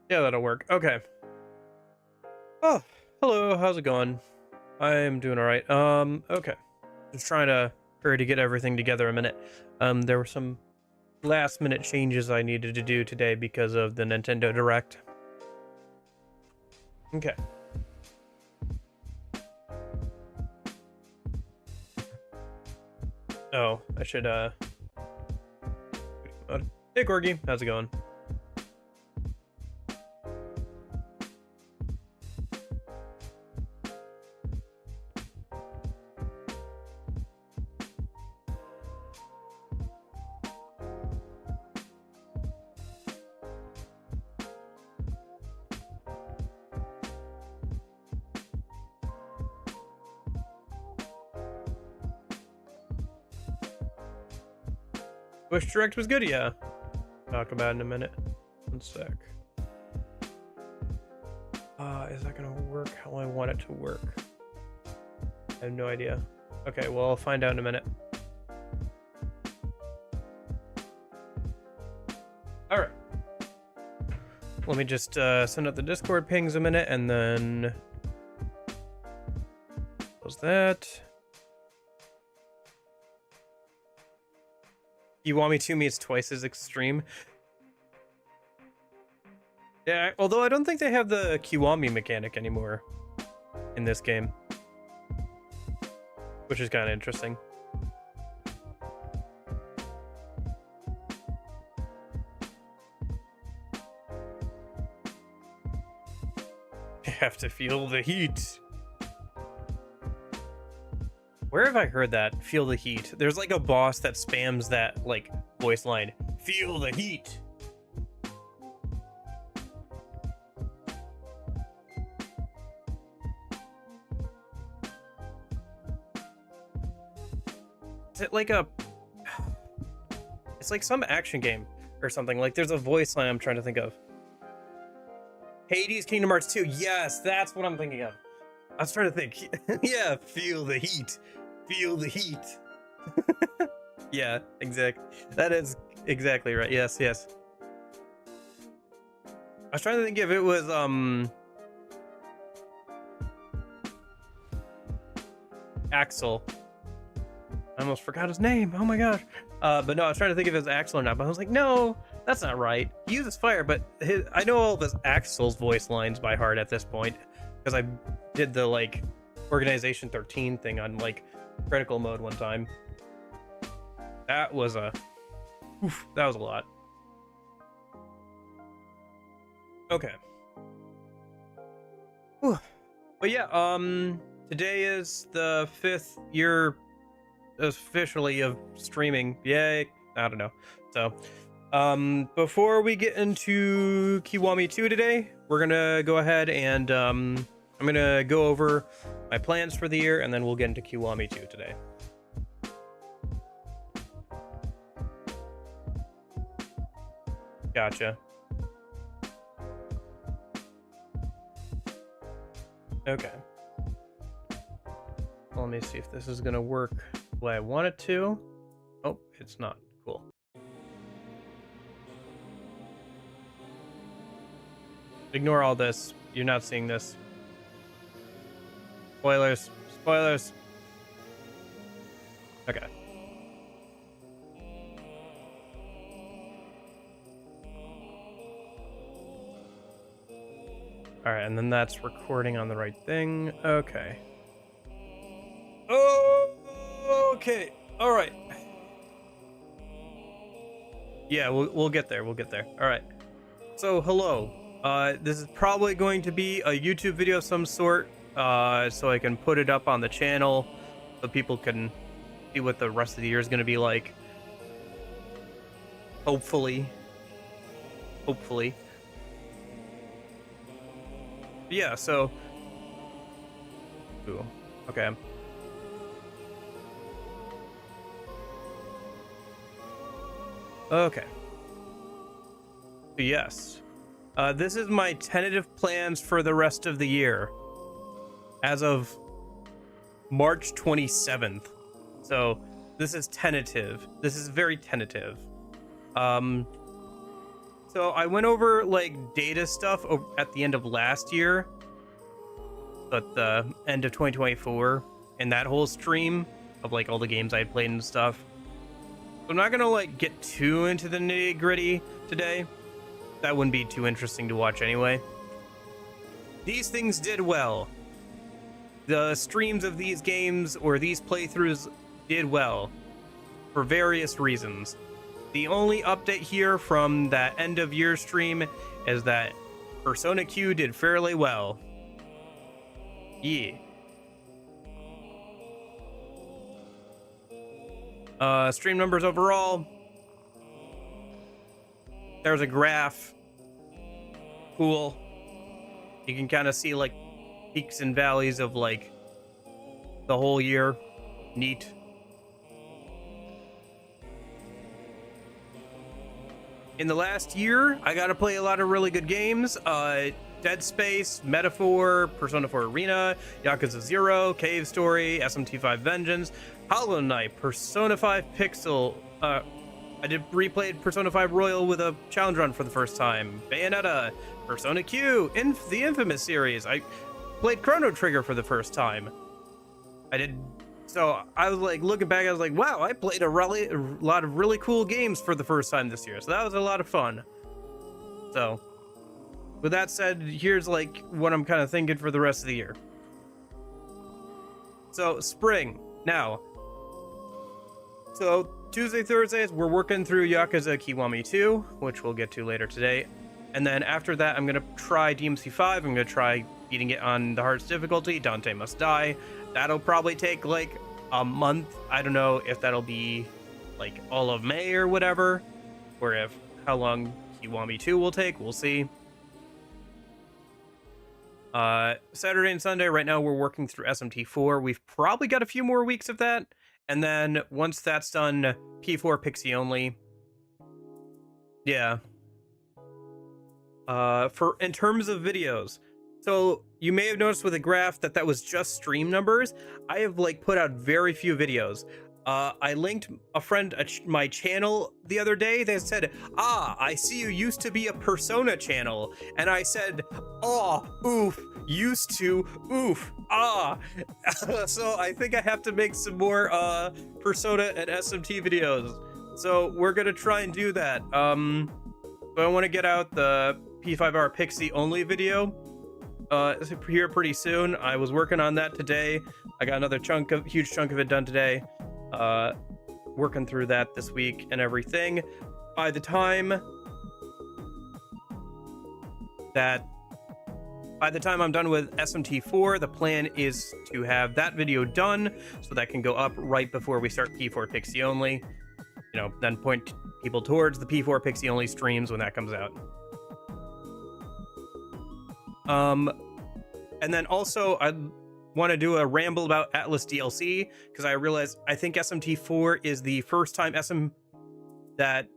Yeah, that'll work. Okay. Oh, hello. How's it going? I'm doing all right. Okay. Just trying to hurry to get everything together a minute. There were some last minute changes I needed to do today because of the Nintendo Direct. Okay. Oh, I should, hey, Corgi. How's it going? Wish Direct was good, yeah. Talk about it in a minute. One sec. Is that gonna work how I want it to work? I have no idea. Okay, well, I'll find out in a minute. Alright. Let me just send out the Discord pings a minute, and then close that. Kiwami 2 meets twice as extreme. Yeah, although I don't think they have the Kiwami mechanic anymore in this game, which is kind of interesting. You have to feel the heat. Where have I heard that? Feel the heat. There's like a boss that spams that like voice line. Feel the heat. Is it like a... It's like some action game or something. Like there's a voice line I'm trying to think of. Hades Kingdom Hearts 2. Yes, that's what I'm thinking of. I was trying to think. Yeah, feel the heat. Feel the heat. Yeah, exactly. That is exactly right. Yes, yes. I was trying to think if it was Axel. I almost forgot his name. Oh my gosh. But no, I was trying to think if it was Axel or not, but I was like, no, that's not right. He uses fire, but I know all of his Axel's voice lines by heart at this point because I did the like Organization 13 thing on like critical mode one time. That was a that was a lot. Okay. Whew. But yeah, today is the 5th year officially of streaming. Yay. I don't know. So before we get into Kiwami 2 today, we're gonna go ahead and I'm gonna go over my plans for the year, and then we'll get into Kiwami 2 today. Gotcha. Okay. Let me see if this is gonna work the way I want it to. Oh, it's not. Cool. Ignore all this. You're not seeing this. Spoilers. Spoilers. Okay. Alright, and then that's recording on the right thing. Okay. Oh, okay. Alright. Yeah, we'll get there. We'll get there. Alright. So, hello. This is probably going to be a YouTube video of some sort. So I can put it up on the channel so people can see what the rest of the year is going to be like. Hopefully. Hopefully. Yeah, so... Ooh, okay. Okay. Yes. This is my tentative plans for the rest of the year. As of March 27th. So this is tentative. This is very tentative. So I went over like data stuff at the end of last year, at the end of 2024, and that whole stream of like all the games I had played and stuff. So I'm not gonna like get too into the nitty gritty today. That wouldn't be too interesting to watch anyway. These things did well. The streams of these games or these playthroughs did well for various reasons. The only update here from that end of year stream is that Persona Q did fairly well. Yeah. Stream numbers overall. There's a graph. Cool. You can kind of see like peaks and valleys of like the whole year. Neat. In the last year, I got to play a lot of really good games. Dead Space, Metaphor, Persona 4 Arena, Yakuza 0, Cave Story, SMT5 Vengeance, Hollow Knight, Persona 5 Pixel. I replayed Persona 5 Royal with a challenge run for the first time. Bayonetta, Persona Q, the Infamous series. I played Chrono Trigger for the first time. So I was like, looking back, I was like, wow, I played a lot of really cool games for the first time this year. So that was a lot of fun. So with that said, here's like what I'm kind of thinking for the rest of the year. So spring now. So Tuesday, Thursdays, we're working through Yakuza Kiwami 2, which we'll get to later today. And then after that, I'm going to try DMC5. I'm going to try beating it on the hardest difficulty, Dante Must Die. That'll probably take like a month. I don't know if that'll be like all of May or whatever, or if how long Kiwami 2 will take. We'll see. Saturday and Sunday, right now we're working through SMT4. We've probably got a few more weeks of that. And then once that's done, P4 Pixie only. Yeah. In terms of videos, so you may have noticed with the graph that was just stream numbers. I have like put out very few videos. I linked a friend my channel the other day. They said, I see you used to be a Persona channel. And I said, oh, oof, used to, oof, ah. So I think I have to make some more Persona and SMT videos. So we're gonna try and do that. So I want to get out the P5R Pixie only video here pretty soon. I was working on that today. I got another huge chunk of it done today. Working through that this week and everything. By the time I'm done with SMT4, the plan is to have that video done so that can go up right before we start P4 Pixie only. You know, then point people towards the P4 Pixie only streams when that comes out. And then also I want to do a ramble about Atlas DLC, because I realized I think SMT4 is the first time that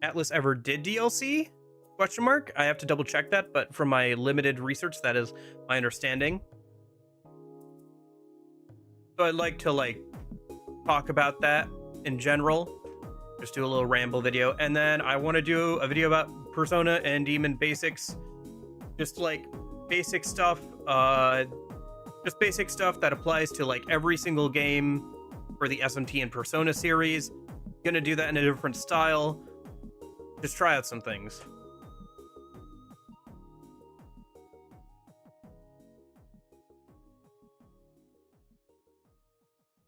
Atlas ever did DLC? Question mark. I have to double check that, but from my limited research, that is my understanding. So I'd like to talk about that in general. Just do a little ramble video, and then I want to do a video about Persona and Demon basics. Just like basic stuff, just basic stuff that applies to like every single game for the SMT and Persona series. Gonna do that in a different style. Just try out some things.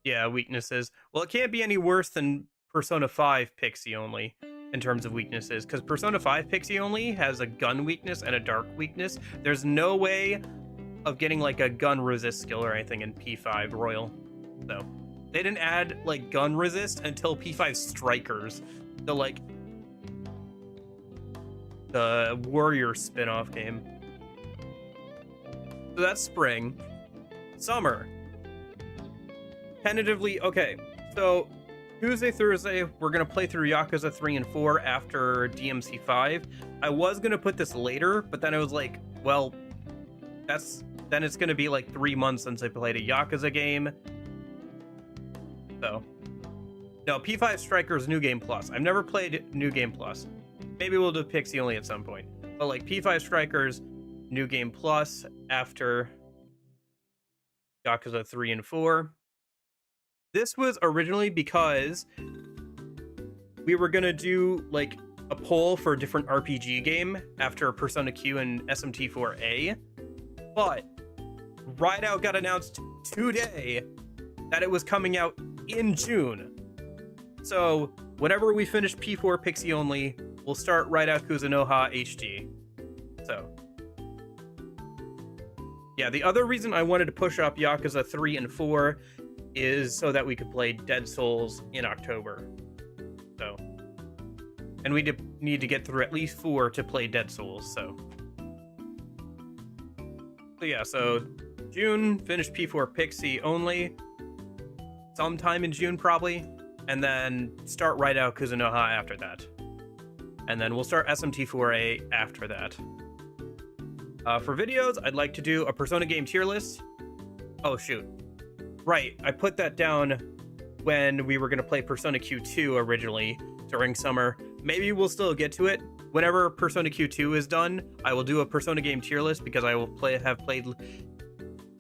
Yeah, weaknesses. Well, it can't be any worse than Persona 5 Pixie only in terms of weaknesses, because Persona 5 Pixie only has a gun weakness and a dark weakness. There's no way of getting like a gun resist skill or anything in P5 Royal. So they didn't add like gun resist until P5 Strikers, the warrior spin-off game. So that's spring. Summer. Tentatively, okay, so Tuesday, Thursday, we're going to play through Yakuza 3 and 4 after DMC 5. I was going to put this later, but then I was like, well, then it's going to be like 3 months since I played a Yakuza game. So, no, P5 Strikers New Game Plus. I've never played New Game Plus. Maybe we'll do Pixie only at some point. But like P5 Strikers New Game Plus after Yakuza 3 and 4. This was originally because we were gonna do like a poll for a different RPG game after Persona Q and SMT4A, but Ride Out got announced today that it was coming out in June. So whenever we finish P4 Pixie only, we'll start Ride Out Kuzunoha HD. So yeah, the other reason I wanted to push up Yakuza 3 and 4 is so that we could play Dead Souls in October. So, and we need to get through at least 4 to play Dead Souls. So yeah, so June, finish P4 Pixie only, sometime in June probably, and then start Ride Out Kuzunoha after that. And then we'll start SMT4A after that. For videos, I'd like to do a Persona game tier list. Oh, shoot. Right, I put that down when we were going to play Persona Q2 originally during summer. Maybe we'll still get to it. Whenever Persona Q2 is done, I will do a Persona game tier list because I will have played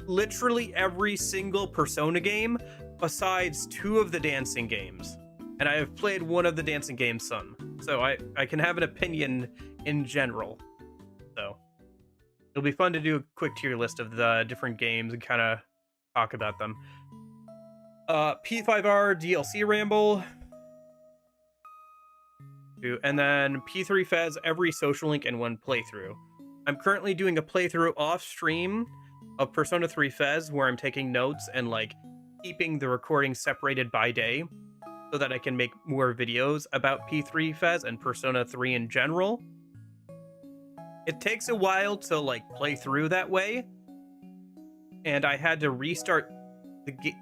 literally every single Persona game besides 2 of the dancing games. And I have played 1 of the dancing games some. So I can have an opinion in general. So it'll be fun to do a quick tier list of the different games and kind of talk about them. P5R DLC Ramble. And then P3 Fez every social link in 1 playthrough. I'm currently doing a playthrough off stream of Persona 3 Fez where I'm taking notes and like keeping the recording separated by day so that I can make more videos about P3 Fez and Persona 3 in general. It takes a while to like play through that way, and I had to restart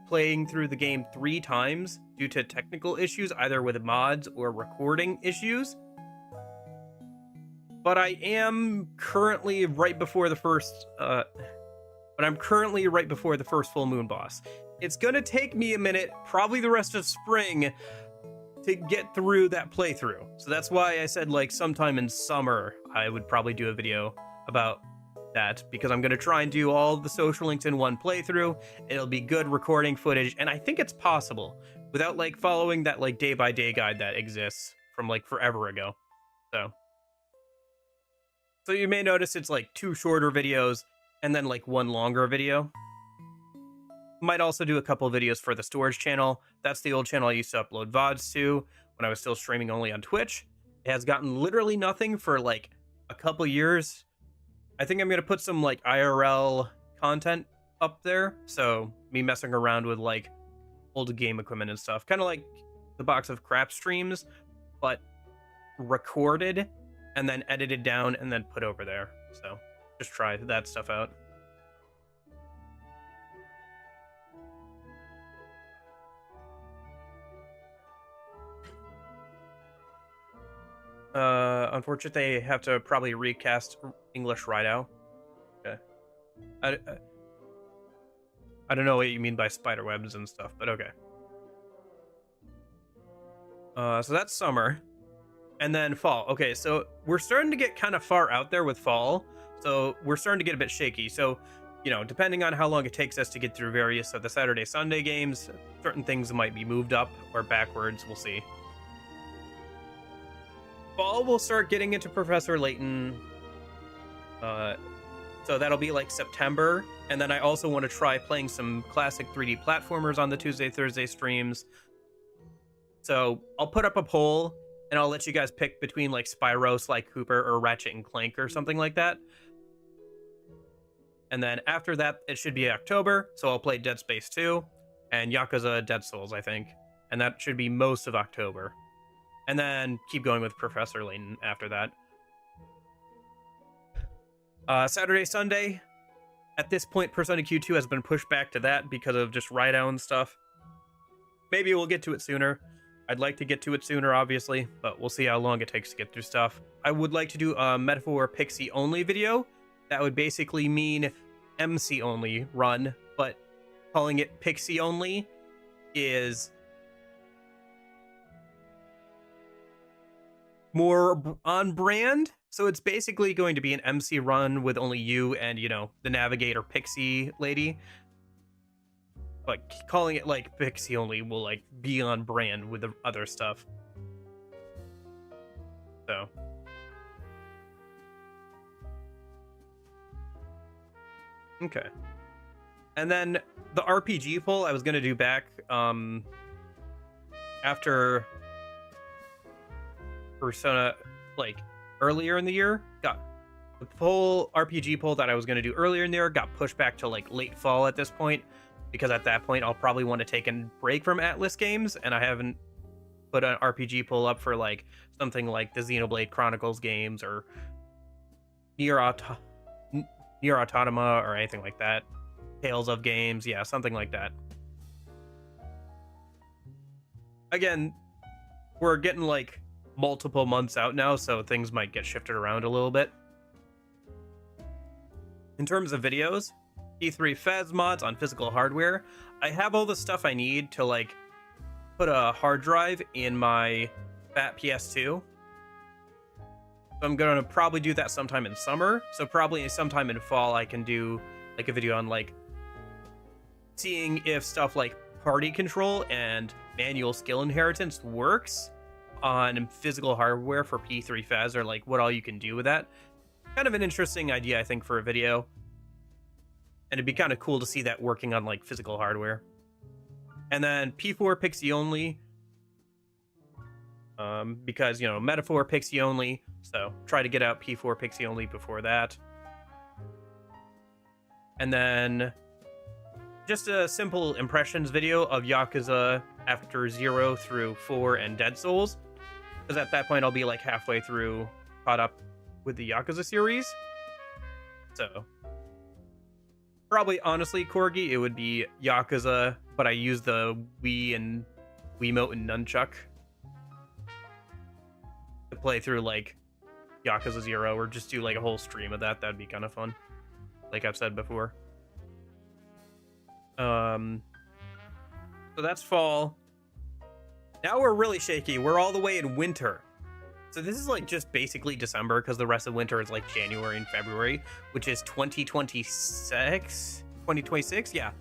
playing through the game 3 times due to technical issues, either with mods or recording issues. But I am currently right before the first full moon boss. It's gonna take me a minute, probably the rest of spring, to get through that playthrough. So that's why I said like sometime in summer I would probably do a video about that, because I'm gonna try and do all the social links in 1 playthrough. It'll be good recording footage, and I think it's possible without like following that like day by day guide that exists from like forever ago. So you may notice it's like 2 shorter videos and then like 1 longer video. Might also do a couple videos for the storage channel. That's the old channel I used to upload VODs to when I was still streaming only on Twitch. It has gotten literally nothing for like a couple years. I think I'm going to put some like IRL content up there. So me messing around with like old game equipment and stuff. Kind of like the Box of Crap streams, but recorded and then edited down and then put over there. So just try that stuff out. Unfortunately, they have to probably recast English Ride Out. Okay. I don't know what you mean by spider webs and stuff, but okay. So that's summer. And then fall. Okay, so we're starting to get kind of far out there with fall. So we're starting to get a bit shaky. So, you know, depending on how long it takes us to get through various of the Saturday, Sunday games, certain things might be moved up or backwards. We'll see. Fall, we'll start getting into Professor Layton. So that'll be like September. And then I also want to try playing some classic 3D platformers on the Tuesday, Thursday streams. So I'll put up a poll and I'll let you guys pick between like Spyro, Sly Cooper, or Ratchet and Clank or something like that. And then after that, it should be October. So I'll play Dead Space 2 and Yakuza Dead Souls, I think. And that should be most of October. And then keep going with Professor Layton after that. Saturday, Sunday. At this point, Persona Q2 has been pushed back to that because of just Ride Out and stuff. Maybe we'll get to it sooner. I'd like to get to it sooner, obviously, but we'll see how long it takes to get through stuff. I would like to do a Metaphor Pixie only video. That would basically mean MC only run, but calling it Pixie only is more on brand. So it's basically going to be an MC run with only you and, you know, the navigator pixie lady. Like calling it like pixie only will like be on brand with the other stuff. So okay. And then the RPG poll I was gonna do back after Persona, like earlier in the year, got the RPG poll that I was gonna do earlier in the year got pushed back to like late fall at this point, because at that point I'll probably want to take a break from Atlas games, and I haven't put an RPG poll up for like something like the Xenoblade Chronicles games or Nier Automata or anything like that. Tales of games, yeah, something like that. Again, we're getting like multiple months out now, so things might get shifted around a little bit. In terms of videos, P3 Fez mods on physical hardware, I have all the stuff I need to like put a hard drive in my fat PS2. So I'm gonna probably do that sometime in summer. So probably sometime in fall I can do like a video on like seeing if stuff like party control and manual skill inheritance works on physical hardware for P3 Fez, or like what all you can do with that. Kind of an interesting idea, I think, for a video. And it'd be kind of cool to see that working on like physical hardware. And then P4 Pixie only, because, you know, Metaphor Pixie only, so try to get out P4 Pixie only before that. And then just a simple impressions video of Yakuza after 0 through 4 and Dead Souls, because at that point I'll be like halfway through, caught up with the Yakuza series. So probably, honestly, Corgi, it would be Yakuza, but I use the Wii and Wiimote and Nunchuck to play through like Yakuza 0, or just do like a whole stream of that. That'd be kind of fun, like I've said before. So that's fall. Now we're really shaky. We're all the way in winter. So this is like just basically December, because the rest of winter is like January and February, which is 2026? 2026? Yeah.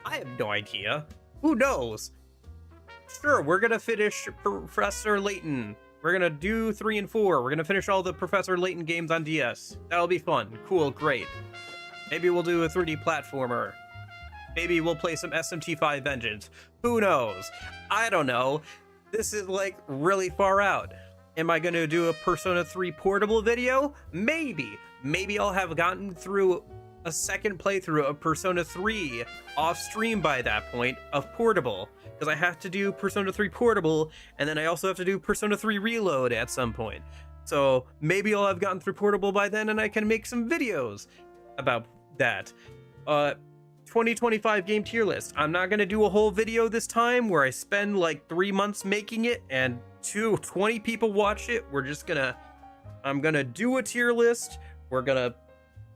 I have no idea. Who knows? Sure, we're gonna finish Professor Layton. We're gonna do 3 and 4. We're gonna finish all the Professor Layton games on DS. That'll be fun. Cool, great. Maybe we'll do a 3D platformer. Maybe we'll play some SMT5 Vengeance. Who knows? I don't know. This is like really far out. Am I gonna do a Persona 3 portable video? Maybe. Maybe I'll have gotten through a second playthrough of Persona 3 off stream by that point of portable, because I have to do Persona 3 portable, and then I also have to do Persona 3 reload at some point. So maybe I'll have gotten through portable by then, and I can make some videos about that. 2025 game tier list. I'm not gonna do a whole video this time where I spend like 3 months making it and 20 people watch it. I'm gonna do a tier list. We're gonna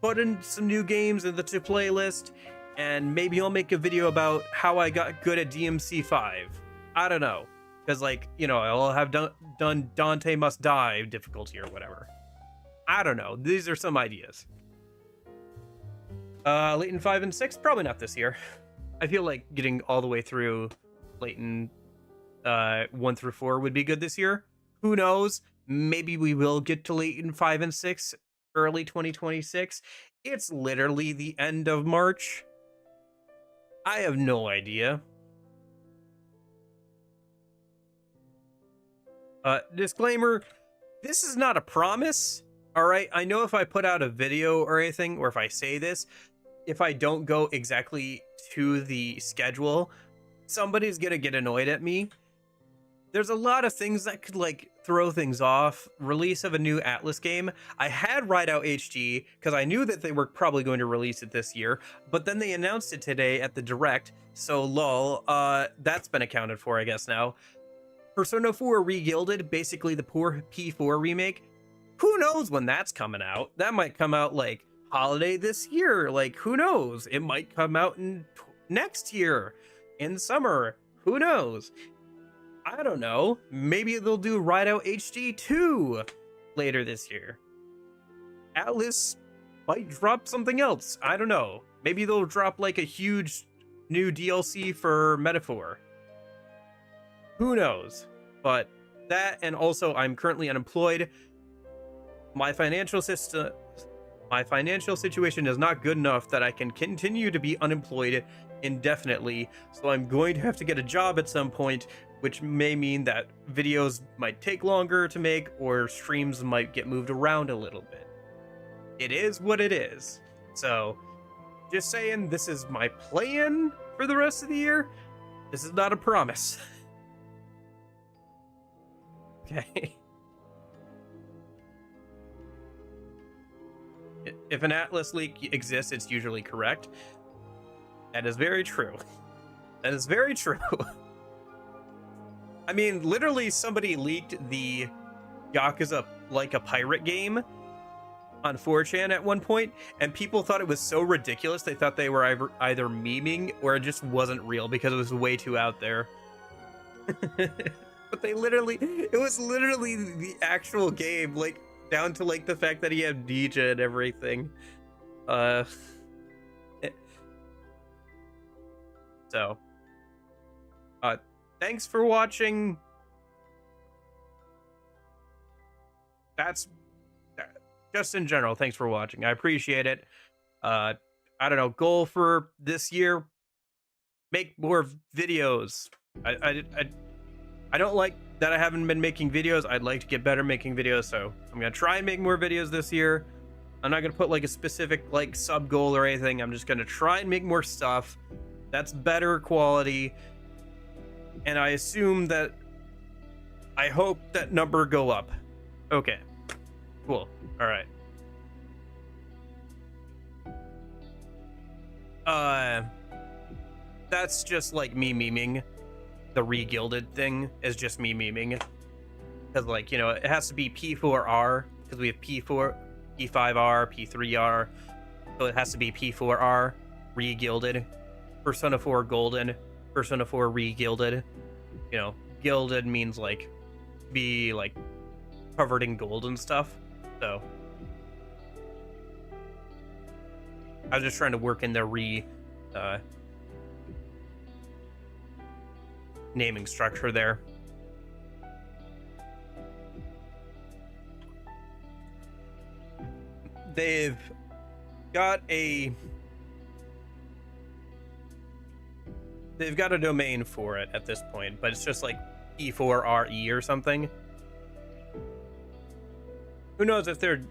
put in some new games in the to play list, and maybe I'll make a video about how I got good at DMC5. I don't know, because like, you know, I'll have done Dante Must Die difficulty or whatever. I don't know. These are some ideas. Layton 5 and 6, probably not this year. I feel like getting all the way through Layton 1 through 4 would be good this year. Who knows? Maybe we will get to Layton 5 and 6 early 2026. It's literally the end of March. I have no idea. Disclaimer, this is not a promise. All right, I know if I put out a video or anything, or if I say this, if I don't go exactly to the schedule, somebody's gonna get annoyed at me. There's a lot of things that could like throw things off. Release of a new Atlas game. I had Ride Out HD because I knew that they were probably going to release it this year, but then they announced it today at the Direct, so lol. That's been accounted for, I guess, now. Persona 4 Regilded, basically the poor P4 remake. Who knows when that's coming out? That might come out like holiday this year. Like, who knows? It might come out in next year in summer. Who knows? I don't know. Maybe they'll do Ride Out HD 2 later this year. Atlas might drop something else. I don't know. Maybe they'll drop like a huge new DLC for Metaphor. Who knows? But that, and also I'm currently unemployed. My financial situation is not good enough that I can continue to be unemployed indefinitely. So I'm going to have to get a job at some point, which may mean that videos might take longer to make or streams might get moved around a little bit. It is what it is. So just saying, this is my plan for the rest of the year. This is not a promise. Okay. If an Atlas leak exists, it's usually correct. That is very true. That is very true. I mean, literally somebody leaked the Yakuza like a pirate game on 4chan at one point, and people thought it was so ridiculous they thought they were either memeing or it just wasn't real because it was way too out there. But it was literally the actual game, like down to like the fact that he had DJ and everything. So thanks for watching. That's just in general, thanks for watching. I appreciate it. I don't know, goal for this year, make more videos. I don't like that I haven't been making videos. I'd like to get better making videos, so I'm gonna try and make more videos this year. I'm not gonna put like a specific like sub goal or anything. I'm just gonna try and make more stuff that's better quality, and I assume that I hope that number go up. Okay, cool. All right. That's just like me memeing. The re-gilded thing is just me memeing, because like, you know, it has to be P4R because we have P4, P5R, P3R, so it has to be P4R re-gilded, Persona 4 golden, Persona 4 re-gilded. You know, gilded means like be like covered in gold and stuff. So I was just trying to work in the naming structure there. They've got a domain for it at this point, but it's just like P4RE or something. Who knows if they're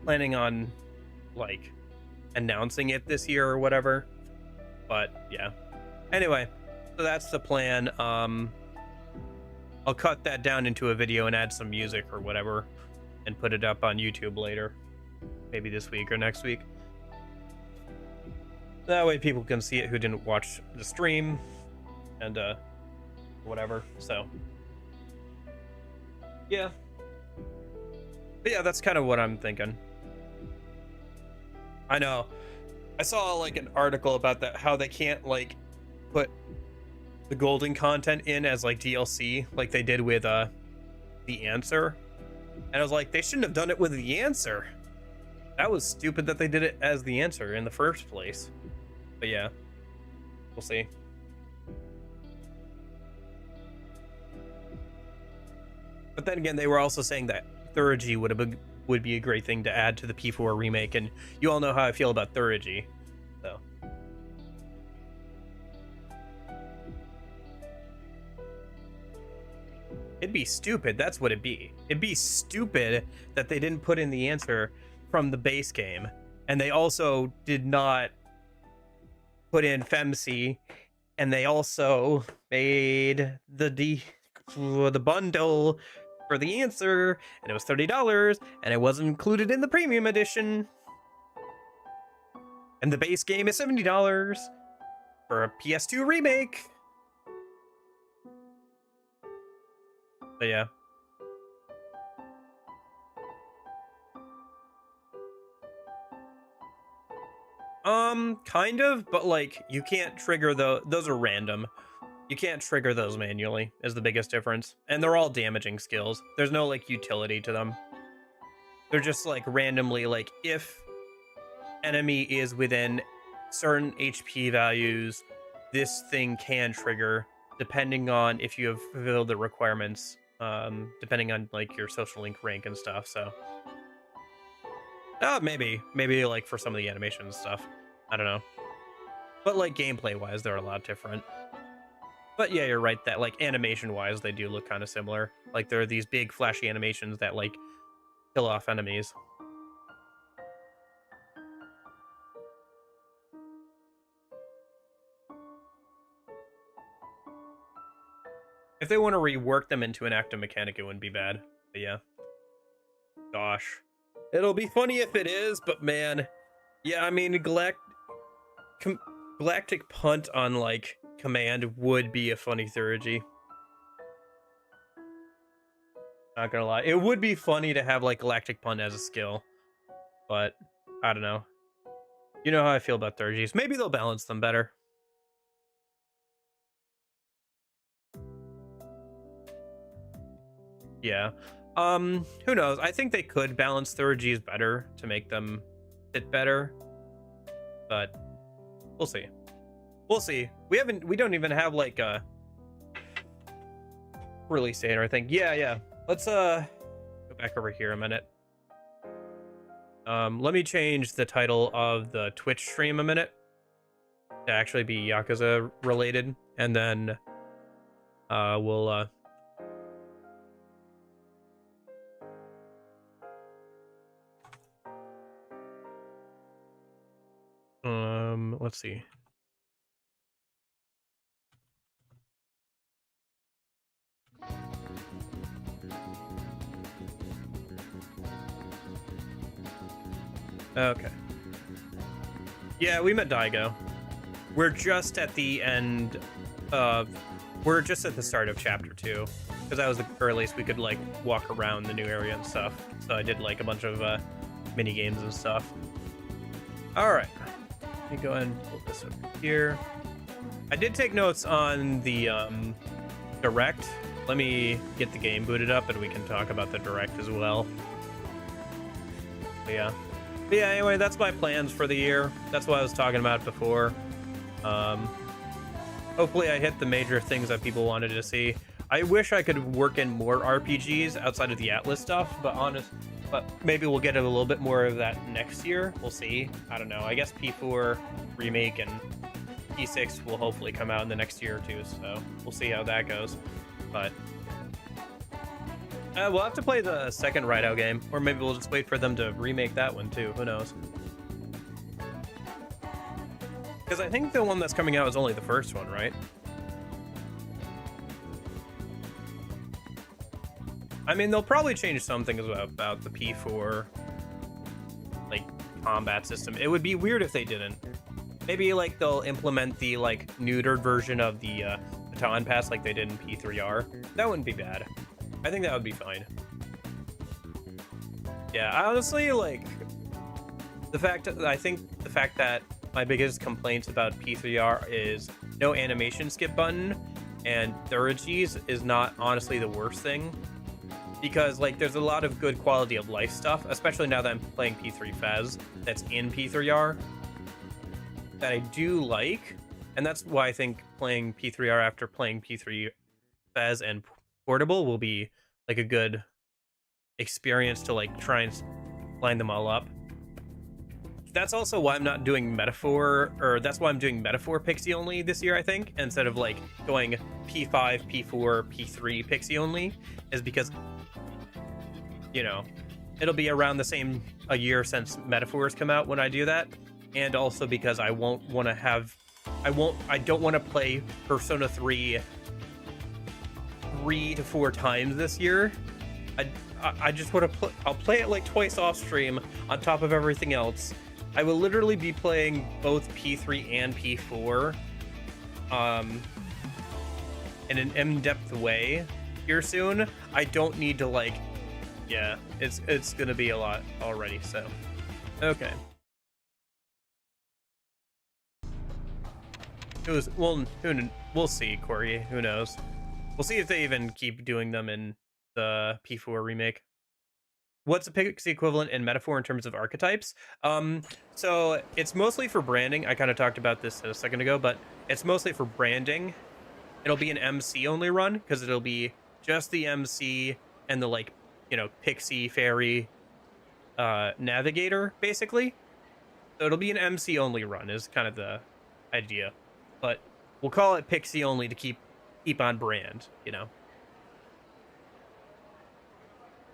planning on like announcing it this year or whatever, but yeah. Anyway, so that's the plan. I'll cut that down into a video and add some music or whatever and put it up on YouTube later, maybe this week or next week. That way people can see it who didn't watch the stream and whatever. So yeah, but yeah, that's kind of what I'm thinking. I know I saw like an article about that, how they can't like put the golden content in as like DLC like they did with The Answer, and I was like, they shouldn't have done it with The Answer. That was stupid that they did it as The Answer in the first place. But yeah, we'll see. But then again, they were also saying that Thurgy would be a great thing to add to the P4 remake, and you all know how I feel about Thurgy, so. It'd be stupid, that's what it'd be. It'd be stupid that they didn't put in The Answer from the base game, and they also did not put in FEMC, and they also made the bundle for The Answer, and it was $30, and it wasn't included in the premium edition. And the base game is $70 for a PS2 remake. But yeah. Kind of, but like you can't trigger those are random. You can't trigger those manually, is the biggest difference. And they're all damaging skills. There's no, like, utility to them. They're just, like, randomly, like, if enemy is within certain HP values, this thing can trigger, depending on if you have fulfilled the requirements, depending on, like, your social link rank and stuff, so. Maybe, like, for some of the animation stuff. I don't know. But, like, gameplay-wise, they're a lot different. But yeah, you're right that, like, animation-wise, they do look kind of similar. Like, there are these big, flashy animations that, like, kill off enemies. If they want to rework them into an active mechanic, it wouldn't be bad. But yeah. Gosh. It'll be funny if it is, but man. Yeah, I mean, Galactic Punt on, like, command would be a funny theurgy. Not gonna lie. It would be funny to have, like, Galactic Punt as a skill. But, I don't know. You know how I feel about theurgies. Maybe they'll balance them better. Yeah. Who knows? I think they could balance theurgies better to make them fit better. But we'll see. We'll see. We don't even have, like, a release date or anything. Yeah. Let's go back over here a minute. Let me change the title of the Twitch stream a minute to actually be Yakuza related, and then we'll let's see. Okay. Yeah, we met Daigo. We're just at the end of... We're just at the start of Chapter 2. Because that was the earliest we could, like, walk around the new area and stuff. So I did, like, a bunch of mini-games and stuff. Alright. Let me go ahead and pull this up here. I did take notes on the Direct. Let me get the game booted up and we can talk about the Direct as well. But yeah, anyway, that's my plans for the year. That's what I was talking about before. Hopefully I hit the major things that people wanted to see. I wish I could work in more RPGs outside of the Atlas stuff, but maybe we'll get a little bit more of that next year. We'll see. I don't know. I guess P4 Remake and P6 will hopefully come out in the next year or two, so we'll see how that goes. But we'll have to play the second Rideout game, or maybe we'll just wait for them to remake that one too. Who knows? Because I think the one that's coming out is only the first one, right? I mean, they'll probably change something about the P4, like, combat system. It would be weird if they didn't. Maybe, like, they'll implement the, like, neutered version of the baton pass like they did in P3R. That wouldn't be bad. I think that would be fine. Yeah, honestly, like, I think the fact that my biggest complaints about P3R is no animation skip button, and theurgies is not honestly the worst thing. Because, like, there's a lot of good quality of life stuff, especially now that I'm playing P3 Fez, that's in P3R, that I do like. And that's why I think playing P3R after playing P3 Fez and Portable will be, like, a good experience to, like, try and line them all up. That's also why I'm not doing Metaphor, or that's why I'm doing Metaphor Pixie only this year, I think, instead of, like, going P5, P4, P3 Pixie only, is because, you know, it'll be around the same a year since Metaphors come out when I do that, and also because I won't want to have, I don't want to play Persona 3 3 to 4 times this year. I just want to I'll play it like twice off stream on top of everything else. I will literally be playing both P3 and P4 in an in-depth way here soon. I don't need to, like, yeah, it's gonna be a lot already, so okay. we'll see, Corey. Who knows? We'll see if they even keep doing them in the P4 remake. What's a Pixie equivalent in metaphor in terms of archetypes? So it's mostly for branding. I kind of talked about this a second ago, but it's mostly for branding. It'll be an MC only run because it'll be just the MC and the like, Pixie fairy navigator basically. So it'll be an MC only run is kind of the idea, but we'll call it Pixie only to keep on brand.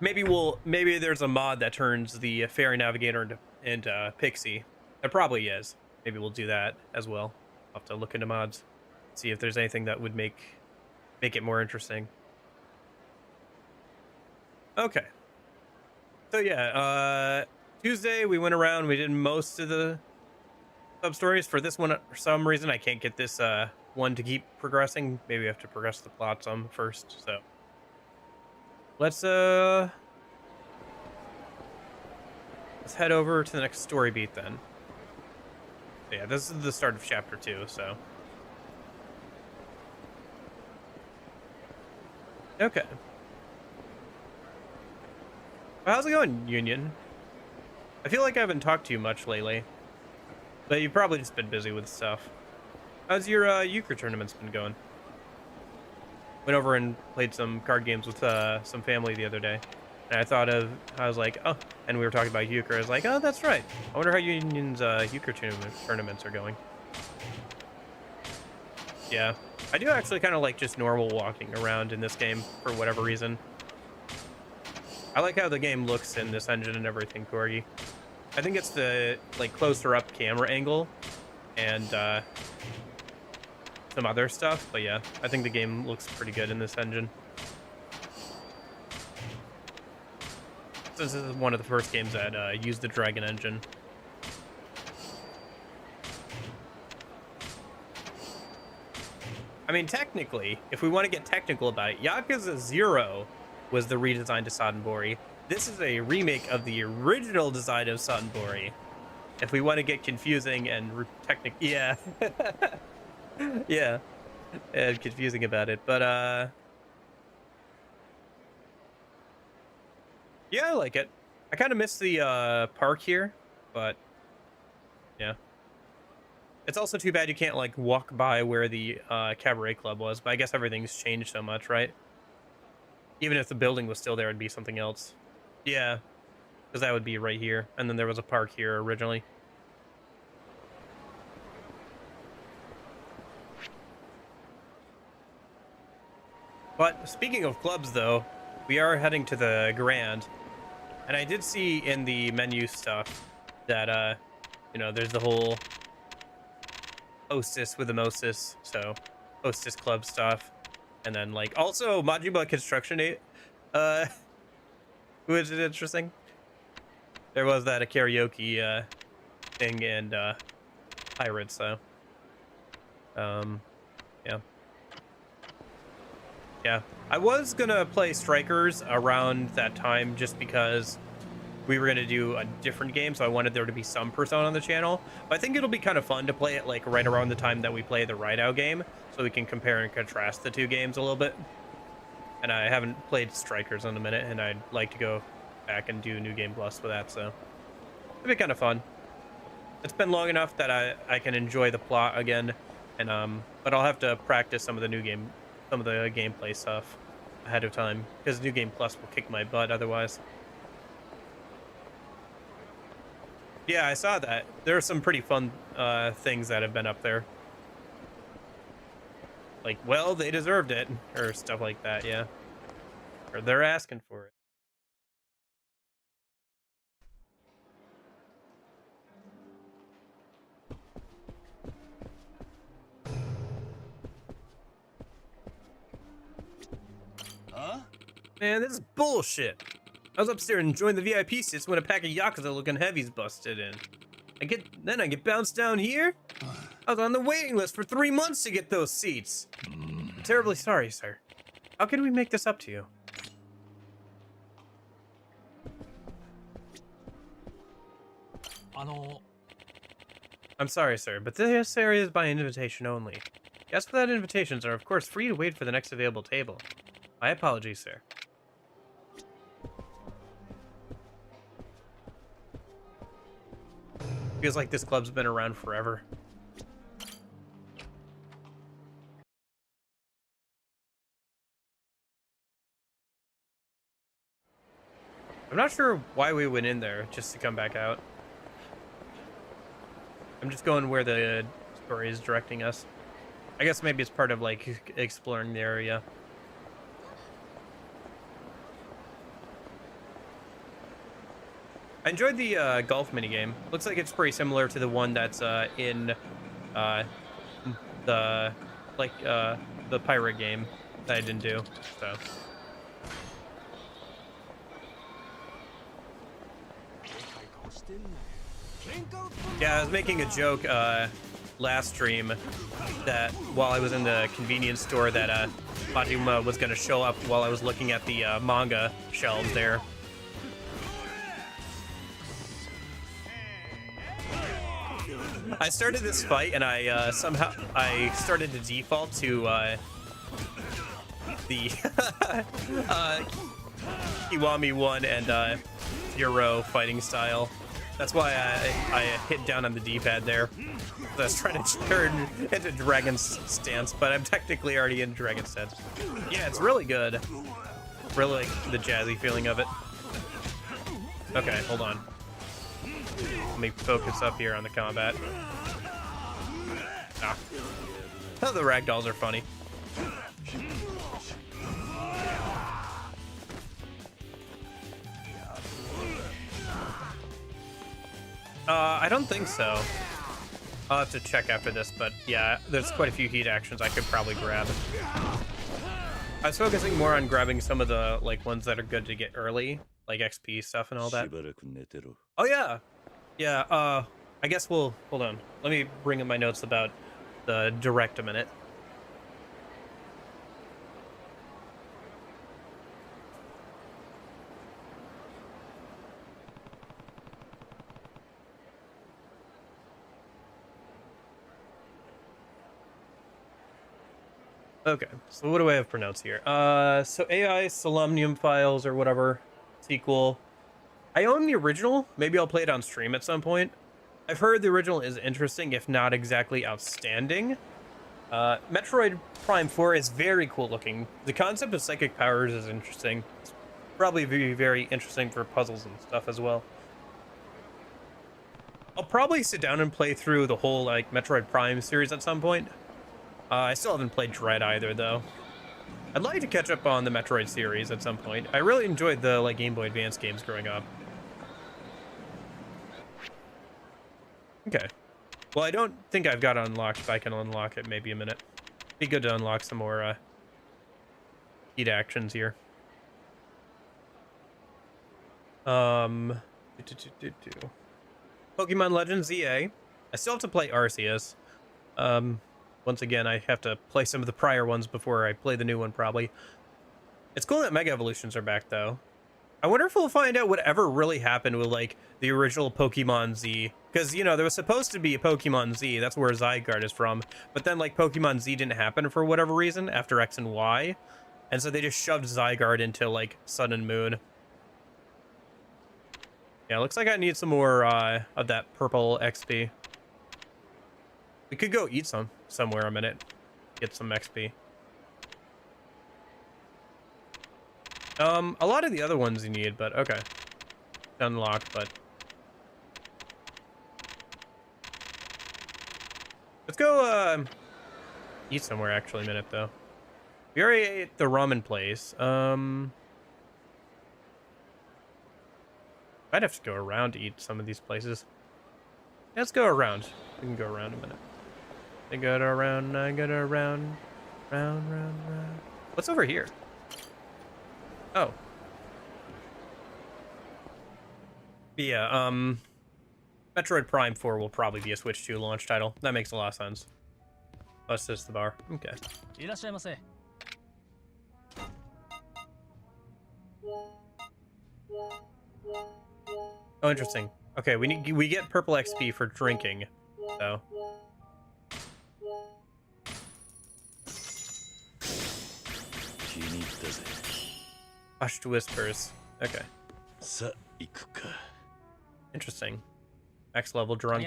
Maybe there's a mod that turns the fairy navigator into Pixie. There probably is. Maybe we'll do that as well. I'll have to look into mods, see if there's anything that would make it more interesting. Okay. So yeah, Tuesday we went around. We did most of the sub stories. For this one, for some reason, I can't get this one to keep progressing. Maybe we have to progress the plot some first. So let's head over to the next story beat then. Yeah, this is the start of chapter 2. So okay. Well, how's it going, Union? I feel like I haven't talked to you much lately, but you've probably just been busy with stuff. How's your euchre tournaments been going? Went over and played some card games with some family the other day, and I was like, oh, and we were talking about euchre. I was like, oh, that's right. I wonder how Union's euchre tournaments are going. Yeah, I do actually kind of like just normal walking around in this game for whatever reason. I like how the game looks in this engine and everything, Corgi. I think it's the closer up camera angle and some other stuff, but yeah, I think the game looks pretty good in this engine. Since this is one of the first games that used the Dragon engine. I mean, technically, if we want to get technical about it, Yakuza 0 was the redesign to Sadenbori. This is a remake of the original design of Sadenbori. If we want to get confusing and yeah. Yeah. And confusing about it, but yeah, I like it. I kind of miss the park here, but yeah. It's also too bad you can't walk by where the cabaret club was, but I guess everything's changed so much, right? Even if the building was still there, it'd be something else. Yeah, because that would be right here. And then there was a park here originally. But speaking of clubs, though, we are heading to the Grand. And I did see in the menu stuff that, there's the whole hostess with the mostess. So, hostess club stuff. And then, also Majima Construction 8, which is interesting. There was that a karaoke thing and Pirates, so yeah. I was gonna play Strikers around that time just because we were gonna do a different game, so I wanted there to be some Persona on the channel. But I think it'll be kind of fun to play it right around the time that we play the Rideout game, so we can compare and contrast the two games a little bit. And I haven't played Strikers in a minute, and I'd like to go back and do New Game Plus with that, so it'd be kind of fun. It's been long enough that I can enjoy the plot again, and but I'll have to practice some of the gameplay stuff ahead of time, because New Game Plus will kick my butt otherwise. Yeah, I saw that. There are some pretty fun things that have been up there. Well, they deserved it, or stuff like that, yeah. Or they're asking for it. Huh? Man, this is bullshit. I was upstairs enjoying the VIP seats when a pack of Yakuza-looking heavies busted in. Then I get bounced down here? I was on the waiting list for 3 months to get those seats. I'm terribly sorry, sir. How can we make this up to you? I'm sorry, sir, but this area is by invitation only. Guests without invitations are, of course, free to wait for the next available table. My apologies, sir. Feels like this club's been around forever. I'm not sure why we went in there just to come back out. I'm just going where the story is directing us. I guess maybe it's part of like exploring the area. I enjoyed the golf minigame. Looks like it's pretty similar to the one that's in the the pirate game that I didn't do. So yeah, I was making a joke last stream that while I was in the convenience store that Fatima was gonna show up while I was looking at the manga shelves there. I started this fight and I somehow started to default to the Kiwami 1 and 0 fighting style. That's why I hit down on the D-pad there. I was trying to turn into Dragon's stance, but I'm technically already in Dragon's stance. Yeah, it's really good. Really like the jazzy feeling of it. Okay, hold on. Let me focus up here on the combat. Ah. Oh, the ragdolls are funny. I don't think so. I'll have to check after this, but yeah, there's quite a few heat actions I could probably grab. I was focusing more on grabbing some of the like ones that are good to get early, like XP stuff and all that. Oh yeah. Yeah, I guess we'll hold on. Let me bring up my notes about the direct a minute. Okay, so what do I have for notes here? So AI Selenium files or whatever sequel. I own the original. Maybe I'll play it on stream at some point. I've heard the original is interesting, if not exactly outstanding. Metroid Prime 4 is very cool looking. The concept of psychic powers is interesting. It's probably very interesting for puzzles and stuff as well. I'll probably sit down and play through the whole like Metroid Prime series at some point. I still haven't played Dread either, though. I'd like to catch up on the Metroid series at some point. I really enjoyed the like Game Boy Advance games growing up. Okay. Well, I don't think I've got it unlocked, but I can unlock it maybe a minute. Be good to unlock some more heat actions here. Pokemon Legends EA. I still have to play Arceus. Once again, I have to play some of the prior ones before I play the new one, probably. It's cool that Mega Evolutions are back, though. I wonder if we'll find out whatever really happened with, like, the original Pokemon Z. Because, you know, there was supposed to be a Pokemon Z. That's where Zygarde is from. But then, like, Pokemon Z didn't happen for whatever reason after X and Y. And so they just shoved Zygarde into, like, Sun and Moon. Yeah, looks like I need some more of that purple XP. We could go eat somewhere a minute. Get some XP. A lot of the other ones you need, but okay. Unlocked, but let's go eat somewhere actually a minute though. We already ate the ramen place. I'd have to go around to eat some of these places. Let's go around. We can go around a minute. I got around, round. What's over here? Oh. But yeah, Metroid Prime 4 will probably be a Switch 2 launch title. That makes a lot of sense. That's just the bar. Okay. Oh, interesting. Okay, we get purple XP for drinking. So. Hushed whispers. Okay. Interesting. Max level drunk.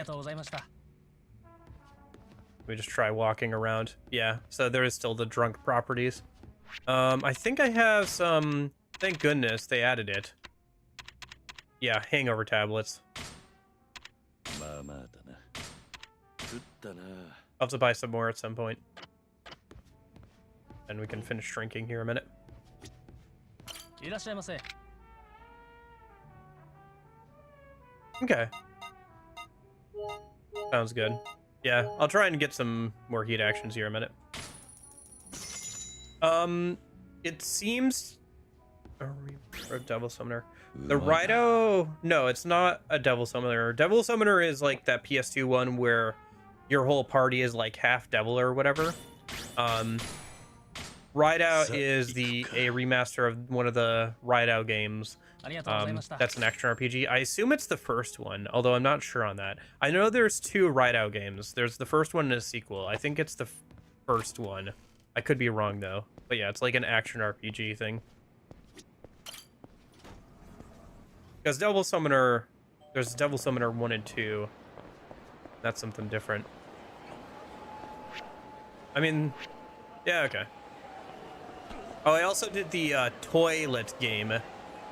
We just try walking around. Yeah, so there is still the drunk properties. I think I have some... Thank goodness they added it. Yeah, hangover tablets. I'll have to buy some more at some point. And we can finish drinking here a minute. Okay. Sounds good. Yeah, I'll try and get some more heat actions here in a minute. It seems... Or a devil summoner. The Rido... No, it's not a devil summoner. Devil summoner is like that PS2 one where your whole party is like half devil or whatever. Rido is a remaster of one of the Rido games. That's an action RPG. I assume it's the first one, although I'm not sure on that. I know there's 2 Rido games. There's the first one and a sequel. I think it's the first one. I could be wrong though. But yeah, it's like an action RPG thing. Because Devil Summoner, there's Devil Summoner 1 and 2. That's something different. I mean, yeah, okay. Oh, I also did the toilet game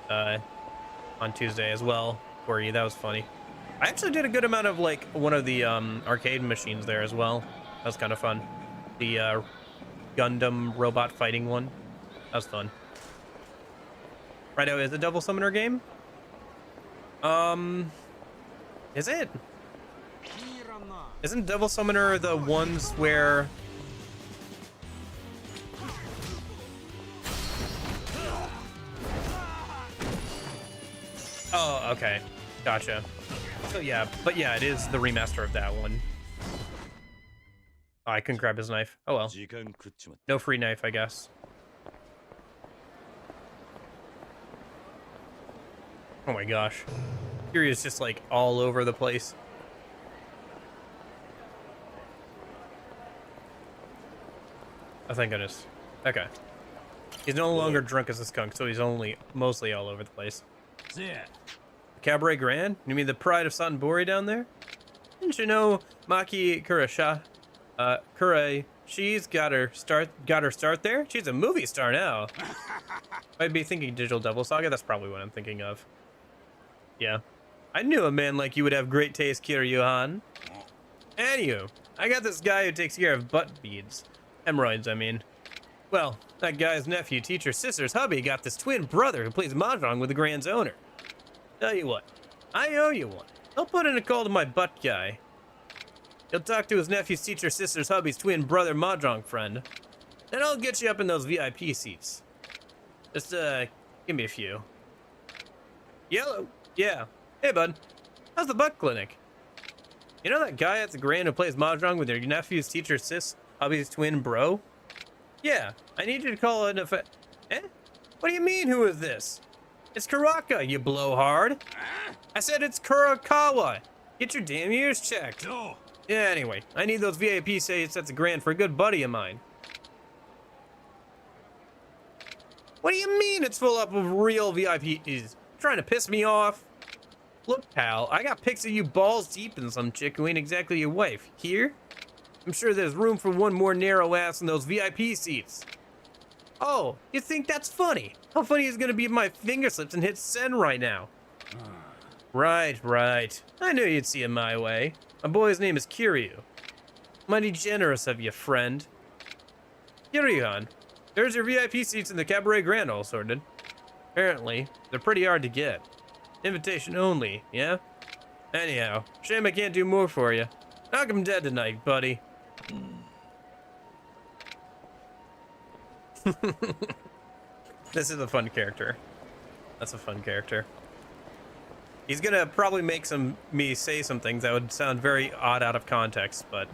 on Tuesday as well for you. That was funny. I actually did a good amount of like one of the arcade machines there as well. That was kind of fun. The Gundam robot fighting one. That was fun. Righto, is it a Devil Summoner game? Is it? Isn't Devil Summoner the ones where... Oh, okay. Gotcha. So yeah, but yeah, it is the remaster of that one. Oh, I couldn't grab his knife. Oh well. No free knife, I guess. Oh my gosh. Kiryu's just like all over the place. Oh, thank goodness. Okay. He's no longer drunk as a skunk, so he's only mostly all over the place. Yeah. Cabaret Grand? You mean the pride of Sanbori down there? Didn't you know Maki Kurasha? Kure, she's got her start there? She's a movie star now. I'd be thinking Digital Devil Saga. That's probably what I'm thinking of. Yeah. I knew a man like you would have great taste, Kiryu-han. Anywho, I got this guy who takes care of butt beads. Hemorrhoids, I mean. Well, that guy's nephew, teacher, sister's hubby, got this twin brother who plays mahjong with the Grand's owner. Tell you what, I owe you one. I'll put in a call to my butt guy. He'll talk to his nephew's teacher, sister's hubby's twin brother mahjong friend. Then I'll get you up in those VIP seats. Just, give me a few. Yellow. Yeah. Hey, bud. How's the butt clinic? You know that guy at the Grand who plays mahjong with your nephew's teacher, sis, hubby's twin bro? Yeah, I need you to call it a Eh? What do you mean, who is this? It's Kuraka, you blowhard. I said it's Kurakawa. Get your damn ears checked. No. Yeah, anyway, I need those VIP seats at the Grand for a good buddy of mine. What do you mean it's full up of real VIPs? Trying to piss me off? Look, pal, I got pics of you balls deep in some chick who ain't exactly your wife. Here? I'm sure there's room for one more narrow ass in those VIP seats. Oh, you think that's funny? How funny is it gonna be if my finger slips and hits send right now? Right. I knew you'd see it my way. My boy's name is Kiryu. Mighty generous of you, friend. Kiryu-han, there's your VIP seats in the Cabaret Grand all sorted. Apparently, they're pretty hard to get. Invitation only, yeah? Anyhow, shame I can't do more for you. Knock him dead tonight, buddy. This is a fun character. That's a fun character. He's gonna probably make me say some things that would sound very odd out of context, but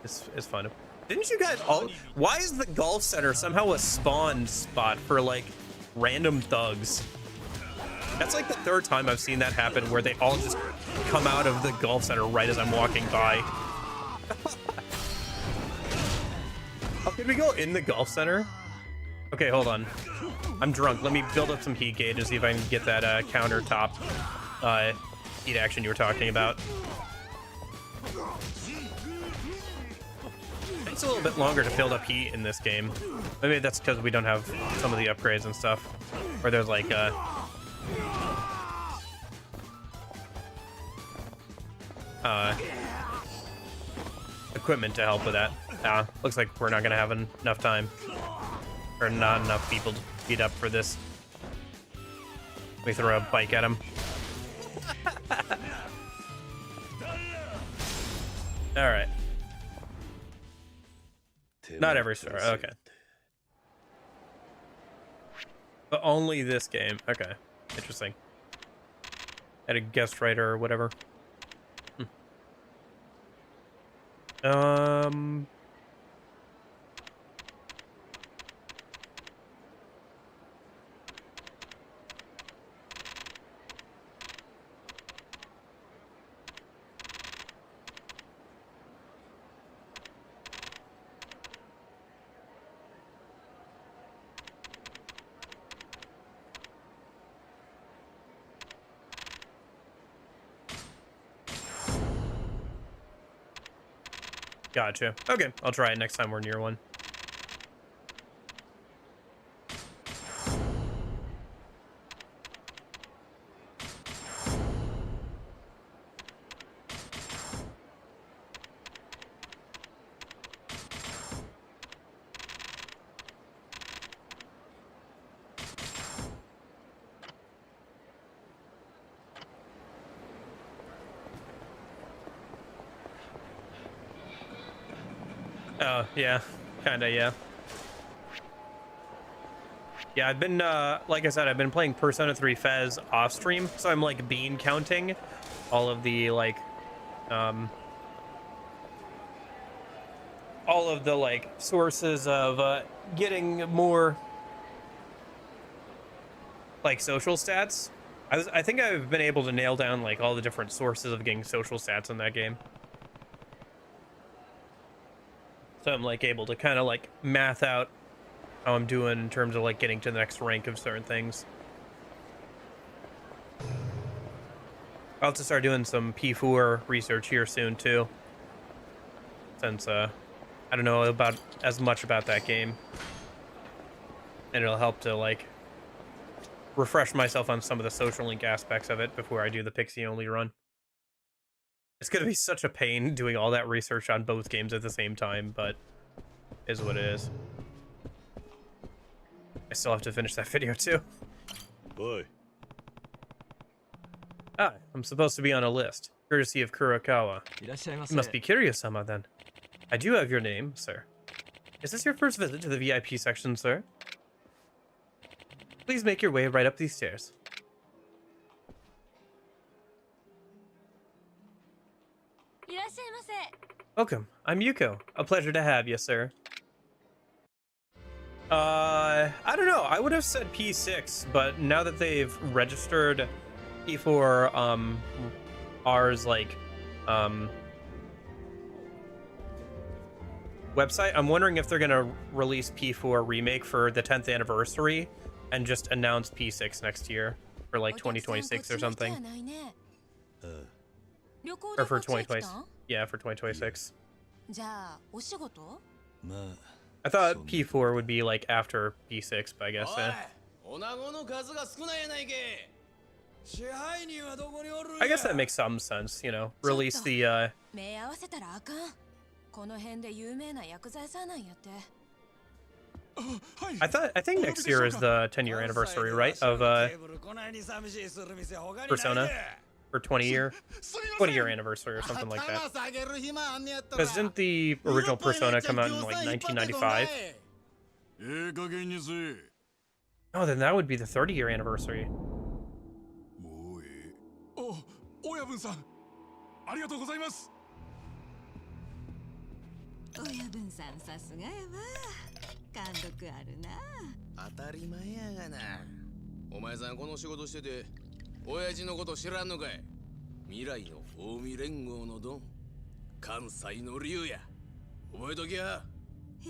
it's fun. Didn't you guys all... Why is the golf center somehow a spawn spot for, like, random thugs? That's like the third time I've seen that happen, where they all just come out of the golf center right as I'm walking by. Oh, can we go in the golf center? Okay, hold on. I'm drunk. Let me build up some heat gauge and see if I can get that countertop heat action you were talking about. Takes a little bit longer to build up heat in this game. Maybe that's because we don't have some of the upgrades and stuff. Or there's like equipment to help with that. Looks like we're not gonna have enough time. Or not enough people to beat up for this. Let me throw a bike at him. Alright. Not every star, okay. But only this game. Okay. Interesting. Had a guest writer or whatever. Gotcha. Okay, I'll try it next time we're near one. Oh, yeah. Kinda, yeah. Yeah, I've been, like I said, I've been playing Persona 3 Fez off stream, so I'm, like, bean counting all of the, like, sources of, getting more, like, social stats. I think I've been able to nail down, like, all the different sources of getting social stats in that game. So I'm like able to kind of like math out how I'm doing in terms of like getting to the next rank of certain things. I'll have to start doing some P4 research here soon too, since I don't know about as much about that game, and it'll help to like refresh myself on some of the social link aspects of it before I do the Pixie only run. It's gonna be such a pain doing all that research on both games at the same time, but is what it is. I still have to finish that video too. Boy. I'm supposed to be on a list, courtesy of Kurokawa. You must be curious, Sama, then. I do have your name, sir. Is this your first visit to the VIP section, sir? Please make your way right up these stairs. Welcome. I'm Yuko. A pleasure to have you, sir. I don't know. I would have said P6, but now that they've registered P4, R's like, website, I'm wondering if they're gonna release P4 remake for the 10th anniversary and just announce P6 next year for like 2026 or something. Or for 2020. Yeah, for 2026. I thought P4 would be like after P6, but I guess I guess that makes some sense, you know. Release the I think next year is the 10-year anniversary, right? Of Persona. Or 20-year anniversary or something like that. Because didn't the original Persona come out in like 1995? Oh, then that would be the 30-year anniversary. 親父のこと知らんのかい。未来の近江連合のドン、関西の竜や。覚えときや。へえ。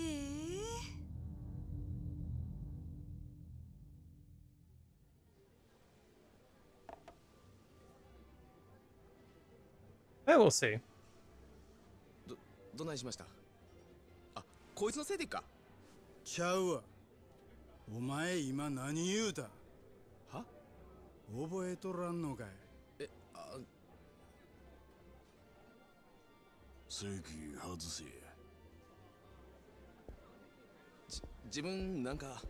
I will see. どないしました？あ、こいつのせいでっか。ちゃうわ。お前今何言うた？は？覚えとらんのかい？席外せ。自分なんか。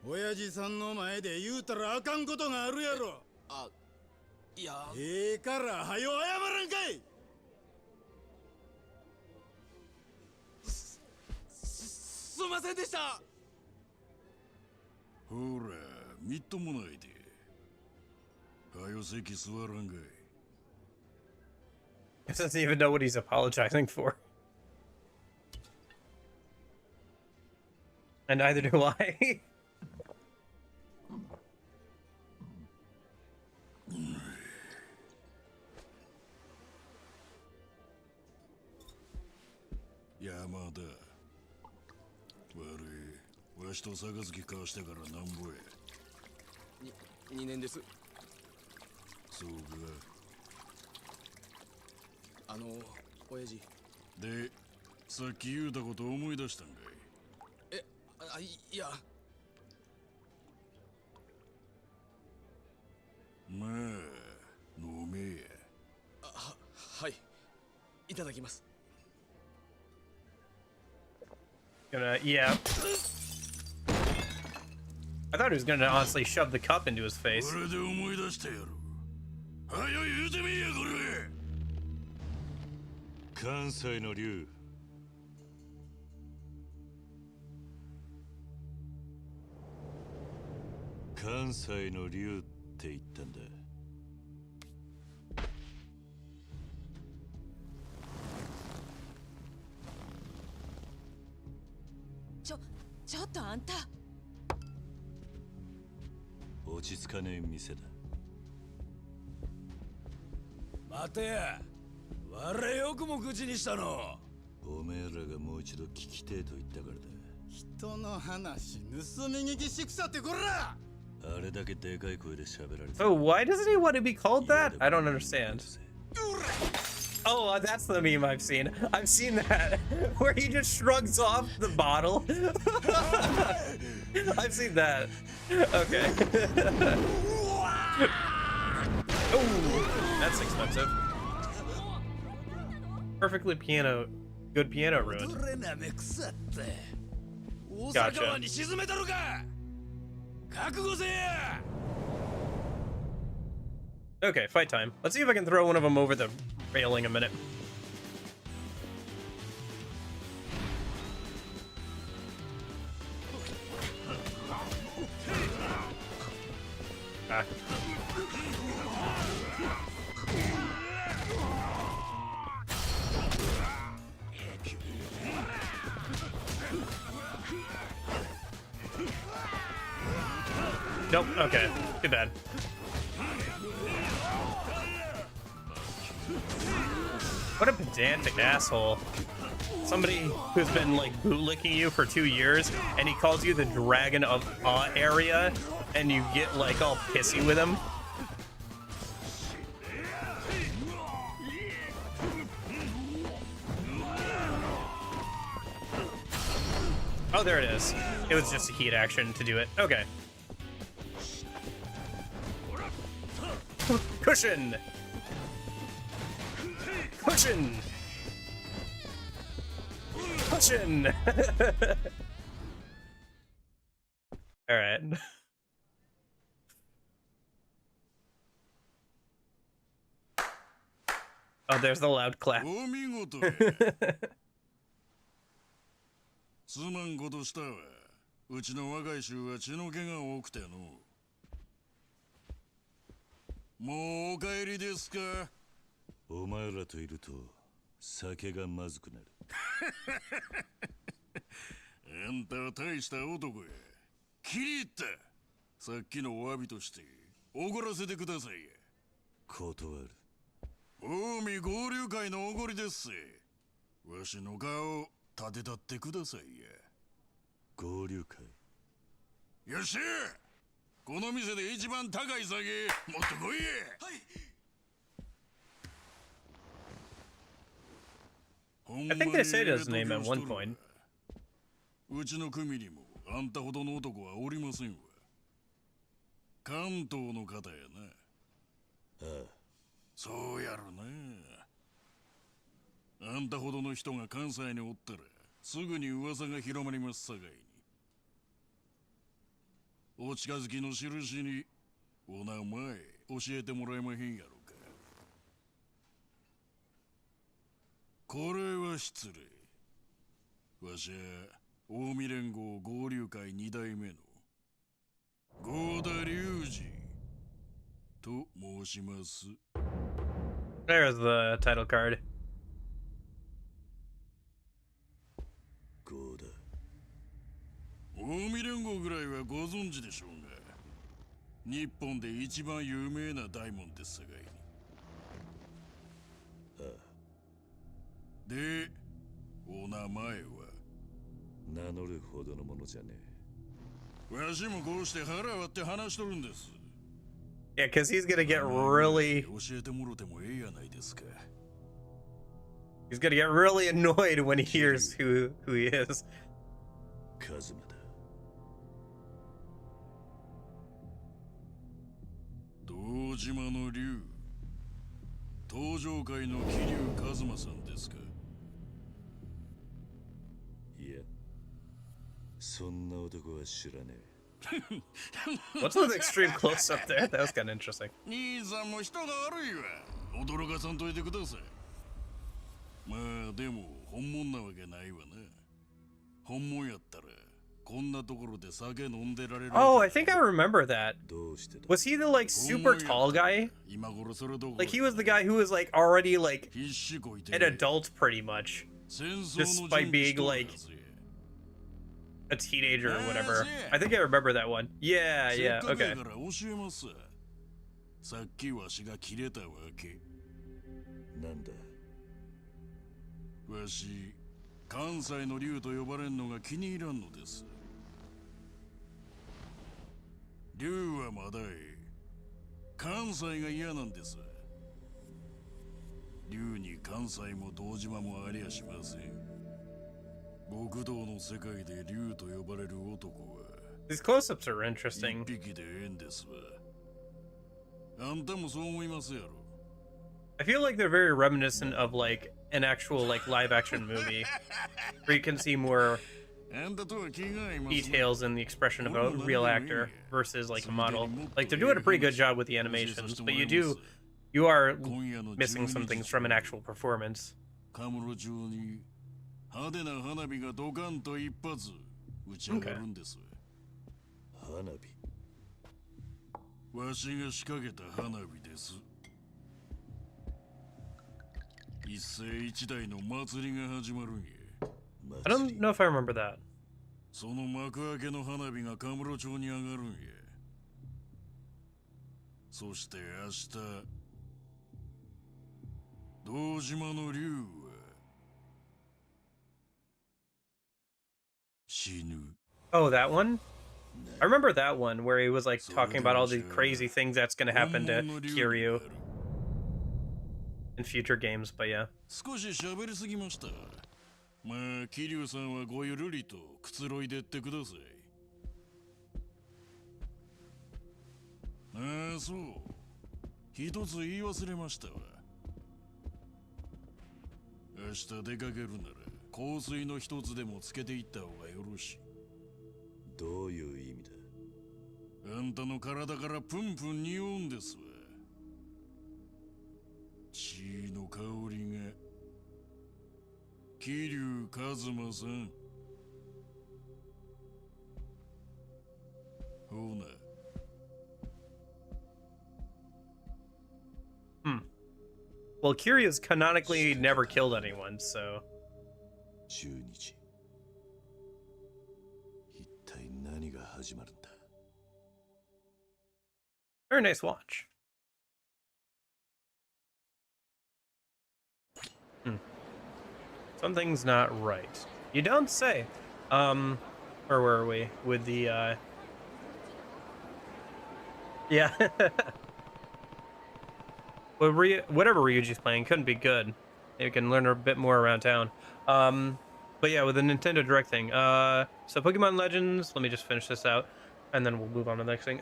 親父さんの前で言うたらあかんことがあるやろ。いや。ええからはよ謝らんかい。すんませんでした。ほら、みっともないで。はよ席座らんかい。He doesn't even know what he's apologizing for. And neither do I. 山田。悪い。わしと杯交わしてからなんぼや。2年です。そうか。親父。で、さっき言うたこと思い出したんかい？いや。まあ、飲めや。はい。いただきます。Yeah. I thought he was gonna honestly shove the cup into his face. これで思い出したやろ。はよ言うてみやこれ。関西の竜。関西の竜って言ったんだ。ちょっとあんた。落ち着かねえ店だ。待てや。我よくも口にしたの。おめえらがもう一度聞きてえと言ったからだ。人の話盗み聞きしくさってこら。あれだけでかい声で喋られて。So why doesn't he want to be called that? I don't understand. Oh, that's the meme I've seen. I've seen that where he just shrugs off the bottle. I've seen that. Okay. Oh, that's expensive. Perfectly good piano ruined. Gotcha. Okay, fight time. Let's see if I can throw one of them over the railing a minute. Ah. Nope, okay. Too bad. What a pedantic asshole. Somebody who's been like bootlicking you for 2 years and he calls you the Dragon of area and you get like all pissy with him. Oh, there it is. It was just a heat action to do it. Okay. Cushion! Cushion! Cushion! Alright. Oh, there's the loud clap. お見事や。すまんことしたわ。うちの若い衆は血の気が多くての。もうお帰りですか？お前らといると酒がまずくなる。あんたは大した男や。気に入った。さっきのお詫びとしておごらせてください。断る。近江合流会のおごりですせ。わしの顔立てたってくださいや。合流会。よっしゃ、この店で一番高い酒持ってこいや。I think they said his name at one point. うちの組にもあんたほどの男はおりませんわ。関東の方やな。ああ、そうやろな。あんたほどの人が関西におったらすぐに噂が広まりますさかいに。お近づきの印にお名前教えてもらえまへんやろか。これは失礼。わしは近江連合合流会2代目の合田隆二と申します。There's the title card. 合田。近江連合ぐらいはご存知でしょうが、日本で一番有名な大門ですさかいに。ああ。で、お名前は名乗るほどのものじゃねえ。わしもこうして腹割って話しとるんです。Yeah, because he's gonna get really... 教えてもろてもええやないですか。He's gonna get really annoyed when he hears who he is. カズマだ。堂島の竜、東上界の桐生一馬さんですか。いや、そんな男は知らねえ。What's with the extreme close up there? That was kind of interesting. 兄さんも人が悪いわ。驚かさんといてください。まあでも本物なわけないわな。本物やったらこんなところで酒飲んでられる。Oh, I think I remember that. Was he the like super tall guy? 今頃それどころ Like he was the guy who was like already like an adult pretty much, despite being like a teenager or whatever. I think I remember that one. Yeah, yeah, okay. さっきわしが切れたわけ。なんだ。わし、関西の竜と呼ばれんのが気に入らんのです。竜はまだ関西が嫌なんです。竜に関西も堂島もありゃしません。極道の世界で竜と呼ばれる男は These close-ups are interesting. 一匹でええんですわ。あんたもそう思いますやろ。I feel like they're very reminiscent of like an actual like live action movie where you can see more details in the expression of a real actor versus like a model. Like they're doing a pretty good job with the animations, but you are missing some things from an actual performance. 派手な花火がドカンと一発打ち上がるんです。花火。わしが仕掛けた花火です。一世一代の祭りが始まるんや。I don't know if I remember that. その幕開けの花火がカムロ町に上がるんや。そして明日、堂島の竜は死ぬ。Oh, that one? I remember that one where he was like talking about all the crazy things that's going to happen to Kiryu in future games, but yeah. 少し喋りすぎました。まあ、桐生さんはごゆるりとくつろいでってください。ああ、そう。一つ言い忘れましたわ。明日出かけるなら香水の一つでもつけていった方がよろしい。どういう意味だ。あんたの体からプンプン匂うんですわ。血の香りが。桐生一馬さん。ほな。Well, Kiryu's canonically never killed anyone, so... 中日。一体何が始まるんだ。Very nice watch. Something's not right. You don't say. Where were we with the yeah. Well, whatever Ryuji's playing couldn't be good. You can learn a bit more around town. But yeah, with the Nintendo Direct thing. So Pokemon Legends, let me just finish this out and then we'll move on to the next thing.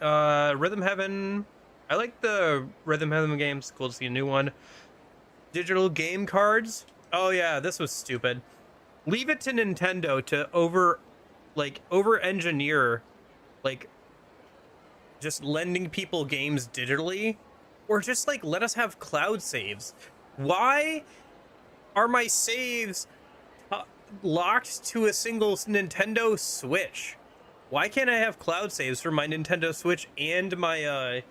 Rhythm Heaven. I like the Rhythm Heaven games. Cool to see a new one. Digital game cards. Oh yeah, this was stupid. Leave it to Nintendo to over engineer, like, just lending people games digitally, or just like let us have cloud saves. Why are my saves locked to a single Nintendo Switch? Why can't I have cloud saves for my Nintendo Switch and my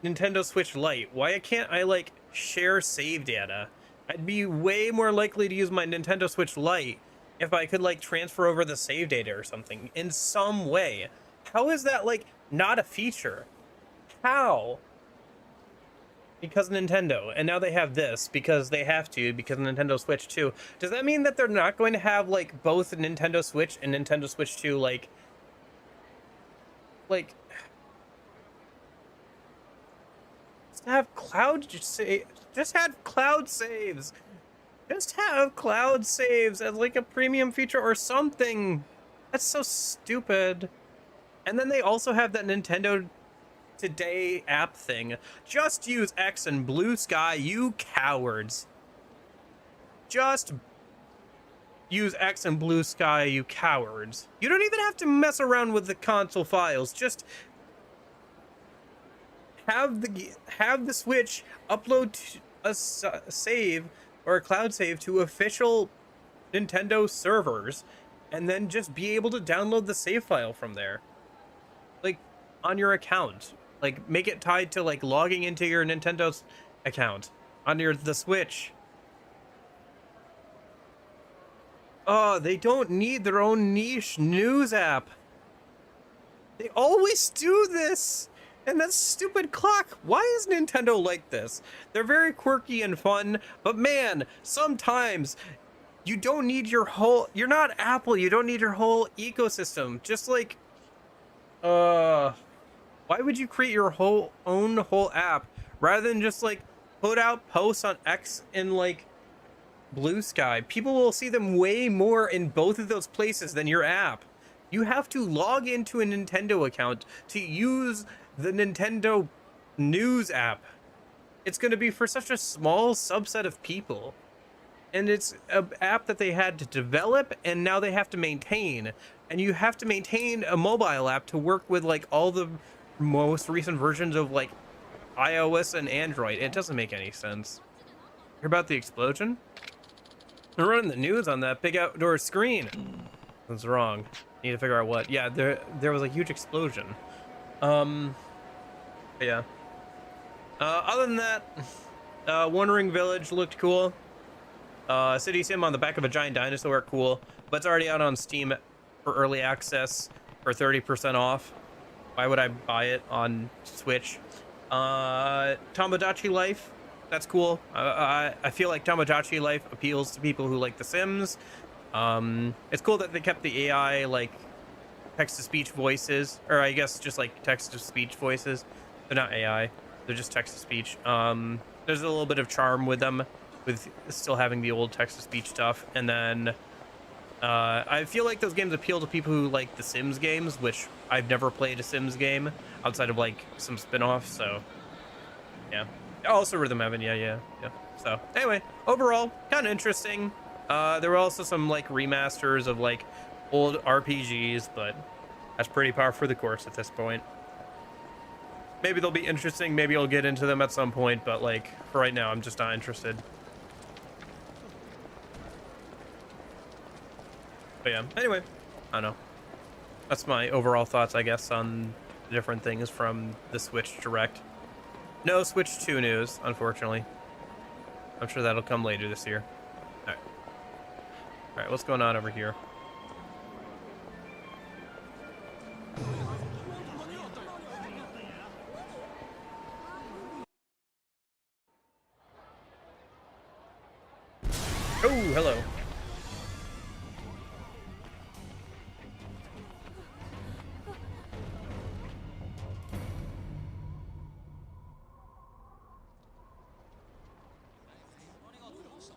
Nintendo Switch Lite? Why can't I like share save data? I'd be way more likely to use my Nintendo Switch Lite if I could like transfer over the save data or something in some way. How is that like not a feature? How? Because Nintendo, and now they have this because they have to, because Nintendo Switch 2. Does that mean that they're not going to have like both Nintendo Switch and Nintendo Switch 2 like just have just have cloud saves. Just have cloud saves as like a premium feature or something. That's so stupid. And then they also have that Nintendo Today app thing. Just use X and Blue Sky, you cowards. Just use X and Blue Sky, you cowards. You don't even have to mess around with the console files. Just have the Switch upload a save or a cloud save to official Nintendo servers, and then just be able to download the save file from there, like on your account. Like make it tied to like logging into your Nintendo's account on the Switch. Oh, they don't need their own niche news app. They always do this. And that stupid clock. Why is Nintendo like this? They're very quirky and fun, but man, sometimes you don't need your whole, you're not Apple, you don't need your whole ecosystem. Just like, why would you create your own whole app rather than just like put out posts on X and like Blue Sky? People will see them way more in both of those places than your app. You have to log into a Nintendo account to use the Nintendo News app. It's going to be for such a small subset of people. And it's an app that they had to develop and now they have to maintain. And you have to maintain a mobile app to work with like all the most recent versions of like iOS and Android. It doesn't make any sense. Hear about the explosion? They're running the news on that big outdoor screen. That's wrong. Need to figure out what. Yeah, there was a huge explosion. Yeah. Other than that, Wandering Village looked cool. City Sim on the back of a giant dinosaur, cool. But it's already out on Steam for early access for 30% off. Why would I buy it on Switch? Tomodachi Life, that's cool. I feel like Tomodachi Life appeals to people who like The Sims. It's cool that they kept the AI like text-to-speech voices, or I guess just like text-to-speech voices. They're not AI, they're just text-to-speech. There's a little bit of charm with them, with still having the old text-to-speech stuff. And then I feel like those games appeal to people who like the Sims games, which I've never played a Sims game outside of like some spin-offs, so yeah. Also Rhythm Heaven, yeah. So anyway, overall, kind of interesting. There were also some like remasters of like old RPGs, but that's pretty par for the course at this point. Maybe they'll be interesting, maybe I'll get into them at some point, but like for right now I'm just not interested. But yeah, anyway, I don't know. That's my overall thoughts, I guess, on different things from the Switch Direct. No Switch 2 news, unfortunately. I'm sure that'll come later this year. Alright, what's going on over here?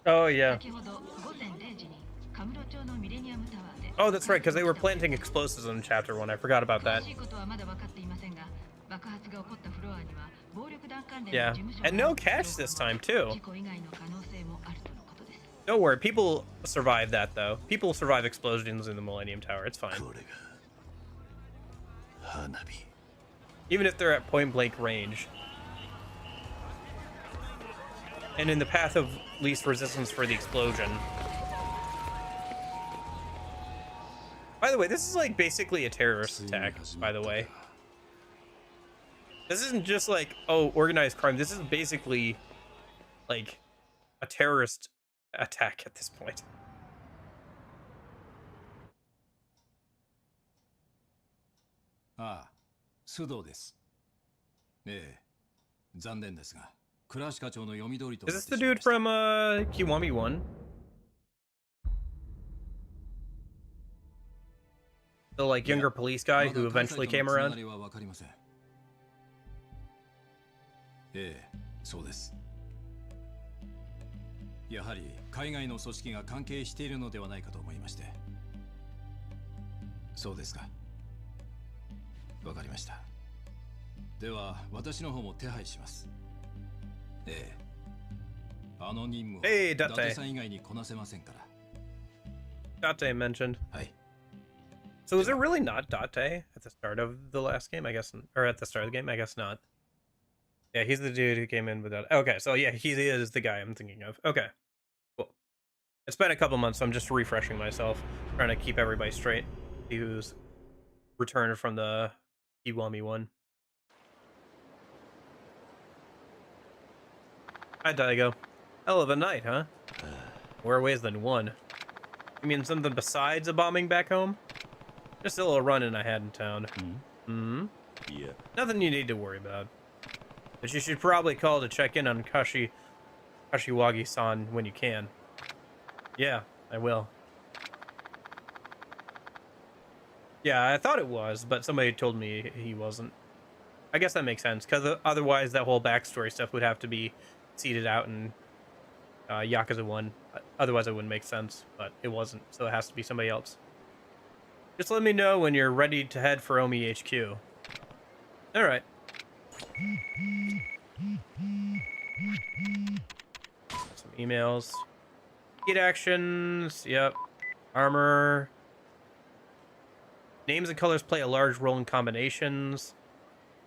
Oh, yeah. Oh, that's right, because they were planting explosives in chapter 1. I forgot about that. Yeah. And no catch this time, too. Don't worry, people survive that, though. People survive explosions in the Millennium Tower. It's fine. Even if they're at point-blank range. And in the path of least resistance for the explosion. By the way, this is like basically a terrorist attack, by the way. This isn't just like, oh, organized crime. This is basically like a terrorist attack at this point. Ah, 須藤です。ええ、残念ですが、倉橋課長の読み通りと Is なっ this て the しまい dude ました。 from Kiwami 1? The like younger police guy who eventually came まだ関西とのつなが around? りは分かりません。ええ、そうです。やはり海外の組織が関係しているのではないかと思いまして。そうですか。わかりました。では私の方も手配します。ええ。あの任務は Hey, 伊達 Date. さん以外にこなせませんから。 Date mentioned. はい。 So is it really not Date at the start of the last game? I guess, or at the start of the game? I guess not. Yeah, he's the dude who came in without. Okay, so yeah, he is the guy I'm thinking of. Okay, cool. It's been a couple months, so I'm just refreshing myself, trying to keep everybody straight. See who's returned from the Kiwami 1. Hi, Daigo. Hell of a night, huh? More ways than one. You mean something besides a bombing back home? Just a little run-in I had in town. Hmm? Yeah. Nothing you need to worry about. But you should probably call to check in on Kashiwagi-san when you can. Yeah, I will. Yeah, I thought it was, but somebody told me he wasn't. I guess that makes sense, because otherwise that whole backstory stuff would have to be seeded out in Yakuza 1. Otherwise it wouldn't make sense, but it wasn't, so it has to be somebody else. Just let me know when you're ready to head for Omi HQ. Alright. Some emails. Heat actions, yep. Armor. Names and colors play a large role in combinations.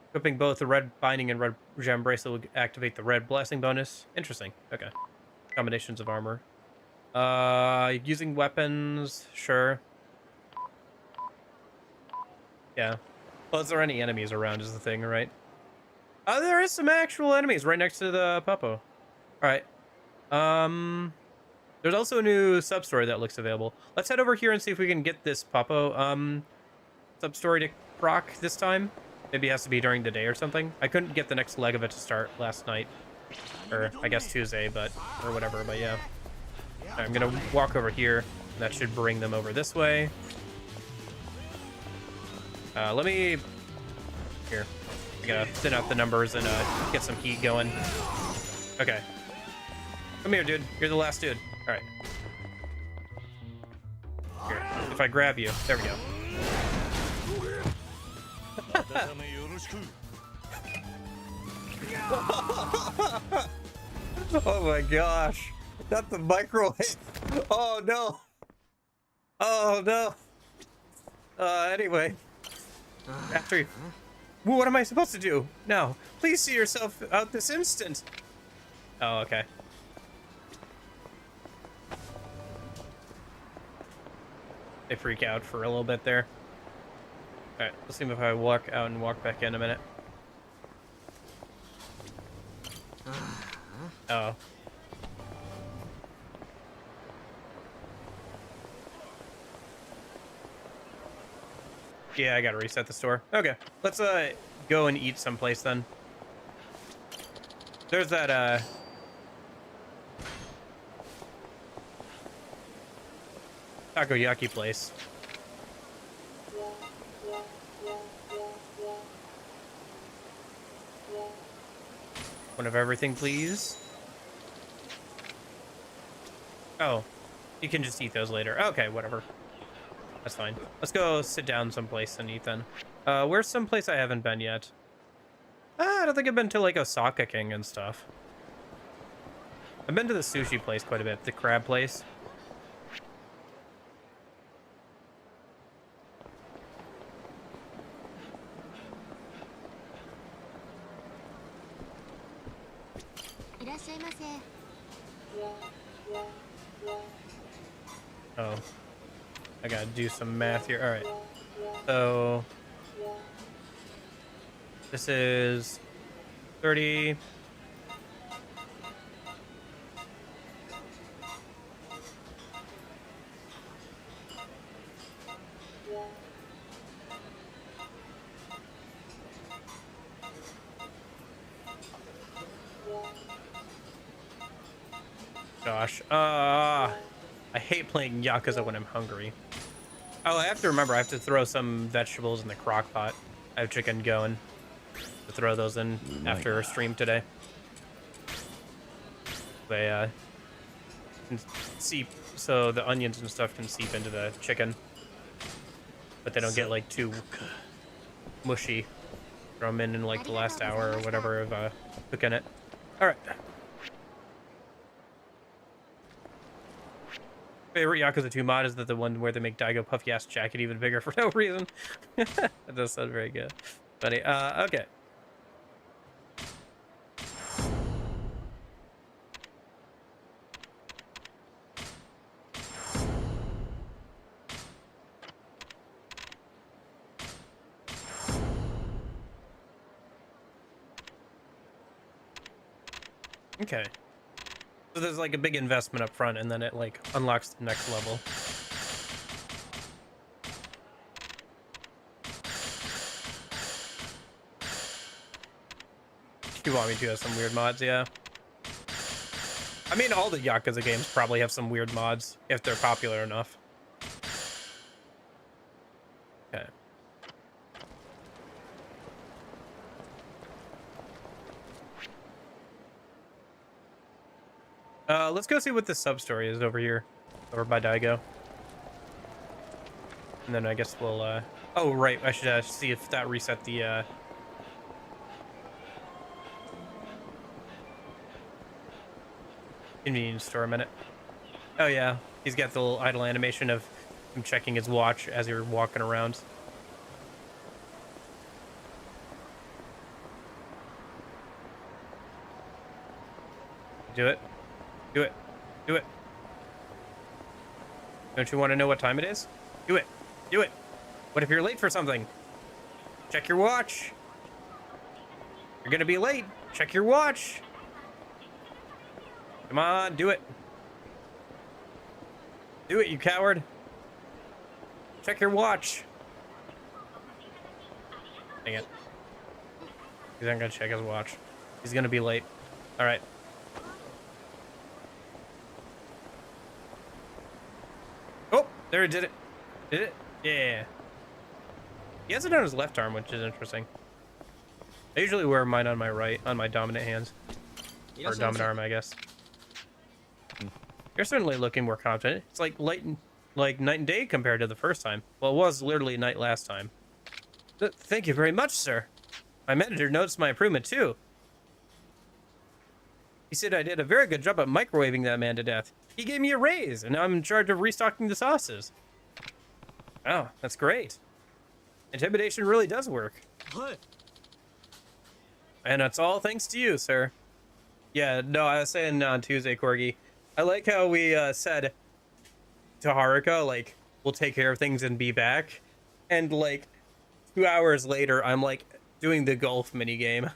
Equipping both the red binding and red gem bracelet will activate the red blessing bonus. Interesting. Okay. Combinations of armor. Using weapons, sure. Yeah. Well, is there any enemies around is the thing, right? There is some actual enemies right next to the Puppo. Alright. There's also a new sub-story that looks available. Let's head over here and see if we can get this Puppo, sub-story to proc this time. Maybe it has to be during the day or something. I couldn't get the next leg of it to start last night. Or, I guess Tuesday, or whatever, but yeah. Right, I'm gonna walk over here. That should bring them over this way. Let me... Here. I gotta thin out the numbers and get some heat going. Okay. Come here, dude. You're the last dude. Alright. Here. If I grab you. There we go. Oh my gosh. Not the microwave. Oh no. Oh no. Anyway. After you... What am I supposed to do? No. Please see yourself out this instant. Oh, okay. They freak out for a little bit there. Alright, let's see if I walk out and walk back in a minute. Oh. Yeah, I gotta reset the store. Okay, let's go and eat someplace then. There's that takoyaki place. One of everything, please. Oh, you can just eat those later. Okay, whatever. That's fine. Let's go sit down someplace and eat then. Where's someplace I haven't been yet? I don't think I've been to like Osaka King and stuff. I've been to the sushi place quite a bit, the crab place. Oh, I gotta do some math here. All right, so this is 30. Gosh, I hate playing Yakuza when I'm hungry. Oh, I have to remember, I have to throw some vegetables in the crock pot. I have chicken going to throw those in after a stream today. They can seep, so the onions and stuff can seep into the chicken, but they don't get like too mushy. Throw them in like the last hour or whatever of cooking it. All right. Favorite Yakuza 2 mod is that the one where they make Daigo puffy ass jacket even bigger for no reason. That does sound very good. Funny. Okay. Okay. So there's like a big investment up front, and then it like unlocks the next level. Kiwami 2 has some weird mods, yeah. I mean, all the Yakuza games probably have some weird mods if they're popular enough. Okay. Let's go see what the sub-story is over here. Over by Daigo. And then I guess we'll, oh, right, I should see if that reset the, convenience store a minute. Oh, yeah. He's got the little idle animation of him checking his watch as you're walking around. Do it. Do it. Do it. Don't you want to know what time it is? Do it. Do it. What if you're late for something? Check your watch. You're gonna be late. Check your watch. Come on, do it. Do it, you coward. Check your watch. Dang it. He's not gonna check his watch. He's gonna be late. All right. Oh, there it did it. Did it? Yeah. He has it on his left arm, which is interesting. I usually wear mine on my right, on my dominant hands. Or dominant arm, I guess. You're certainly looking more confident. It's like night and day compared to the first time. Well, it was literally night last time. Thank you very much, sir. My manager noticed my improvement, too. He said I did a very good job at microwaving that man to death. He gave me a raise, and now I'm in charge of restocking the sauces. Oh, that's great. Intimidation really does work. What? And it's all thanks to you, sir. Yeah, no, I was saying on Tuesday, Corgi, I like how we said to Haruka, like, we'll take care of things and be back. And, like, 2 hours later, I'm, like, doing the golf minigame.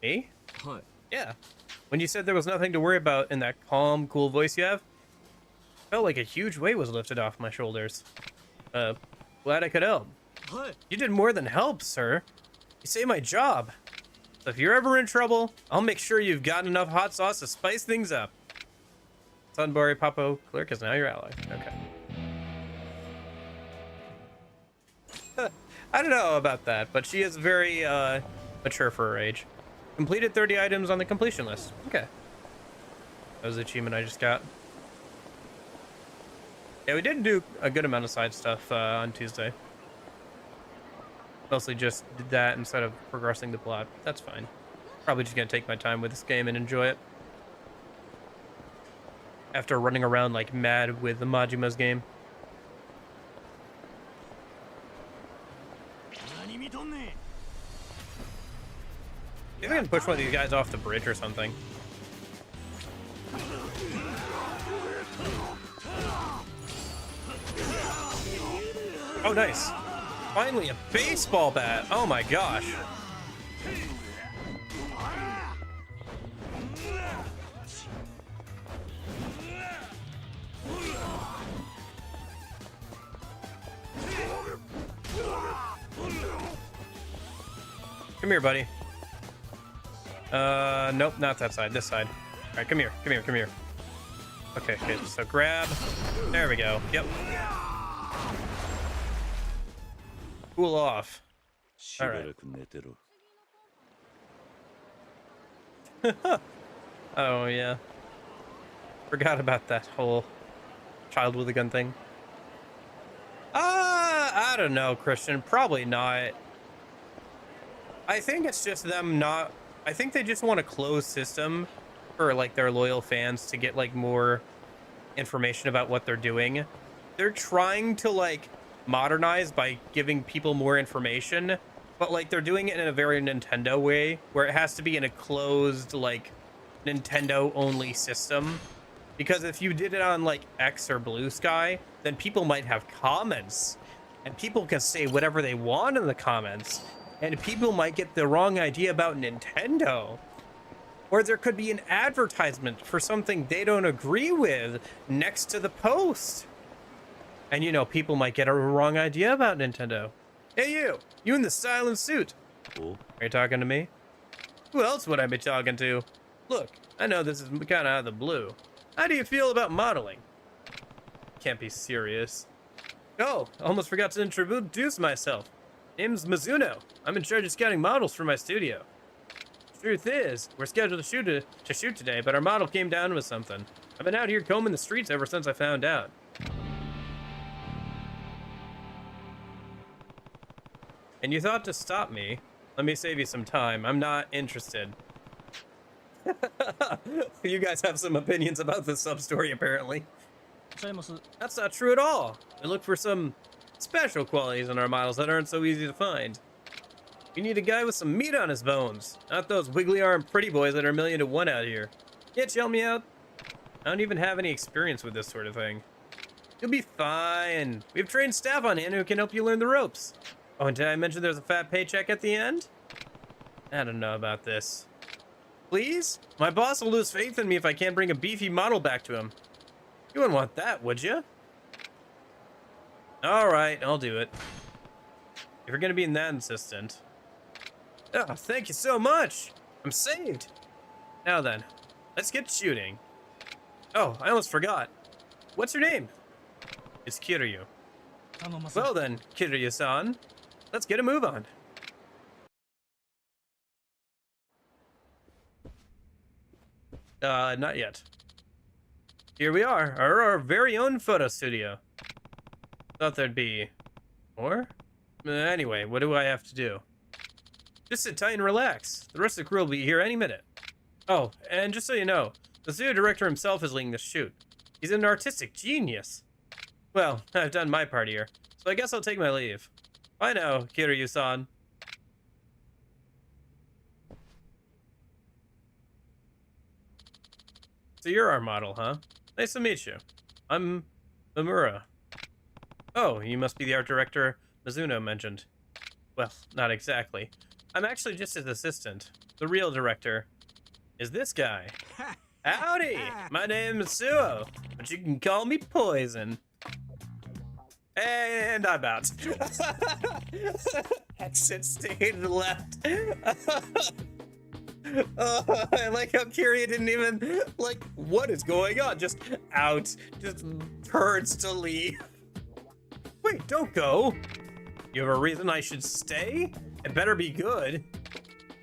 Me? What? Yeah. When you said there was nothing to worry about in that calm, cool voice you have, felt like a huge weight was lifted off my shoulders. Glad I could help. What? You did more than help, sir. You saved my job. So if you're ever in trouble, I'll make sure you've got enough hot sauce to spice things up. Sunbury Papo Clerk is now your ally. Okay. I don't know about that, but she is very mature for her age. Completed 30 items on the completion list. Okay. That was the achievement I just got. Yeah, we did do a good amount of side stuff on Tuesday. Mostly just did that instead of progressing the plot. That's fine. Probably just gonna take my time with this game and enjoy it. After running around like mad with the Majima's game. Maybe I can push one of these guys off the bridge or something. Oh, nice. Finally, a baseball bat. Oh my gosh. Come here, buddy. Nope, not that side. This side. All right, come here. Come here. Come here. Okay, good. So grab. There we go. Yep. Cool off. All right. Oh, yeah. Forgot about that whole child with a gun thing. I don't know, Christian. Probably not. I think it's just them not... I think they just want a closed system for, like, their loyal fans to get, like, more information about what they're doing. They're trying to, like, modernize by giving people more information, but, like, they're doing it in a very Nintendo way, where it has to be in a closed, like, Nintendo-only system. Because if you did it on, like, X or Blue Sky, then people might have comments, and people can say whatever they want in the comments. And people might get the wrong idea about Nintendo. Or there could be an advertisement for something they don't agree with next to the post. And, you know, people might get a wrong idea about Nintendo. Hey, you in the silent suit. Are you talking to me? Who else would I be talking to? Look, I know this is kind of out of the blue. How do you feel about modeling? Can't be serious. Oh, almost forgot to introduce myself. Name's Mizuno. I'm in charge of scouting models for my studio. Truth is, we're scheduled to shoot today, but our model came down with something. I've been out here combing the streets ever since I found out. And you thought to stop me? Let me save you some time. I'm not interested. You guys have some opinions about this sub-story, apparently. That's not true at all. I look for some special qualities in our models that aren't so easy to find. We need a guy with some meat on his bones, not those wiggly-armed pretty boys that are 1,000,000 to 1 out here. Can't you help me out? I don't even have any experience with this sort of thing. You'll be fine. We have trained staff on hand who can help you learn the ropes. Oh, and did I mention there's a fat paycheck at the end? I don't know about this. Please? My boss will lose faith in me if I can't bring a beefy model back to him. You wouldn't want that, would you? All right, I'll do it. If you're gonna be that insistent. Oh, thank you so much. I'm saved. Now then, let's get shooting. Oh, I almost forgot. What's your name? It's Kiryu. Well then, Kiryu-san, let's get a move on. Not yet. Here we are, our very own photo studio. Thought there'd be more? Anyway, what do I have to do? Just sit tight and relax. The rest of the crew will be here any minute. Oh, and just so you know, the studio director himself is leading this shoot. He's an artistic genius. Well, I've done my part here, so I guess I'll take my leave. Bye now, Kiryu-san. So you're our model, huh? Nice to meet you. I'm Mamura. Oh, you must be the art director Mizuno mentioned. Well, not exactly. I'm actually just his assistant. The real director is this guy. Howdy! My name is Suo, but you can call me Poison. And I'm out. Exit stage left. Oh, I like how Kiryu didn't even, like, what is going on? Just out. Just turns to leave. Wait, don't go. You have a reason I should stay? It better be good.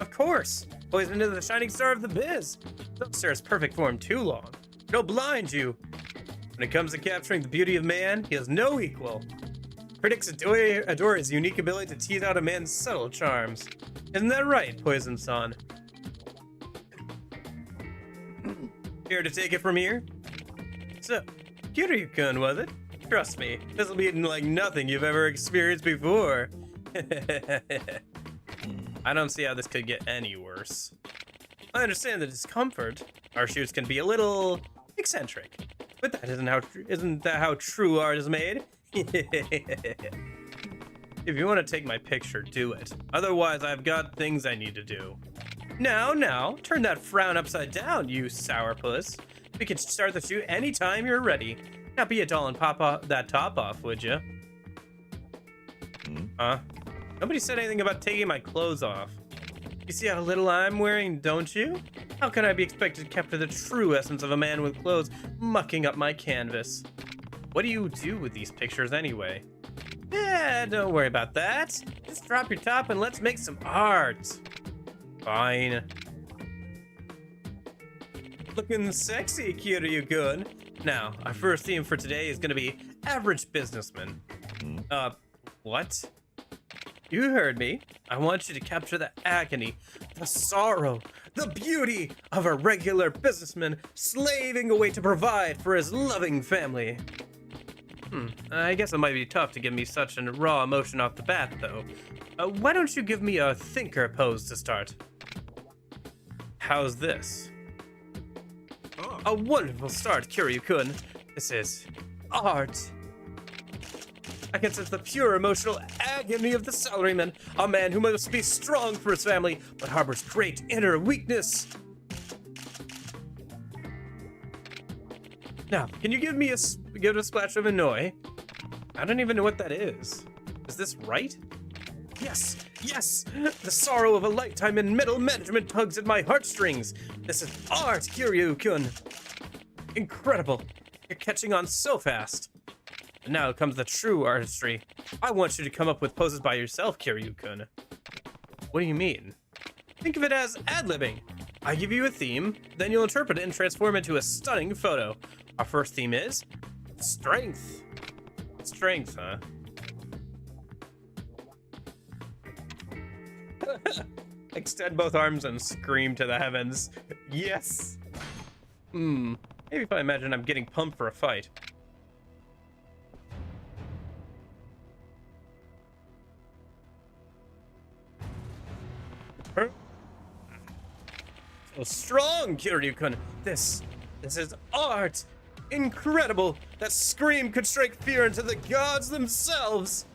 Of course. Poison is the shining star of the biz. Don't stare its perfect form too long. It'll blind you. When it comes to capturing the beauty of man, he has no equal. Critics adore his unique ability to tease out a man's subtle charms. Isn't that right, Poison-san? Here to take it from here? So, Kiryu-kun, was it? Trust me, this'll be like nothing you've ever experienced before. I don't see how this could get any worse. I understand the discomfort. Our shoots can be a little eccentric, but that isn't that how true art is made? If you want to take my picture, do it. Otherwise, I've got things I need to do. Now, turn that frown upside down, you sourpuss. We can start the shoot anytime you're ready. Now be a doll and pop that top off, would you? Huh? Nobody said anything about taking my clothes off. You see how little I'm wearing, don't you? How can I be expected to capture the true essence of a man with clothes mucking up my canvas? What do you do with these pictures anyway? Don't worry about that. Just drop your top and let's make some art. Fine. Looking sexy, Kiryu-kun. Now, our first theme for today is gonna be average businessman. What? You heard me. I want you to capture the agony, the sorrow, the beauty of a regular businessman slaving away to provide for his loving family. I guess it might be tough to give me such a raw emotion off the bat, though. Why don't you give me a thinker pose to start? How's this? A wonderful start, Kiryu-kun. This is art. I can sense the pure emotional agony of the salaryman, a man who must be strong for his family, but harbors great inner weakness. Now, can you give it a splash of annoy? I don't even know what that is. Is this right? Yes! The sorrow of a lifetime in middle management tugs at my heartstrings. This is art, Kiryu-kun. Incredible. You're catching on so fast. And now comes the true artistry. I want you to come up with poses by yourself, Kiryu-kun. What do you mean? Think of it as ad-libbing. I give you a theme, then you'll interpret it and transform it into a stunning photo. Our first theme is strength. Strength, huh? Extend both arms and scream to the heavens. Yes! Maybe if I imagine I'm getting pumped for a fight. So strong, Kiryu-kun. This is art. Incredible. That scream could strike fear into the gods themselves.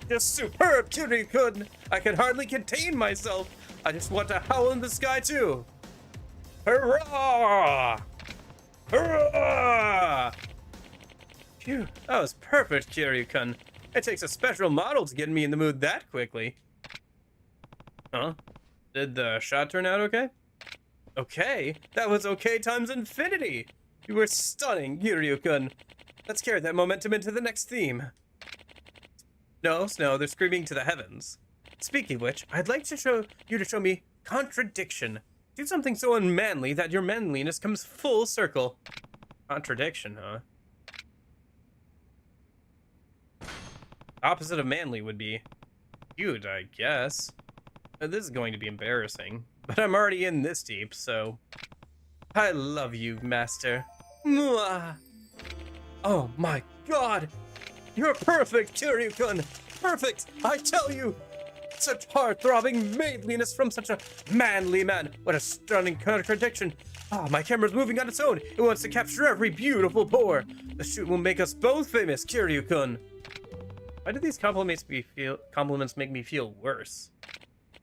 Just superb, Kiryu-kun. I can hardly contain myself. I just want to howl in the sky too. Hurrah! Hurrah! Phew, that was perfect, Kiryu-kun. It takes a special model to get me in the mood that quickly. Huh? Did the shot turn out okay? Okay? That was okay times infinity! You were stunning, Kiryu-kun. Let's carry that momentum into the next theme. No, they're screaming to the heavens. Speaking of which, I'd like to show me contradiction. Do something so unmanly that your manliness comes full circle. Contradiction, huh? Opposite of manly would be cute, I guess. This is going to be embarrassing, but I'm already in this deep, so... I love you, master. Mwah! Oh my god! You're perfect, Kiryu-kun! Perfect, I tell you! Such heart-throbbing maidenliness from such a manly man. What a stunning contradiction. My camera's moving on its own. It wants to capture every beautiful pore. The shoot will make us both famous, Kiryu-kun. Why do these compliments make me feel worse?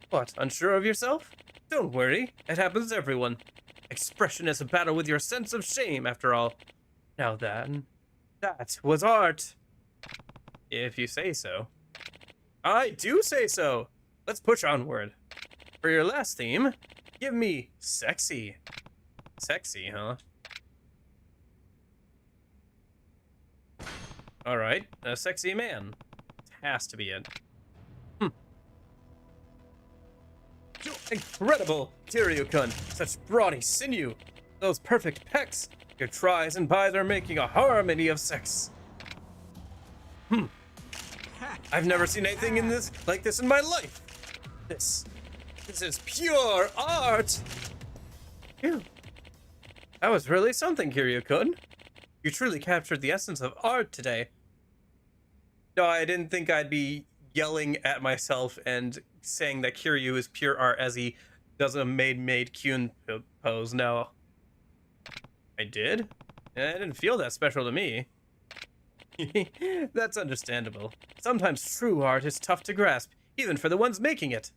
What, unsure of yourself? Don't worry, it happens to everyone. Expression is a battle with your sense of shame, after all. Now then, that was art. If you say so. I do say so. Let's push onward. For your last theme, give me sexy. Sexy, huh? Alright, a sexy man. Has to be it. Incredible, Kiryu-kun. Such brawny sinew. Those perfect pecs. Your tries and buys are making a harmony of sex. I've never seen anything in this like this in my life. This is pure art. Phew. That was really something, Kiryu-kun. You truly captured the essence of art today. No, I didn't think I'd be yelling at myself and saying that Kiryu is pure art as he does a maid Kyun pose. No. I did? I didn't feel that special to me. That's understandable. Sometimes true art is tough to grasp, even for the ones making it.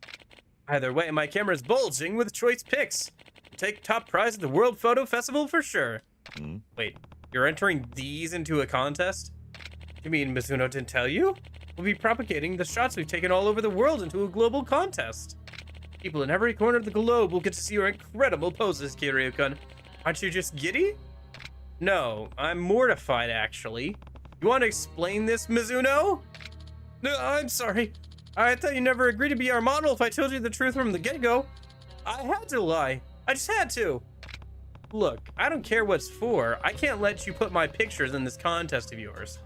Either way, my camera's bulging with choice pics. Take top prize at the World Photo Festival for sure. Wait, you're entering these into a contest? You mean Mizuno didn't tell you? We'll be propagating the shots we've taken all over the world into a global contest. People in every corner of the globe will get to see your incredible poses, Kiryu-kun. Aren't you just giddy? No, I'm mortified, actually. You want to explain this, Mizuno? No, I'm sorry. I thought you never agreed to be our model if I told you the truth from the get-go. I had to lie. I just had to. Look, I don't care what's for. I can't let you put my pictures in this contest of yours.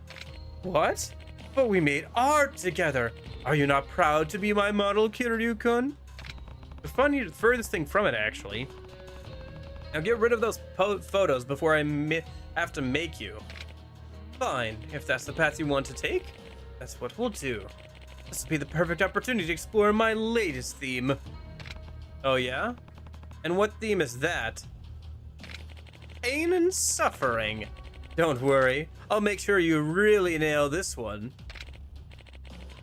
What? But we made art together. Are you not proud to be my model, Kiryu-kun? The furthest thing from it, actually. Now get rid of those photos before I have to make you. Fine, if that's the path you want to take, that's what we'll do. This will be the perfect opportunity to explore my latest theme. Oh yeah? And what theme is that? Pain and suffering. Don't worry, I'll make sure you really nail this one.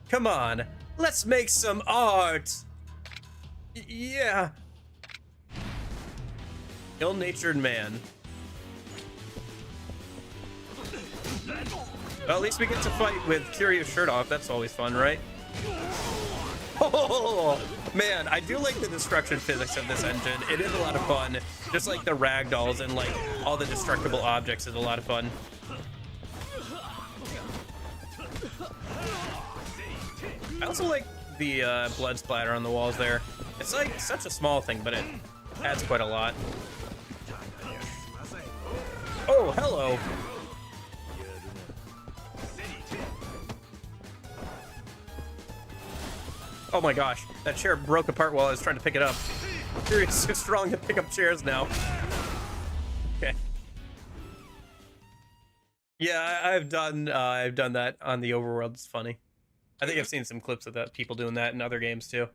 Come on, let's make some art. Yeah. Ill-natured man. Well, at least we get to fight with Kiryu's shirt off. That's always fun, right? Oh, man, I do like the destruction physics of this engine. It is a lot of fun. Just like the ragdolls and like all the destructible objects is a lot of fun. I also like the blood splatter on the walls there. It's like such a small thing, but it adds quite a lot. Oh, hello. Oh my gosh, that chair broke apart while I was trying to pick it up. It's too strong to pick up chairs now. Okay. Yeah, I've done that on the overworld. It's funny. I think I've seen some clips of that, people doing that in other games too.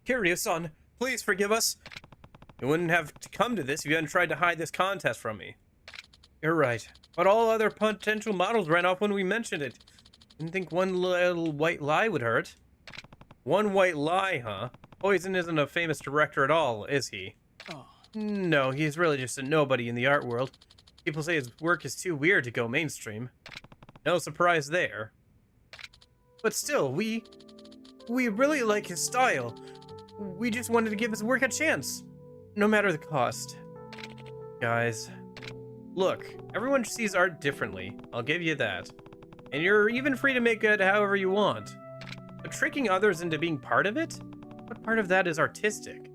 Kiryu-san, please forgive us. You wouldn't have come to this if you hadn't tried to hide this contest from me. You're right, but all other potential models ran off when we mentioned it. Didn't think one little white lie would hurt. One white lie, huh? Poison isn't a famous director at all, is he? Oh. No, he's really just a nobody in the art world. People say his work is too weird to go mainstream. No surprise there. But still, we really like his style. We just wanted to give his work a chance, no matter the cost. Guys, look, everyone sees art differently. I'll give you that. And you're even free to make it however you want. But tricking others into being part of it? What part of that is artistic?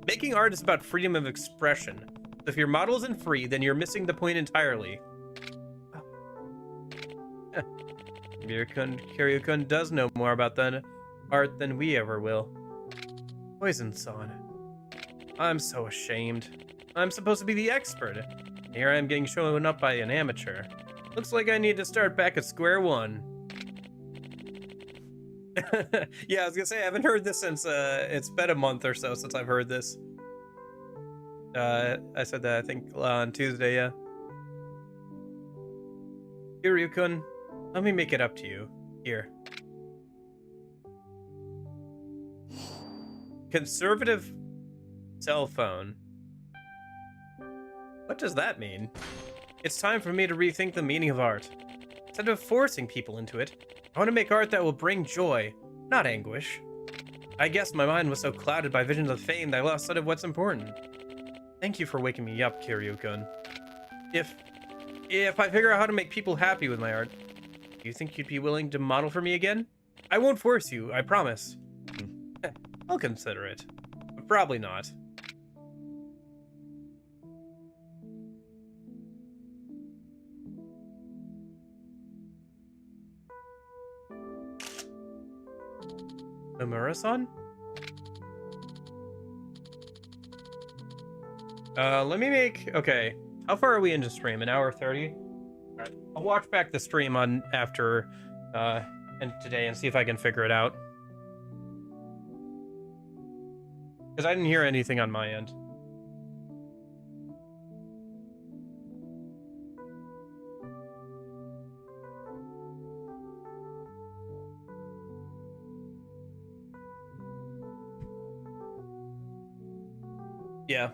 Making art is about freedom of expression. If your model isn't free, then you're missing the point entirely. Kiryu-kun does know more about that art than we ever will. Poison-san. I'm so ashamed. I'm supposed to be the expert. Here I am getting shown up by an amateur. Looks like I need to start back at square one. Yeah, I was gonna say, I haven't heard this since, it's been a month or so since I've heard this. I said that, I think, on Tuesday, yeah. Kiryu-kun, let me make it up to you. Here. Conservative cell phone. What does that mean? It's time for me to rethink the meaning of art. Instead of forcing people into it, I want to make art that will bring joy, not anguish. I guess my mind was so clouded by visions of fame that I lost sight of what's important. Thank you for waking me up, Kiryu-kun. If I figure out how to make people happy with my art, Do you think you'd be willing to model for me again? I won't force you, I promise. I'll consider it. But probably not. Nomura-san? Let me make... Okay. How far are we into stream? An hour 30? Alright. I'll watch back the stream on after, and today and see if I can figure it out. Because I didn't hear anything on my end. Yeah.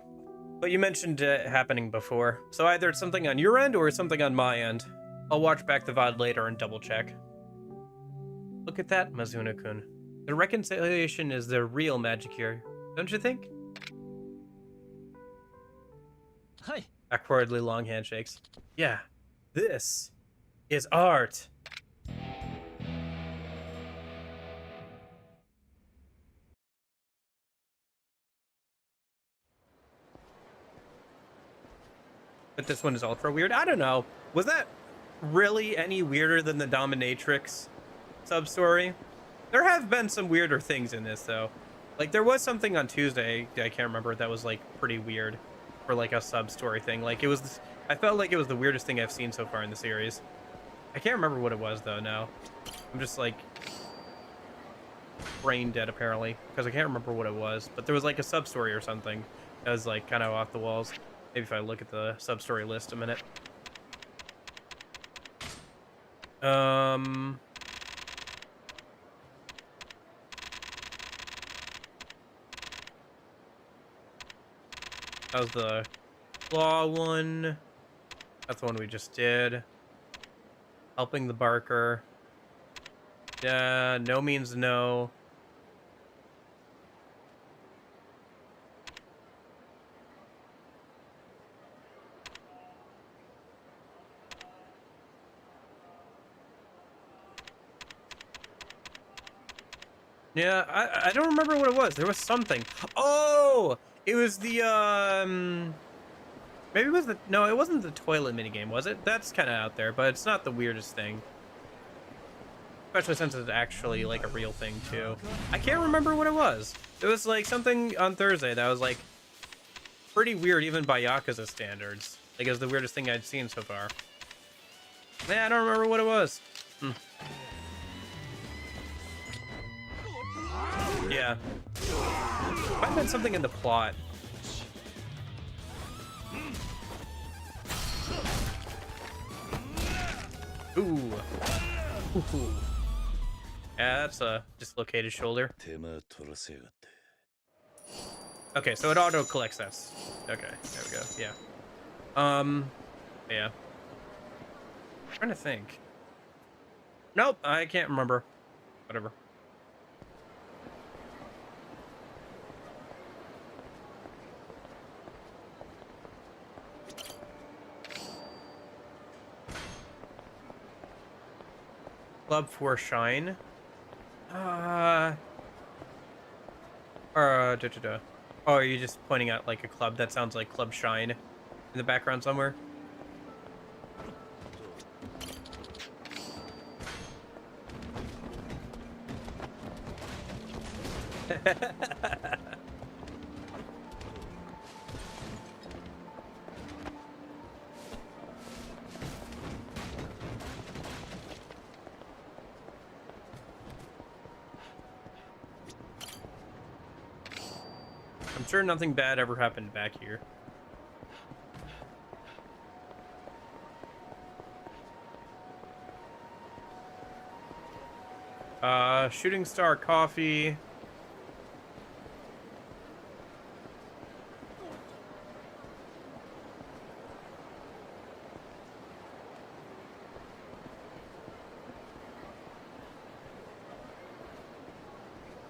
But you mentioned it happening before. So either it's something on your end or it's something on my end. I'll watch back the VOD later and double check. Look at that, Mazuna-kun. The reconciliation is the real magic here, don't you think? Hi. Awkwardly long handshakes. Yeah, this is art. But this one is ultra weird. I don't know. Was that really any weirder than the dominatrix sub-story? There have been some weirder things in this, though. Like, there was something on Tuesday, I can't remember, that was, like, pretty weird for, like, a sub-story thing. Like, it was... I felt like it was the weirdest thing I've seen so far in the series. I can't remember what it was, though, now. I'm just, like... brain dead, apparently, because I can't remember what it was. But there was, like, a sub-story or something that was, like, kind of off the walls. Maybe if I look at the sub-story list a minute. That was the claw one. That's the one we just did. Helping the Barker. Yeah, no means no. Yeah, I don't remember what it was. There was something. Oh, it was the maybe it was the no, it wasn't the toilet minigame, was it? That's kind of out there, but it's not the weirdest thing. Especially since it's actually like a real thing too. I can't remember what it was. It was like something on Thursday that was like pretty weird even by Yakuza standards. Like it was the weirdest thing I'd seen so far. Man, I don't remember what it was. Yeah. Might have been something in the plot. Ooh. Ooh. Yeah, that's a dislocated shoulder. Okay, so it auto collects us. Okay, there we go. Yeah. Yeah. I'm trying to think. Nope, I can't remember. Whatever. Club for Shine. Oh, are you just pointing out like a club that sounds like Club Shine in the background somewhere? I'm sure nothing bad ever happened back here. Shooting Star Coffee.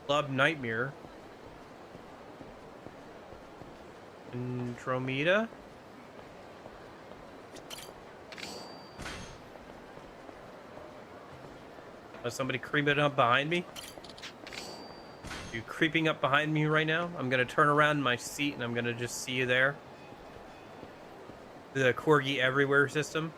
Club Nightmare. Andromeda. Was somebody creeping up behind me? You creeping up behind me right now? I'm gonna turn around in my seat and I'm gonna just see you there. The Corgi Everywhere system.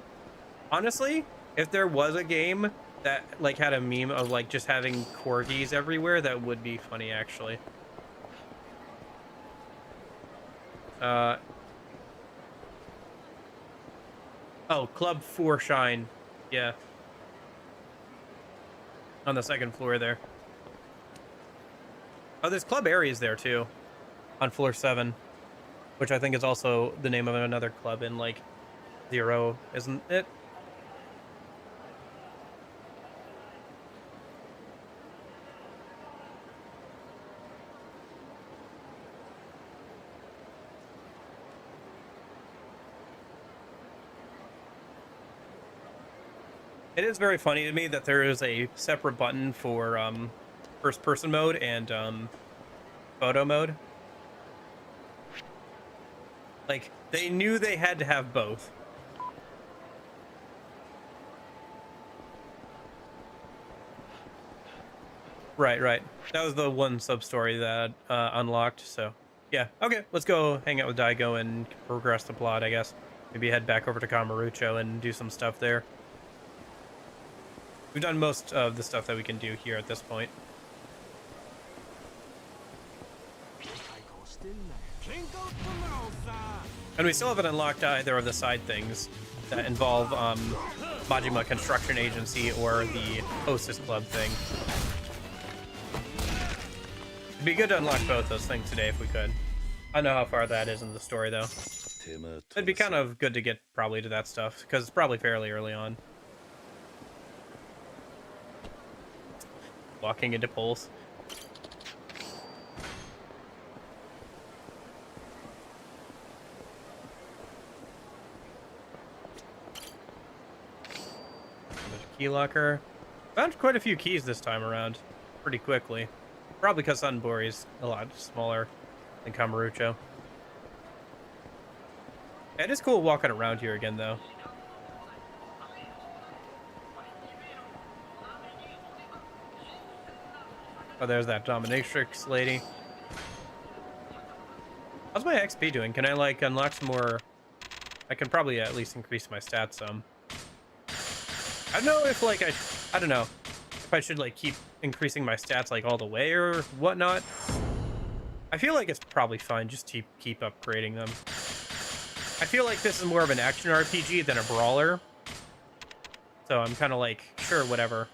Honestly, if there was a game that like had a meme of like just having corgis everywhere, that would be funny actually. Oh, Club 4 Shine. Yeah. On the second floor there. Oh, there's club areas there too. On floor 7. Which I think is also the name of another club in like 0, isn't it? It is very funny to me that there is a separate button for first person mode and photo mode. Like, they knew they had to have both. Right. That was the one sub-story that unlocked, so... Yeah, okay, let's go hang out with Daigo and progress the plot, I guess. Maybe head back over to Kamurocho and do some stuff there. We've done most of the stuff that we can do here at this point. And we still haven't unlocked either of the side things that involve Majima Construction Agency or the Hostess Club thing. It'd be good to unlock both those things today if we could. I don't know how far that is in the story, though. It'd be kind of good to get probably to that stuff, because it's probably fairly early on. Walking into poles. Key locker. Found quite a few keys this time around, pretty quickly. Probably because Sunbori's a lot smaller than Kamurocho. It is cool walking around here again, though. Oh, there's that dominatrix lady. How's my XP doing? Can I, like, unlock some more? I can probably at least increase my stats some. I don't know if, like, I don't know if I should, like, keep increasing my stats, like, all the way or whatnot. I feel like it's probably fine just to keep upgrading them. I feel like this is more of an action RPG than a brawler. So I'm kind of like, sure, whatever.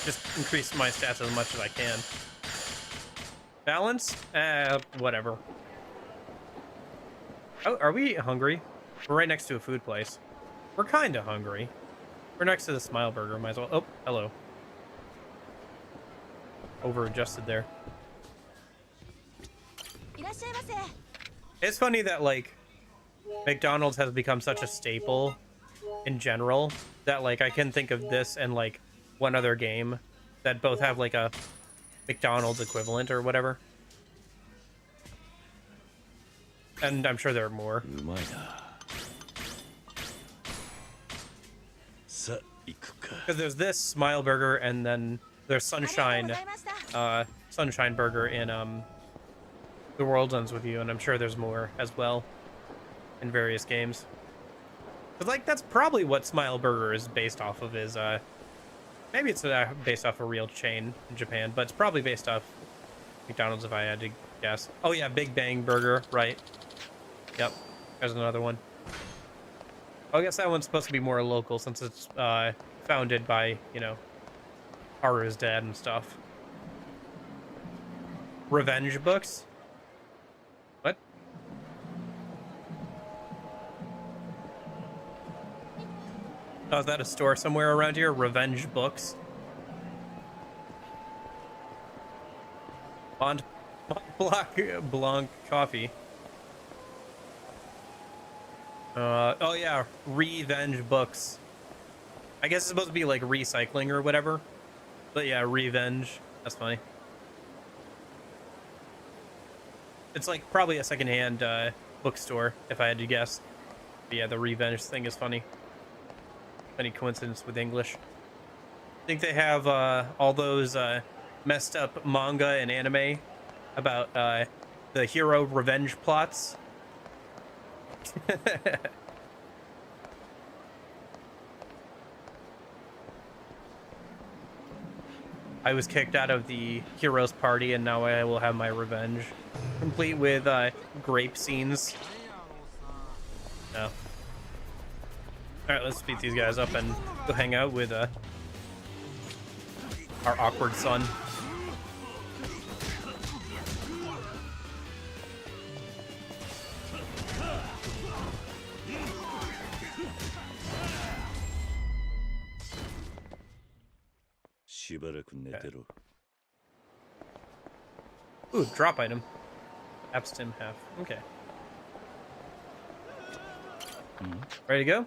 Just increase my stats as much as I can. Balance? Whatever. Oh, are we hungry? We're right next to a food place. We're kind of hungry. We're next to the Smile Burger. Might as well. Oh, hello. Over adjusted there. It's funny that, like, McDonald's has become such a staple in general that, like, I can think of this and, like, one other game that both have, like, a McDonald's equivalent or whatever. And I'm sure there are more. Because there's this Smile Burger, and then there's Sunshine Burger in The World Ends With You, and I'm sure there's more as well in various games. But, like, that's probably what Smile Burger is based off of, is maybe it's based off a real chain in Japan, but it's probably based off McDonald's if I had to guess. Oh yeah, Big Bang Burger, right? Yep, there's another one. I guess that one's supposed to be more local since it's founded by, you know, Haru's dad and stuff. Revenge books? What? Oh, is that a store somewhere around here? Revenge books? Mont Blanc coffee. Oh yeah, Revenge books. I guess it's supposed to be like recycling or whatever. But yeah, Revenge. That's funny. It's like probably a secondhand bookstore, if I had to guess. But yeah, the Revenge thing is funny. Any coincidence with English. think they have all those messed up manga and anime about the hero revenge plots. I was kicked out of the hero's party, and now I will have my revenge, complete with grape scenes. No. All right, let's beat these guys up and go hang out with our awkward son. Ooh, drop item. Abstim half. Okay. Ready to go?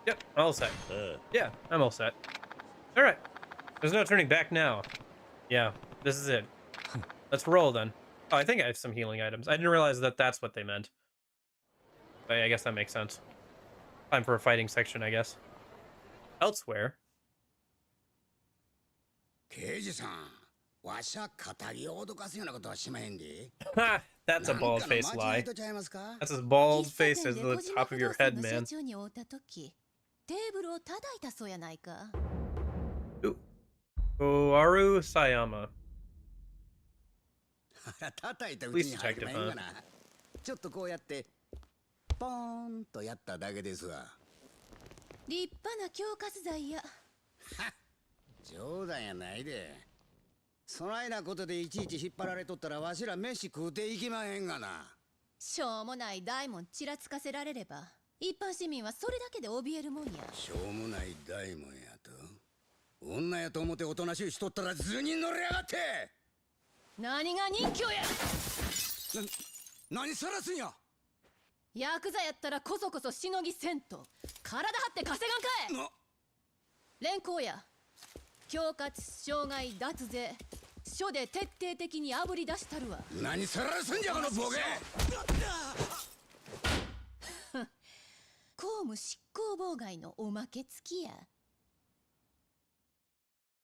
Yep, all set. Yeah, I'm all set. All right. There's no turning back now. Yeah, this is it. Let's roll then. Oh, I think I have some healing items. I didn't realize that that's what they meant. But I guess that makes sense. Time for a fighting section, I guess. Elsewhere. 刑事さん、わしゃ仇を脅かすようなことはしまへんで。 Ha! That's a bald-faced lie. That's as bald-faced as the top of your head, man. テーブルを叩いたそうやないか。 Ooh. Oaru Sayama. 叩いたうちに入ればいいんかな。ちょっとこうやってポーンとやっただけですわ。立派な恐喝罪や。冗談やないで。そないなことでいちいち引っ張られとったらわしら飯食うていきまへんがな。しょうもない大門ちらつかせられれば、一般市民はそれだけで怯えるもんや。しょうもない大門やと。女やと思っておとなしいしとったら図に乗りやがって。何が人気や。何さらすんや。ヤクザやったらこそこそしのぎせんと体張って稼がんかい。連行や。恐喝、傷害、脱税、署で徹底的にあぶり出したるわ。何さらすんじゃこのボケ。公務執行妨害のおまけ付きや。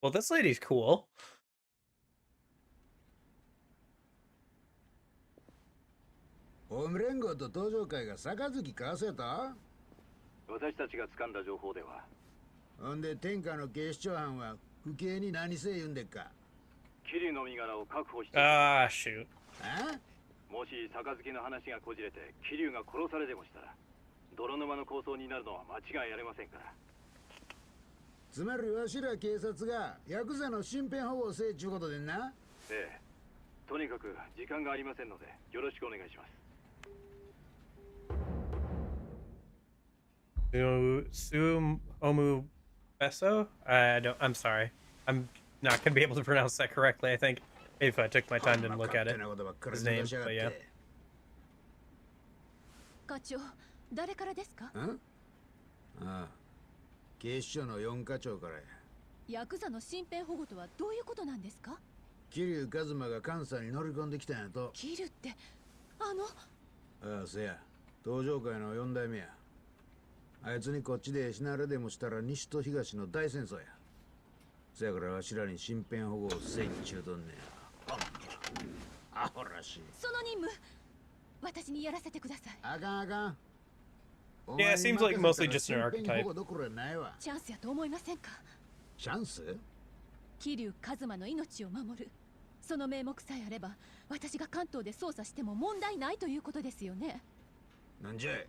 Well, this lady's cool. ホーム連合と登場会が杯交わせた。私たちが掴んだ情報では、ほんで天下の警視庁班は不敬に何せ言うんでっか。桐生の身柄を確保して、Ah, shoot. あ？もし杯の話がこじれて桐生が殺されでもしたら、泥沼の抗争になるのは間違いありませんから。つまりわしら警察がヤクザの身辺保護をせえちゅうことでんな。ええ、とにかく時間がありませんのでよろしくお願いします。Suomu Beso? I'm sorry. I'm not gonna be able to pronounce that correctly, I think. If I took my time to look at it. His name, but yeah. 課長、誰からですか？ああ、警視庁の4課長からや。ヤクザの身辺保護とはどういうことなんですか？桐生一馬が関西に乗り込んできたんやと。桐生ってああ、せや。登場会の4代目や。あいつにこっちで死なれでもしたら西と東の大戦争や。せやからわしらに身辺保護をせいちゅうとんねや。アホらしい。その任務、私にやらせてください。あかんあかん。 Yeah, it seems like mostly just an archetype. チャンスやと思いませんか？チャンス？桐生一馬の命を守る。その名目さえあれば、私が関東で捜査しても問題ないということですよね。なんじゃい。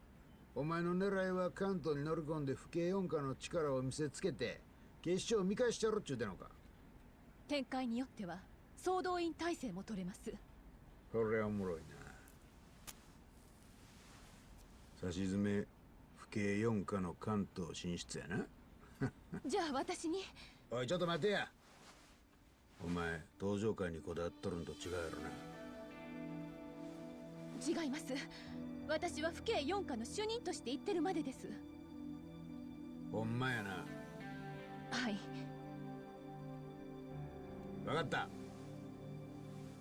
お前の狙いは関東に乗り込んで府警四課の力を見せつけて警視庁を見返してやろっちゅうてのか。展開によっては総動員体制も取れます。これはおもろいな。さしずめ府警四課の関東進出やな。じゃあ私に。おいちょっと待てや。お前登場会にこだわっとるんと違うやろな。違います。私は府警四課の主任として言ってるまでです。ほんまやな。はい。わかった。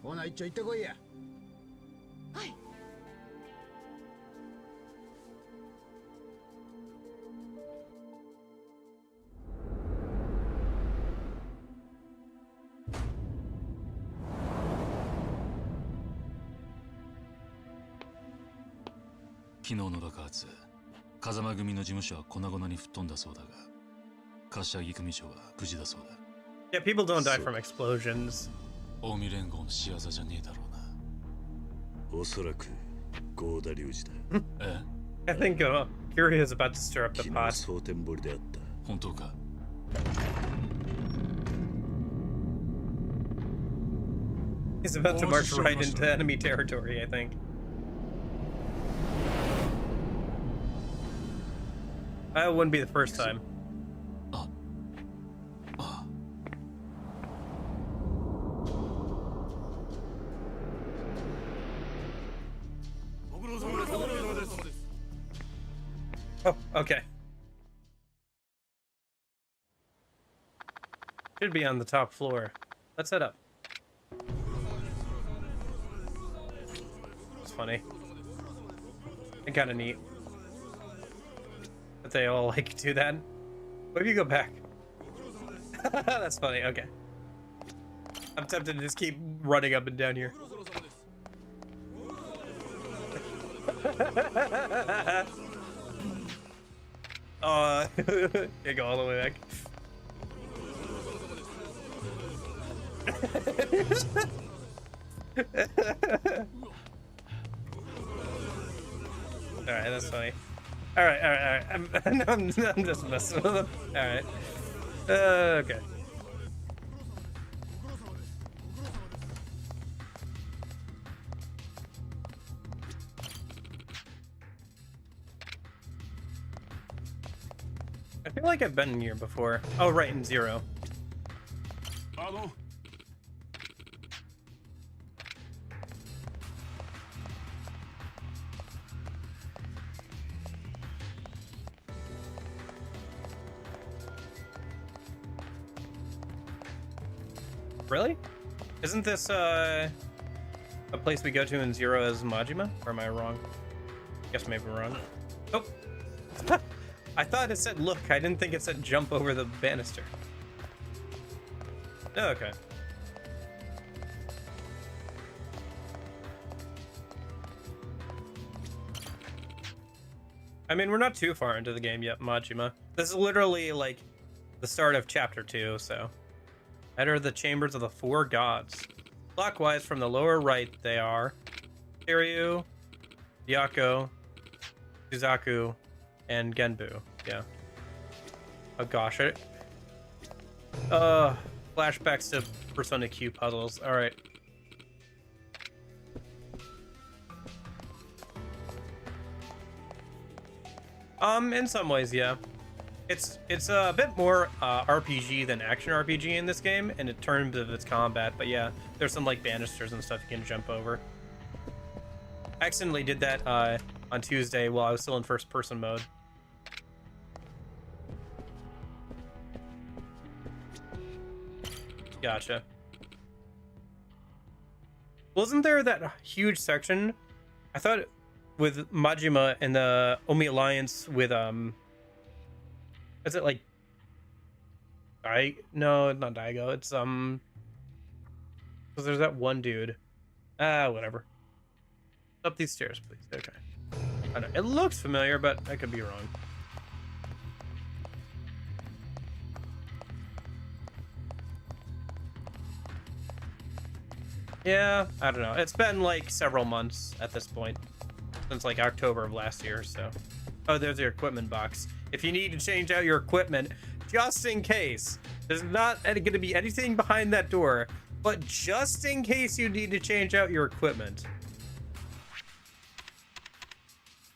ほな一丁行ってこいや。はい。昨日の爆発、風間組の事務所は粉々に吹っ飛んだそうだが、柏木組長は無事だそうだ。Yeah, people don't die from explosions. 近江連合の仕業じゃねえだろうな。おそらく合田隆二だ。え I think Fury is about to stir up the 昨 pot. 日蒼天堀であった。本当か？ He's about to march right into enemy territory, I think. That wouldn't be the first time. あ、あ、 Oh, okay. Should be on the top floor. Let's head up. It's funny. And kind of neat that they all like do that. What if you go back? That's funny. Okay. I'm tempted to just keep running up and down here. You go all the way back. Alright, that's funny. Alright. I'm just messing with them. Alright. Okay. I feel like I've been here before. Oh, right, in Zero. Really? Isn't this a place we go to in Zero as Majima? Or am I wrong? Guess maybe wrong. Oh! I thought it said look. I didn't think it said jump over the banister. Oh, okay. I mean, we're not too far into the game yet, Majima. This is literally like the start of chapter 2, so. Enter the chambers of the four gods. Clockwise from the lower right, they are Kiryu, Yako, Suzaku, and Genbu. Yeah. Oh gosh. Flashbacks to Persona Q puzzles. All right. In some ways, yeah. It's a bit more RPG than action RPG in this game, and in terms of its combat. But yeah, there's some like banisters and stuff you can jump over. I accidentally did that on Tuesday while I was still in first-person mode. Gotcha. Wasn't there that huge section? I thought with Majima and the Omi Alliance with is it like no, it's not Daigo. It's because there's that one dude. Whatever. Up these stairs, please. Okay. I know it looks familiar, but I could be wrong. Yeah, I don't know. It's been like several months at this point, since like October of last year. So, oh, there's your equipment box. If you need to change out your equipment, just in case, there's not going to be anything behind that door, but just in case you need to change out your equipment.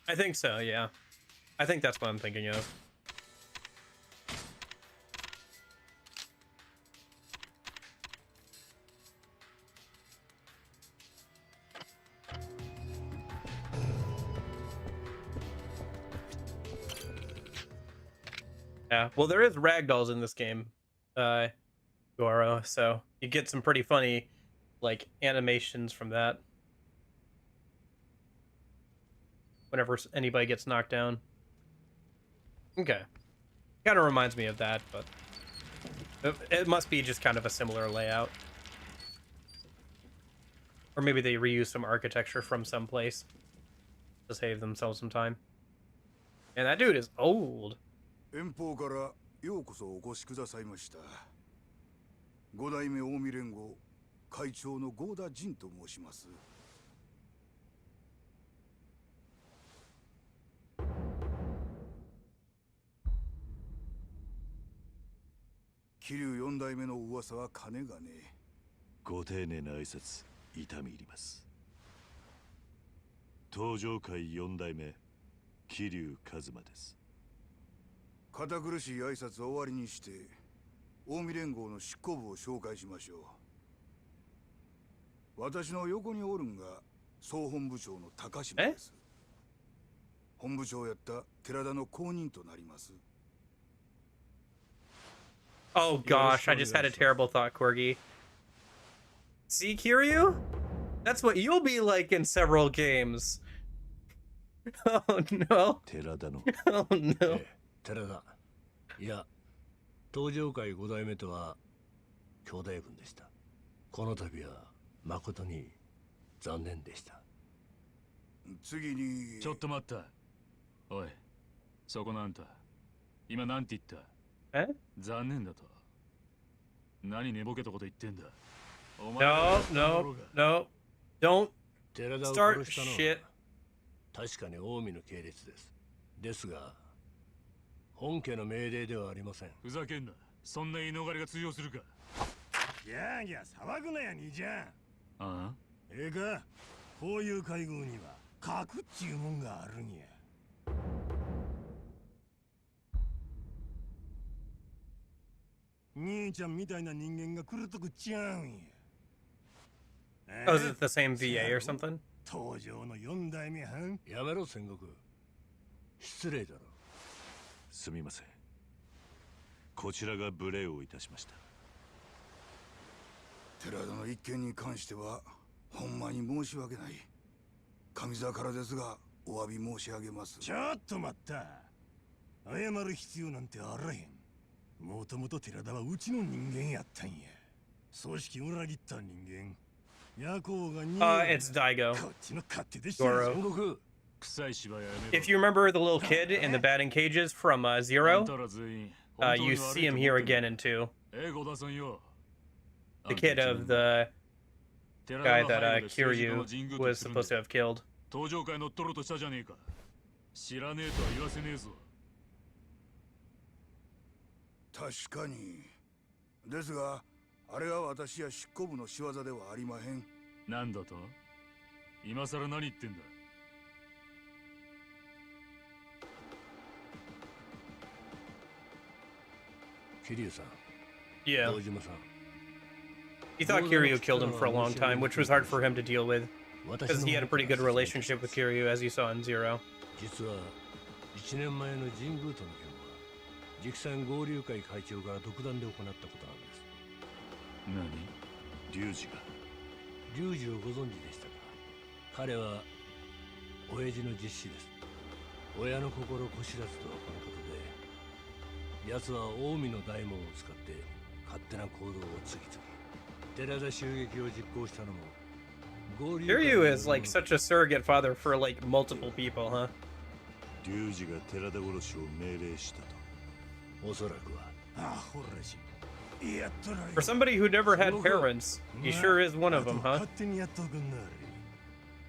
I think so, yeah. I think that's what I'm thinking of. Yeah, well, there is ragdolls in this game, Goro, so you get some pretty funny, like, animations from that. Whenever anybody gets knocked down. Okay. Kind of reminds me of that, but it must be just kind of a similar layout. Or maybe they reuse some architecture from someplace. to save themselves some time. And that dude is old. 遠方からようこそお越しくださいました。五代目近江連合会長の合田仁と申します。桐生四代目の噂は金がねえ。ご丁寧な挨拶痛み入ります。東上会四代目桐生一馬です。堅苦しい挨拶を終わりにして近江連合の執行部を紹介しましょう。私の横におるんが総本部長の高島です。本部長やった寺田の後任となります。 Oh gosh, I just had a terrible thought, Corgi. See, Kiryu? That's what you'll be like in several games. Oh no. 寺田の Oh no. 寺田。いや、東上会五代目とは兄弟分でした。この度は誠に残念でした。次に。ちょっと待った。おい、そこのあんた。今なんて言った？え？残念だと。何寝ぼけたこと言ってんだ。No, no, no. Don't 寺田を start 殺したのは shit. 確かに近江の系列です。ですが、本家の命令ではありません。ふざけんな。そんな言い逃れが通用するか。ギャーギャー騒ぐなや兄ちゃん。ああ？ええか、こういう会合には核っちゅうもんがあるんや。兄ちゃんみたいな人間が来るとこちゃうんや。Oh, is it the same VA or something? 東条の四代目藩。やめろ戦国。失礼だろ。すみません。こちらが無礼をいたしました。寺田の一件に関してはほんまに申し訳ない。上座からですがお詫び申し上げます。ちょっと待った。謝る必要なんてあらへん。もともと寺田はうちの人間やったんや。組織を裏切った人間。夜行がIt's Daigo. こっちの勝手でし Goro. 戦国。臭い芝居やめろ。 If you remember the little kid in the batting cages from あん Zero, たら全員 you see him here again in 2. 英語ださんよ。 The kid of the guy that Kiryu was supposed to have killed. 東上会乗っ取ろうとしたじゃねえか。知らねえとは言わせねえぞ。確かに。ですがあれは私や執行部の仕業ではありまへん。なんだと？今さら何言ってんだ。桐生さん。 Yeah. 堂島さん。 He thought Kiryu killed him for a long time, which was hard for him to deal with. Because he had a pretty good relationship with Kiryu, as you saw in Zero. 実は1年前の神宮との件は直参合流会会長が独断で行ったことなんです。何？龍二が。龍二をご存知でしたか？彼は親父の実子です。親の心こしらずとはこのことで、奴は近江の大門を使って勝手な行動を次々。寺田襲撃を実行したのも。Kiryu is like such a surrogate father for like multiple people, huh? 龍二が寺田殺しを命令したと。おそらくは。あほらし。やっとられ。 For somebody who never had parents, he sure is one of them, huh? 勝手にやっとくんなれ。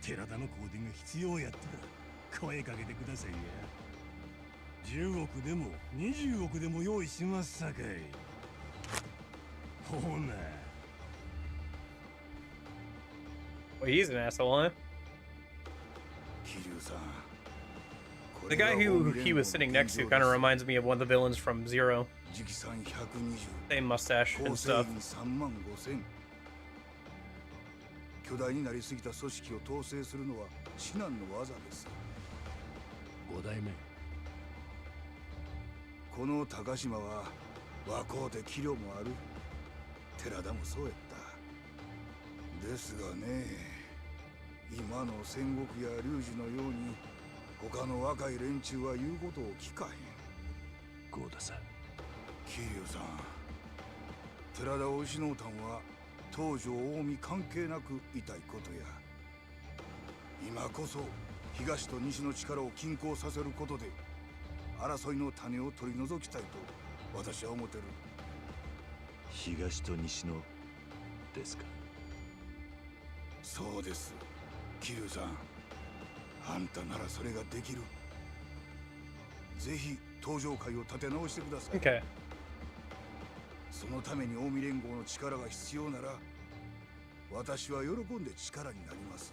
寺田のコーディング必要やったら声かけてくださいや。10億でも20億でも用意しますさかい。ほな。 Well, he's an asshole, huh? 桐生さん。 The guy who he was sitting next to kind of reminds me of one of the villains from Zero. 直参120。 Same mustache and stuff. 3万5千。巨大になりすぎた組織を統制するのは至難の技です。5代目。この高島は若うて器量もある。寺田もそうやった。ですがね、今の戦国や龍二のように他の若い連中は言うことを聞かへん。豪田さん。桐生さん、寺田を失うたんは東条近江関係なく痛いことや。今こそ東と西の力を均衡させることで争いの種を取り除きたいと私は思ってる。東と西のですか。そうです、桐生さん。あんたならそれができる。ぜひ登場会を立て直してください。 Okay. そのために近江連合の力が必要なら私は喜んで力になります。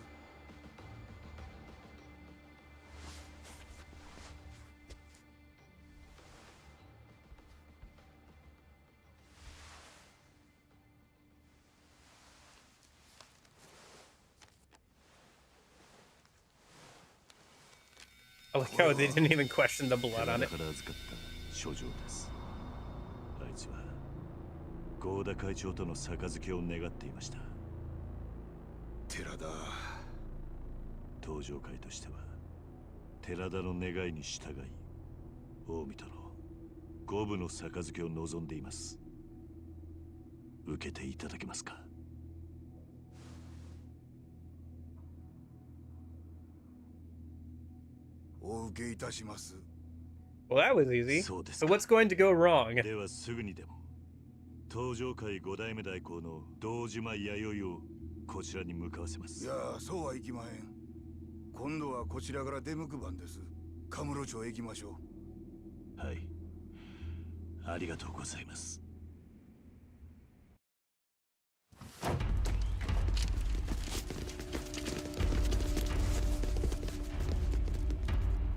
I like how they didn't even question the blood on it. から預かった書状です。あいつは合田会長との杯を願っていました。寺田、登場会としては寺田の願いに従い近江との五分の杯を望んでいます。受けていただけますか。お受けいたします。 Well, that was easy. そうです So か。 what's going to go wrong? ではすぐにでも登場会五代目代行の堂島弥生をこちらに向かわせまいす。や、そうはいきまへん。今度はこちらから出向く番です。カムロ町へ行きましょう。はい、ありがとうございます。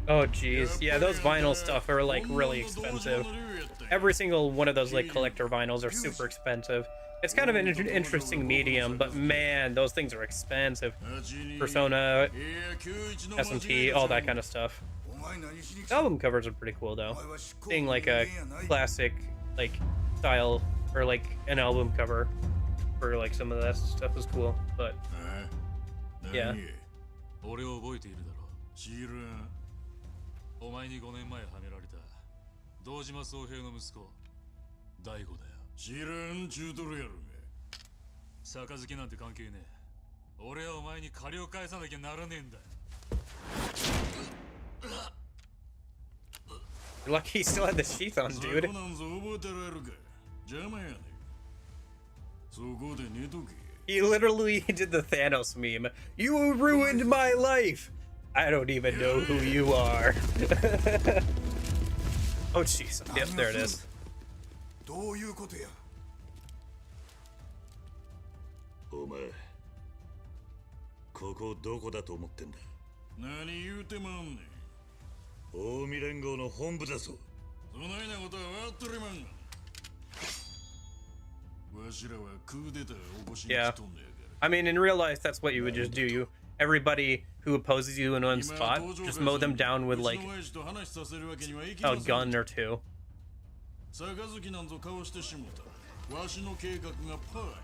Oh geez, yeah, those vinyl stuff are like really expensive. Every single one of those like collector vinyls are super expensive. It's kind of an interesting medium, but man, those things are expensive. Persona, S&T, all that kind of stuff. Album covers are pretty cool though. Seeing like a classic like style or like an album cover for like some of that stuff is cool. But yeah. 俺を覚えているだろう。知らん。お前に5年前はめられた堂島宗平の息子大悟だよ。知らんちゅうとるやろが。杯なんて関係ねえ。俺はお前に借りを返さなきゃならねえんだ。 You're lucky he still had the sheath on, dude. なんぞ覚えてられるか。邪魔やねん。そこで寝とけ。 He literally did the Thanos meme. You ruined my life. I don't even know who you are. Oh jeez. Yep, there it is. どういうことや。お前ここどこだと思ってんだ。何言うてまんねん。近江連合の本部だぞ。そないなことはわっとりまんが。わしらはクーデターを起こしに来とんねやから。 I mean, in real life, that's what you would just do. Everybody who opposes you in one spot, just mow them down with like a gun or two. 杯なんぞ交わしてしもた。わしの計画がパーや。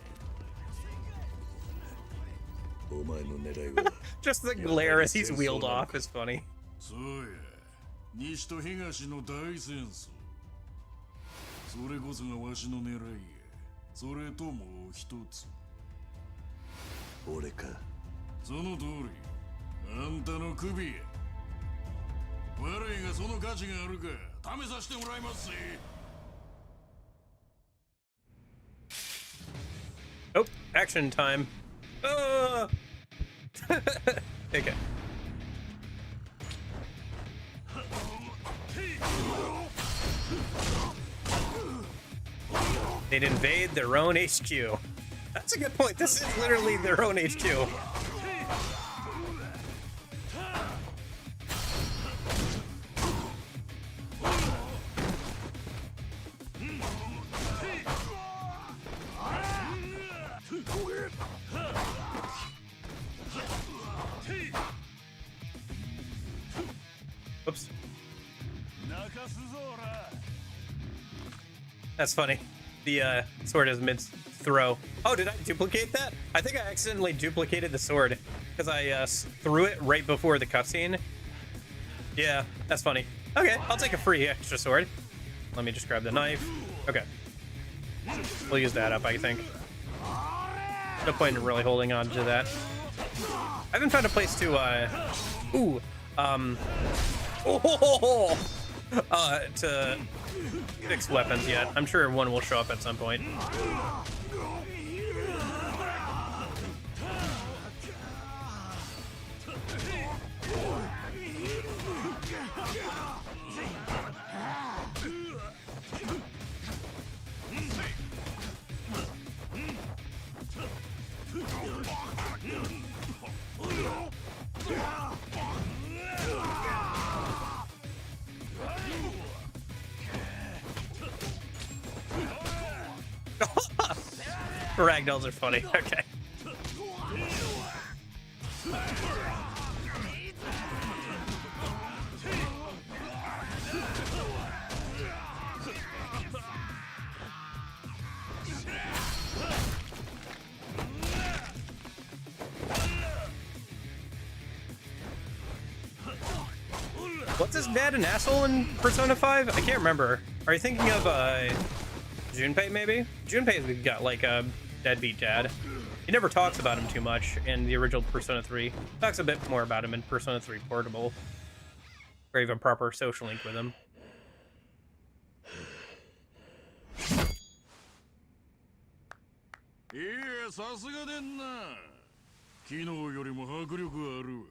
お前の狙いは Just the glare as he's wheeled off is funny. そうや。西と東の大戦争。それこそがわしの狙いや。それともう一つ。俺か。その通り。あんたの首や。悪いがその価値があるか試させてもらいますぜ。 Oh, action time. Okay. They'd invade their own HQ. That's a good point. This is literally their own HQ. Oops. That's funny. The sword is mid-throw. Oh, did I duplicate that? I think I accidentally duplicated the sword because I threw it right before the cutscene. Yeah, that's funny. Okay, I'll take a free extra sword. Let me just grab the knife. Okay. We'll use that up, I think. No point in really holding on to that. I haven't found a place to to fix weapons yet. I'm sure one will show up at some point. Ragdolls are funny. Okay. What's his dad an asshole in Persona 5? I can't remember. Are you thinking of Junpei maybe? Junpei's got like a deadbeat dad. He never talks about him too much in the original Persona 3. Talks a bit more about him in Persona 3 Portable. Or even proper social link with him. いや、さすがでんな。昨日よりも迫力あるわ。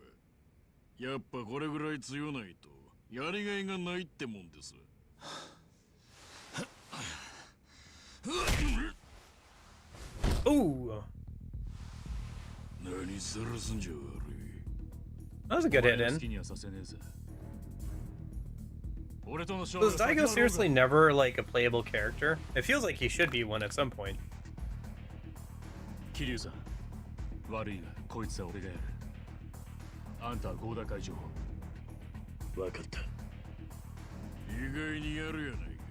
やっぱこれぐらい強ないとやりがいがないってもんです。Ooh. 何さらすんじゃ悪い。 That was a good hit in. Was Daigo seriously never like a playable character? It feels like he should be one at some point. 桐生さん、悪いがこいつは俺がやる。あんたは合田会長。分かった。意外にやるやないか。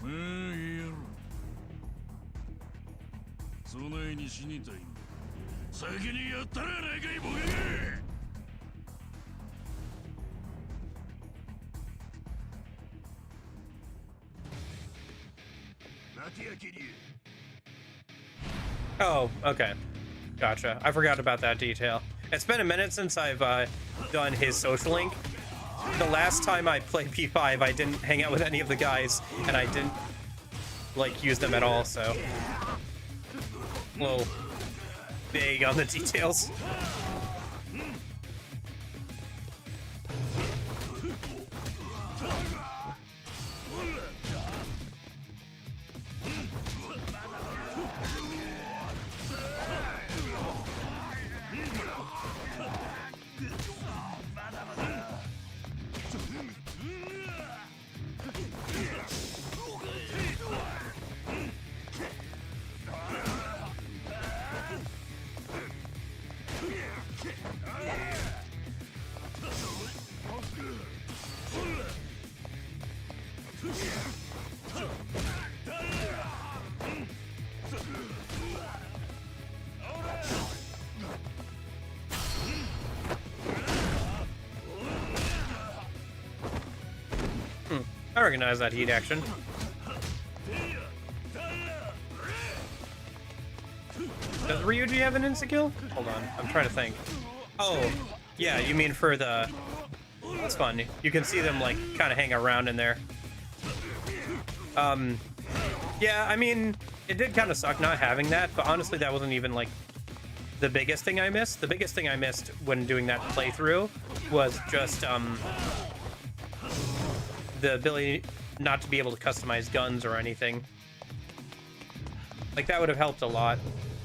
まあやろ。そないに死にたいんだ。先にやったらやないかいボケが。待てや桐生。 Oh, okay. Gotcha. I forgot about that detail. It's been a minute since I've done his social link. The last time I played P5, I didn't hang out with any of the guys, and I didn't, like, use them at all, so... A little vague on the details. I recognize that heat action. Does Ryuji have an insta-kill? Hold on, I'm trying to think. Oh, yeah, you mean for the... That's fun. You can see them, like, kind of hang around in there. Yeah, I mean, it did kind of suck not having that, but honestly, that wasn't even, like, the biggest thing I missed. The biggest thing I missed when doing that playthrough was just, the ability not to be able to customize guns or anything. Like, that would have helped a lot.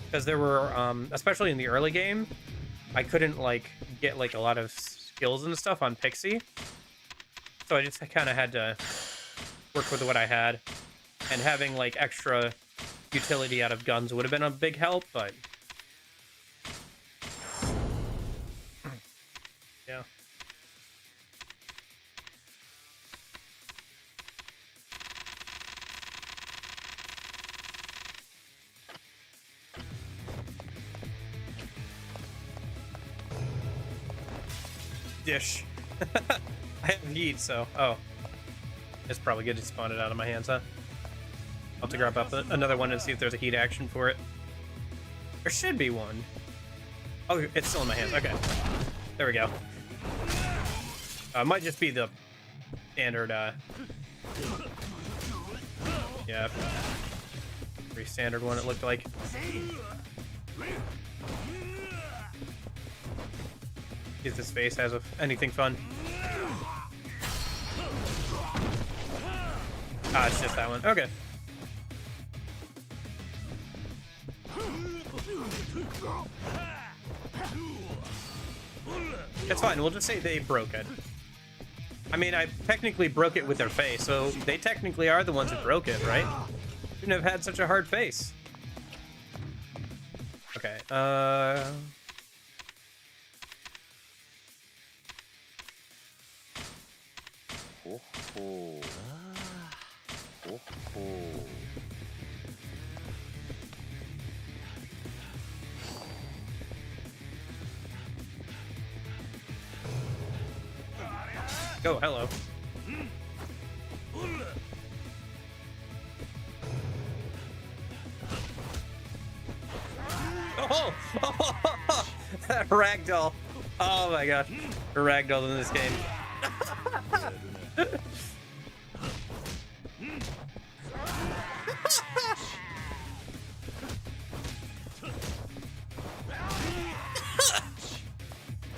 Because there were, especially in the early game, I couldn't, like, get, like, a lot of skills and stuff on Pixie. So I just kind of had to work with what I had. And having, like, extra utility out of guns would have been a big help, but... Yeah. Dish. I have heat, so... Oh. It's probably good to spawn it out of my hands, huh? I'll have to grab up another one and see if there's a heat action for it. There should be one. Oh, it's still in my hands. Okay. There we go. Might just be the standard, yeah. Pretty standard one, it looked like. Is this face has anything fun? Ah, it's just that one. Okay. It's fine. We'll just say they broke it. I mean, I technically broke it with their face, so they technically are the ones who broke it, right? Shouldn't have had such a hard face. Okay, Oh, hello. Oh, that ragdoll. Oh my gosh. A ragdoll in this game.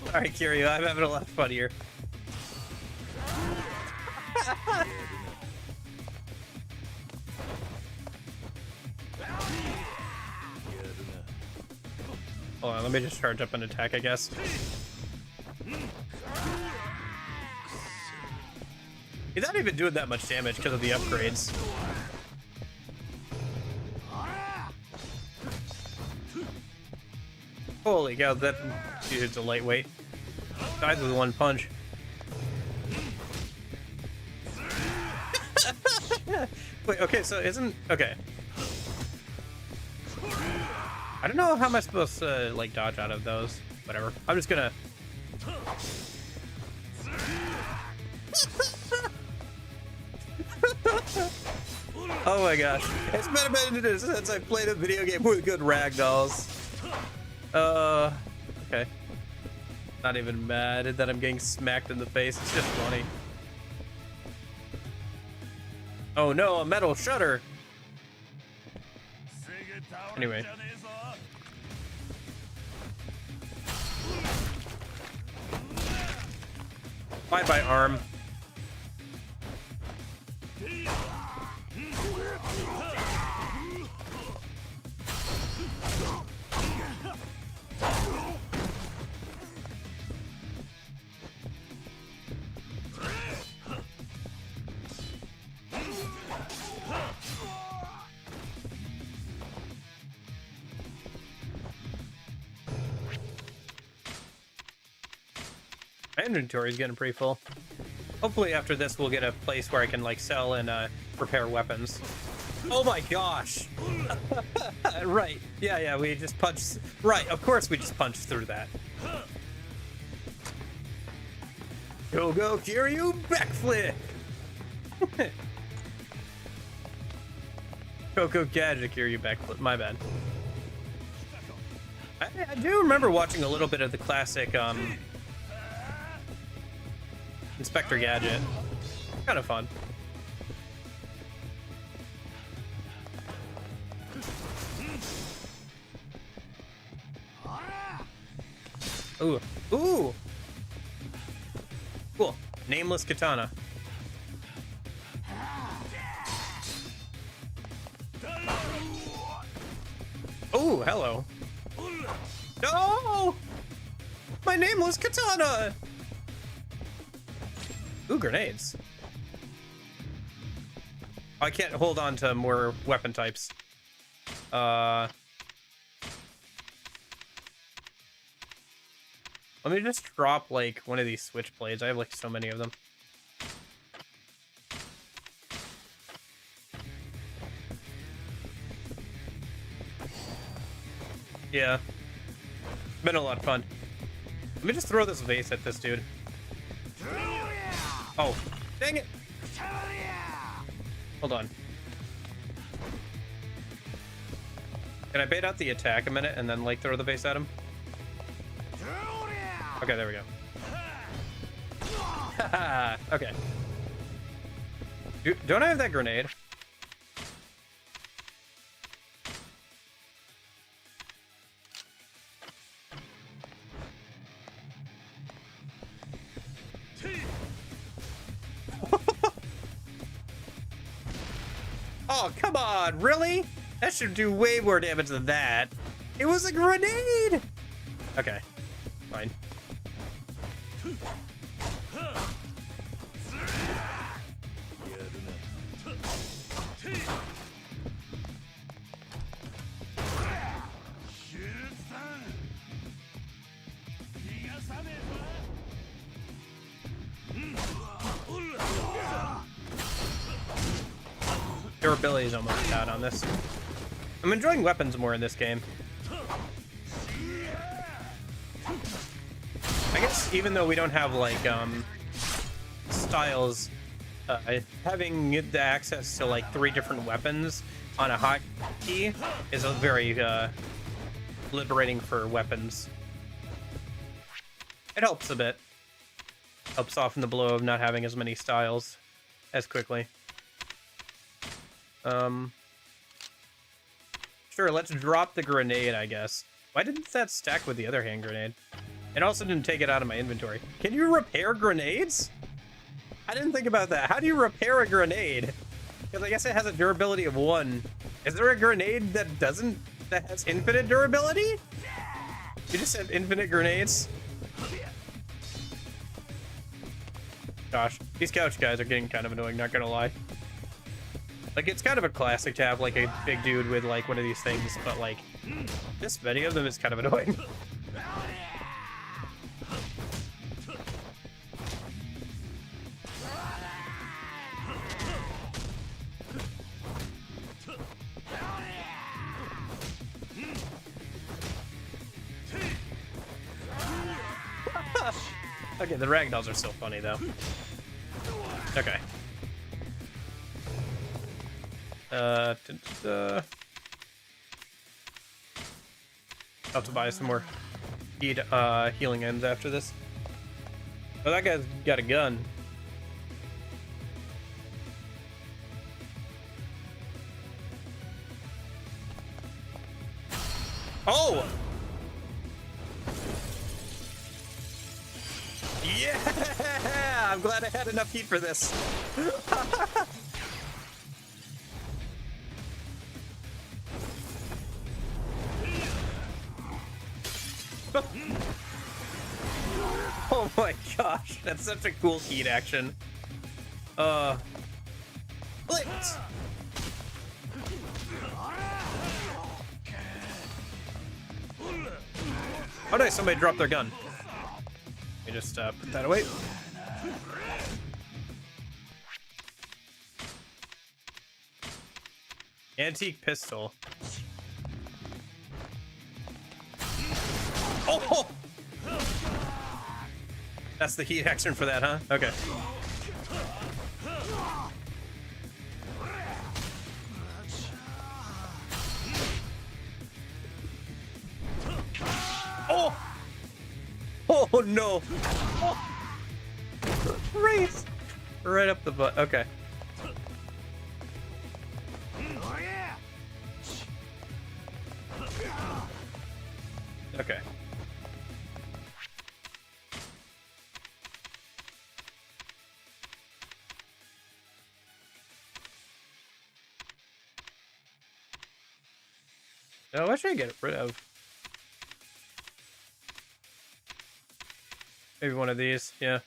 Alright, Kiryu, I'm having a lot of fun here. Hold on, let me just charge up an attack, I guess. He's not even doing that much damage because of the upgrades. Holy cow, that dude's a lightweight. Died with one punch. Wait, okay, so isn't... Okay. I don't know how am I supposed to, like, dodge out of those. Whatever. I'm just gonna... Oh my gosh. It's been a minute since I played a video game with good ragdolls. Okay. Not even mad that I'm getting smacked in the face. It's just funny. Oh no, a metal shutter. Anyway. Bye-bye, arm. My inventory is getting pretty full. Hopefully after this we'll get a place where I can like sell and repair weapons. Oh my gosh! Right. Yeah, we just punched... Right, of course we just punched through that. Go Kiryu, backflip! Go Gadget Kiryu, backflip, my bad. I do remember watching a little bit of the classic Inspector Gadget. Kind of fun. Ooh. Ooh! Cool. Nameless katana. Oh, hello. No! My nameless katana! Ooh, grenades. I can't hold on to more weapon types. Let me just drop, like, one of these switchblades. I have, like, so many of them. Yeah. Been a lot of fun. Let me just throw this vase at this dude. Oh, dang it! Hold on. Can I bait out the attack a minute and then, like, throw the vase at him? Okay, there we go. Okay. Don't I have that grenade? Oh, come on, really? That should do way more damage than that. It was a grenade! Okay, fine. Durability is almost out on this. I'm enjoying weapons more in this game. I guess even though we don't have like styles, having the access to like 3 different weapons on a hotkey is a very liberating for weapons. It helps a bit. Helps soften the blow of not having as many styles as quickly. Sure, let's drop the grenade, I guess. Why didn't that stack with the other hand grenade? It also didn't take it out of my inventory. Can you repair grenades? I didn't think about that. How do you repair a grenade? Because I guess it has a durability of 1. Is there a grenade that has infinite durability? You just have infinite grenades? Gosh, these couch guys are getting kind of annoying, not gonna lie. Like, it's kind of a classic to have, like, a big dude with, like, one of these things, but, like, this many of them is kind of annoying. Okay, the ragdolls are still funny, though. Okay. I'll have to buy some more healing ends after this. Oh, that guy's got a gun. Oh! Yeah! I'm glad I had enough heat for this. Oh my gosh, that's such a cool heat action. Blitz! Oh nice, somebody dropped their gun. Let me just put that away. Antique pistol. Oh! That's the heat action for that, huh? Okay. Oh! Oh no! Oh. Right up the butt. Okay. Okay. No, what should I get rid of? Maybe one of these, yeah.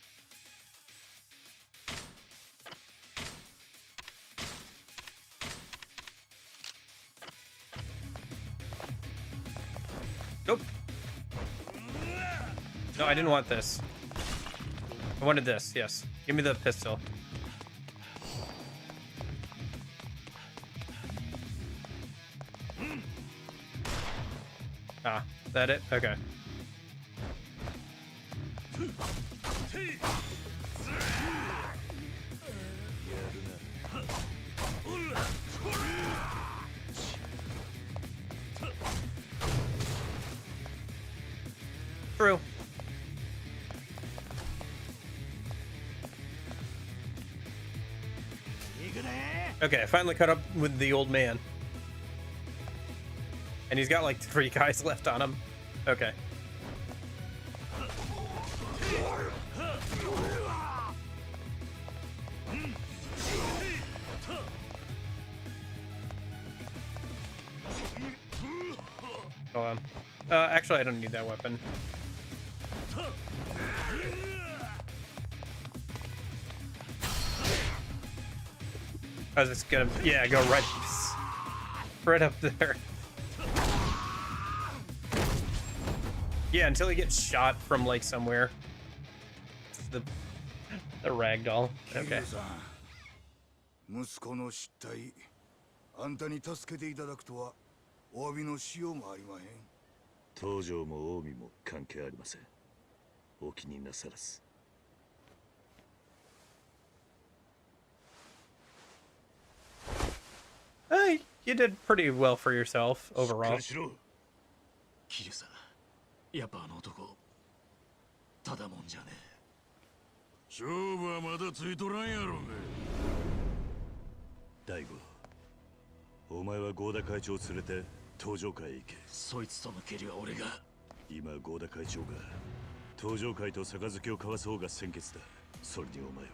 Nope. No, I didn't want this. I wanted this, yes. Give me the pistol. Ah, is that it? Okay. True. Okay, I finally caught up with the old man. And he's got like 3 guys left on him. Okay. Hold on. Actually, I don't need that weapon. I was just gonna, yeah, go right up there. Yeah, until he gets shot from like somewhere. The ragdoll. Okay. 息子の失態あんたに助けていただくとはお詫びのしようもありまへん東条も近江も関係ありませんお気になさらず Hey, you did pretty well for yourself overall. 桐生さんやっぱあの男ただもんじゃねえ勝負はまだついとらんやろが大悟お前は合田会長を連れて東条会へ行けそいつとの蹴りは俺が今合田会長が東条会と杯を交わす方が先決だそれにお前は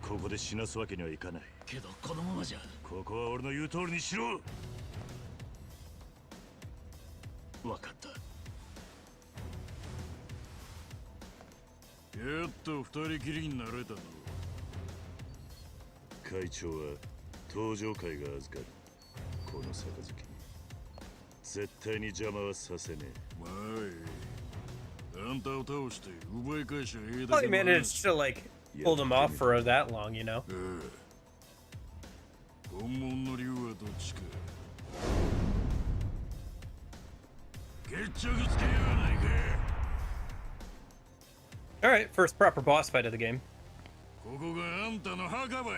ここで死なすわけにはいかないけどこのままじゃここは俺の言う通りにしろ分かったやっと二人きりになれたの会長は東条会が預かるこの杯に絶対に邪魔はさせねえまああんたを倒して奪い返しゃええだ Well, け you の話 managed to like hold him off for that long, you know. 本物の竜はどっちか決着つけようないか All right, first proper boss fight of the game. ここがあんたの墓場や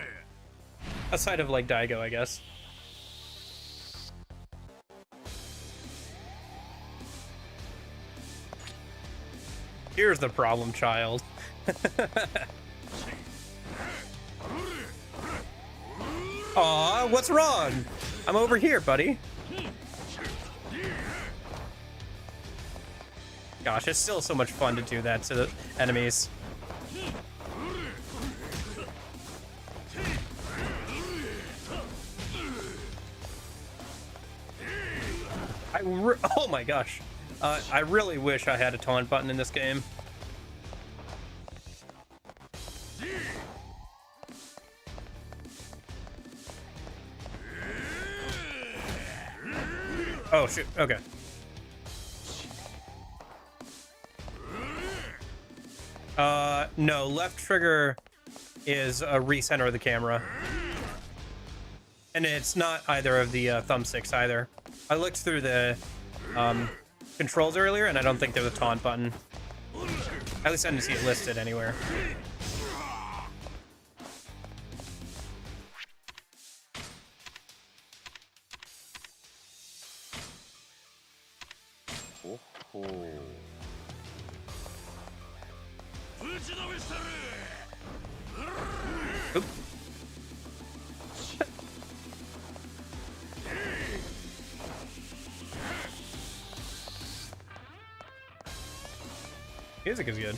Aside of like Daigo, I guess. Here's the problem, child. Aw, what's wrong? I'm over here, buddy. Gosh, it's still so much fun to do that to the enemies. Oh my gosh. I really wish I had a taunt button in this game. Oh shoot, okay. No, left trigger is a recenter of the camera. And it's not either of the thumbsticks either. I looked through the controls earlier, and I don't think there's a taunt button. At least I didn't see it listed anywhere. Oop. Music is good.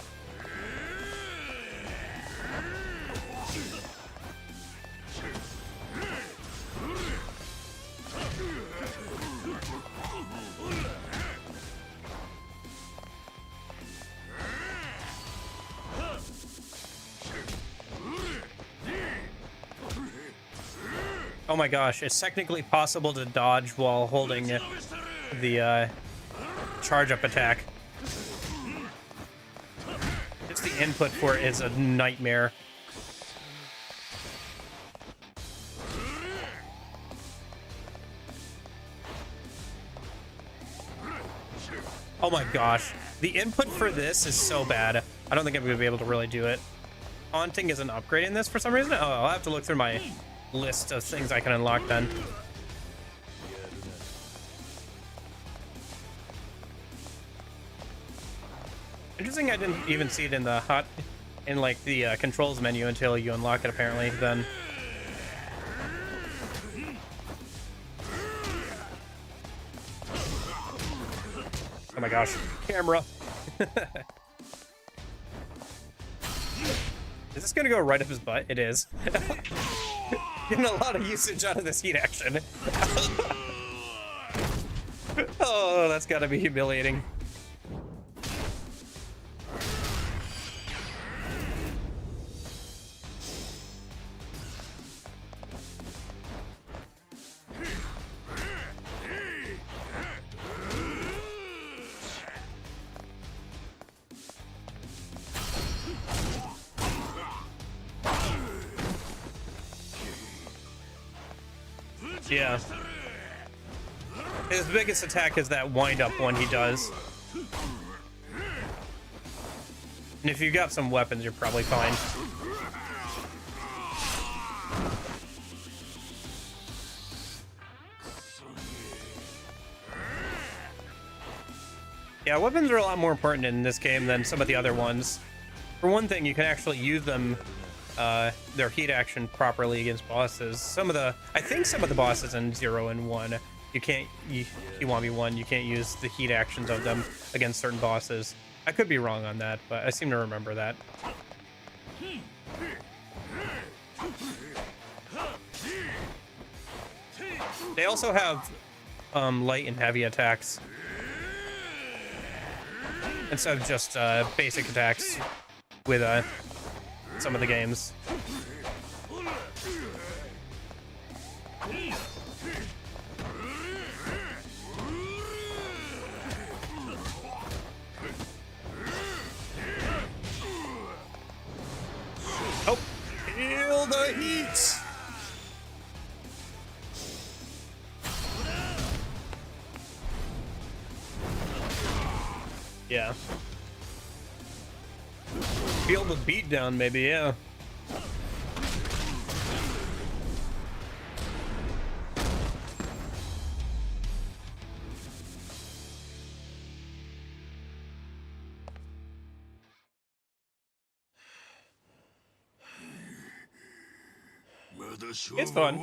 Oh my gosh, it's technically possible to dodge while holding the charge up attack. Just the input for it is a nightmare. Oh my gosh, the input for this is so bad. I don't think I'm gonna be able to really do it. Haunting is an upgrade in this for some reason. Oh, I'll have to look through my list of things I can unlock then. Interesting, I didn't even see it in the like the controls menu until you unlock it apparently then. Oh my gosh, camera. Is this gonna go right up his butt? It is. Getting a lot of usage out of this heat action. Oh, that's gotta be humiliating. Yeah. His biggest attack is that wind-up one he does. And if you got some weapons, you're probably fine. Yeah, weapons are a lot more important in this game than some of the other ones. For one thing, you can actually use them, their heat action properly against bosses. I think some of the bosses in 0 and 1, you can't, Kiwami 1, you can't use the heat actions of them against certain bosses. I could be wrong on that, but I seem to remember that. They also have light and heavy attacks instead of just basic attacks with some of the games. Oh, feel the heat! Yeah. Feel the beat down, maybe, yeah. It's fun.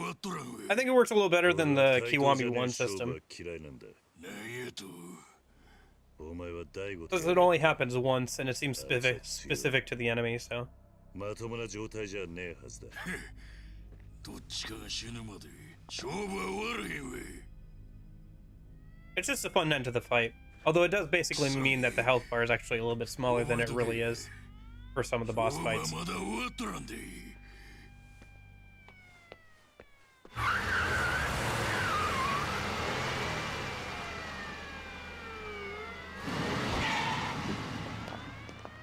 I think it works a little better than the Kiwami 1 system. Because it only happens once, and it seems specific to the enemy, so. It's just a fun end to the fight. Although it does basically mean that the health bar is actually a little bit smaller than it really is for some of the boss fights.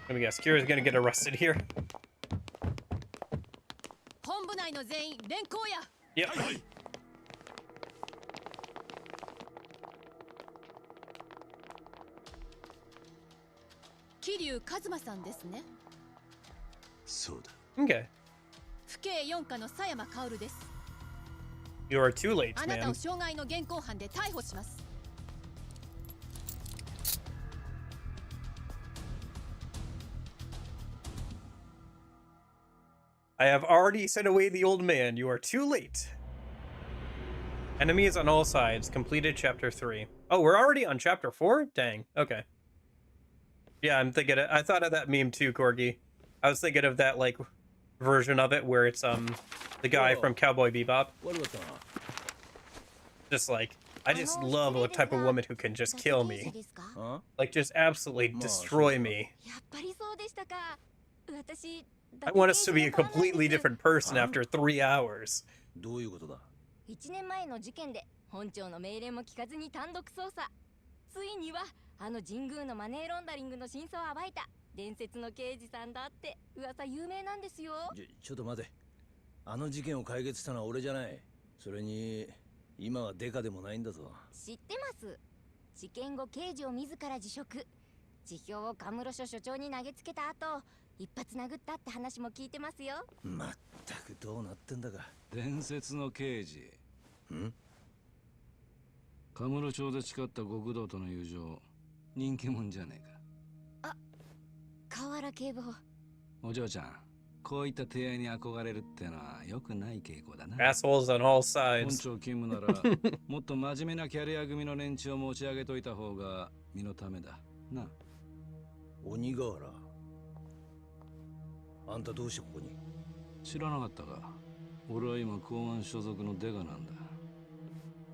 Let me guess, Kira's gonna get arrested here. Yep. Kiryu Kazuma-san ですね。そうだ。Okay. 府警4課の佐山薫です。You are too late, あなた man. を傷害の現行犯で逮捕します。I have already sent away the old man. You are too late. Enemies on all sides. Completed chapter 3. Oh, we're already on chapter 4? Dang. Okay. Yeah, I'm thinking. I thought of that meme too, Corgi. I was thinking of that like version of it where it's the guy from Cowboy Bebop. Just like, I just love a type of woman who can just kill me. Like just absolutely destroy me. I want us to be a completely different person after 3 hours. 1年前の事件で本庁の命令も聞かずに単独捜査。ついにはあの神宮のマネーロンダリングの真相を暴いた伝説の刑事さんだって噂有名なんですよ。ちょっと待て。あの事件を解決したのは俺じゃない。それに今はデカでもないんだぞ。知ってます。事件後刑事を自ら辞職。辞表をカムロ署署長に投げつけた後、一発殴ったって話も聞いてますよ。まったくどうなってんだか。伝説の刑事。ん？カムロ町で誓った極道との友情、人気者じゃねえか。河原警部補。お嬢ちゃん、こういった提案に憧れるってのは良くない傾向だな。 Assholes on all 本 sides. 庁勤務ならもっと真面目なキャリア組の連中を持ち上げといた方が身のためだな。鬼瓦、あんたどうしてここに？知らなかったか。俺は今公安所属のデカなんだ。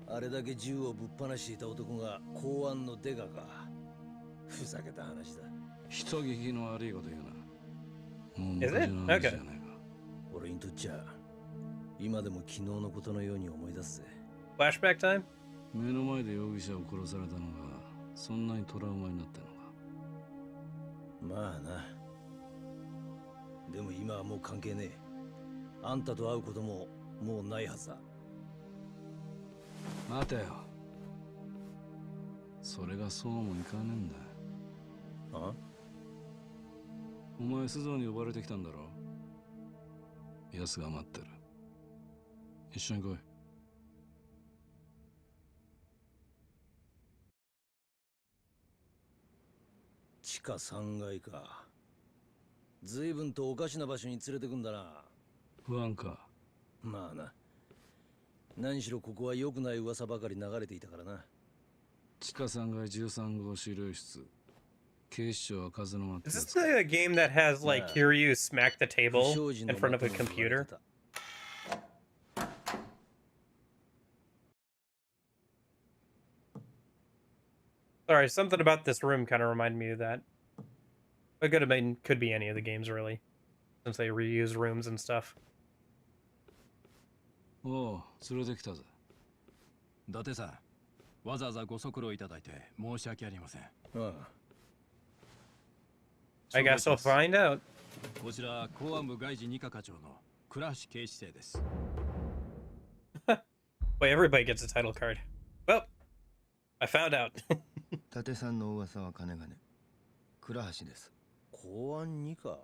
あれだけ銃をぶっ放していた男が公安のデカか。ふざけた話だ。人聞きの悪いこと言うな。もう Is 昔 it? の話じゃ Okay. ないか。俺にとっちゃ今でも昨日のことのように思い出すぜ。 Flashback time? 目の前で容疑者を殺されたのがそんなにトラウマになったのか。まあな。でも今はもう関係ねえ。あんたと会うことももうないはずだ。待てよ。それがそうもいかねえんだ。あ？お前須藤に呼ばれてきたんだろ。奴が待ってる。一緒に来い。地下3階か。随分とおかしな場所に連れてくんだな。不安か。まあな。何しろここは良くない噂ばかり流れていたからな。地下3階13号資料室。警視庁は風の待って Is this a game that has like Kiryu smack the table in front of a computer? Sorry, something about this room kind of reminded me of that. It could be any of the games really, since they reuse rooms and stuff. おう、連れてきたぜ。伊達さん、わざわざご足労いただいて申し訳ありません。ああ。I guess I'll find out. こちら公安部外事二課課長の倉橋警視正です。Wait, everybody gets a title card. Well, I found out. 伊達さんの噂は金がね。倉橋です。公安二課。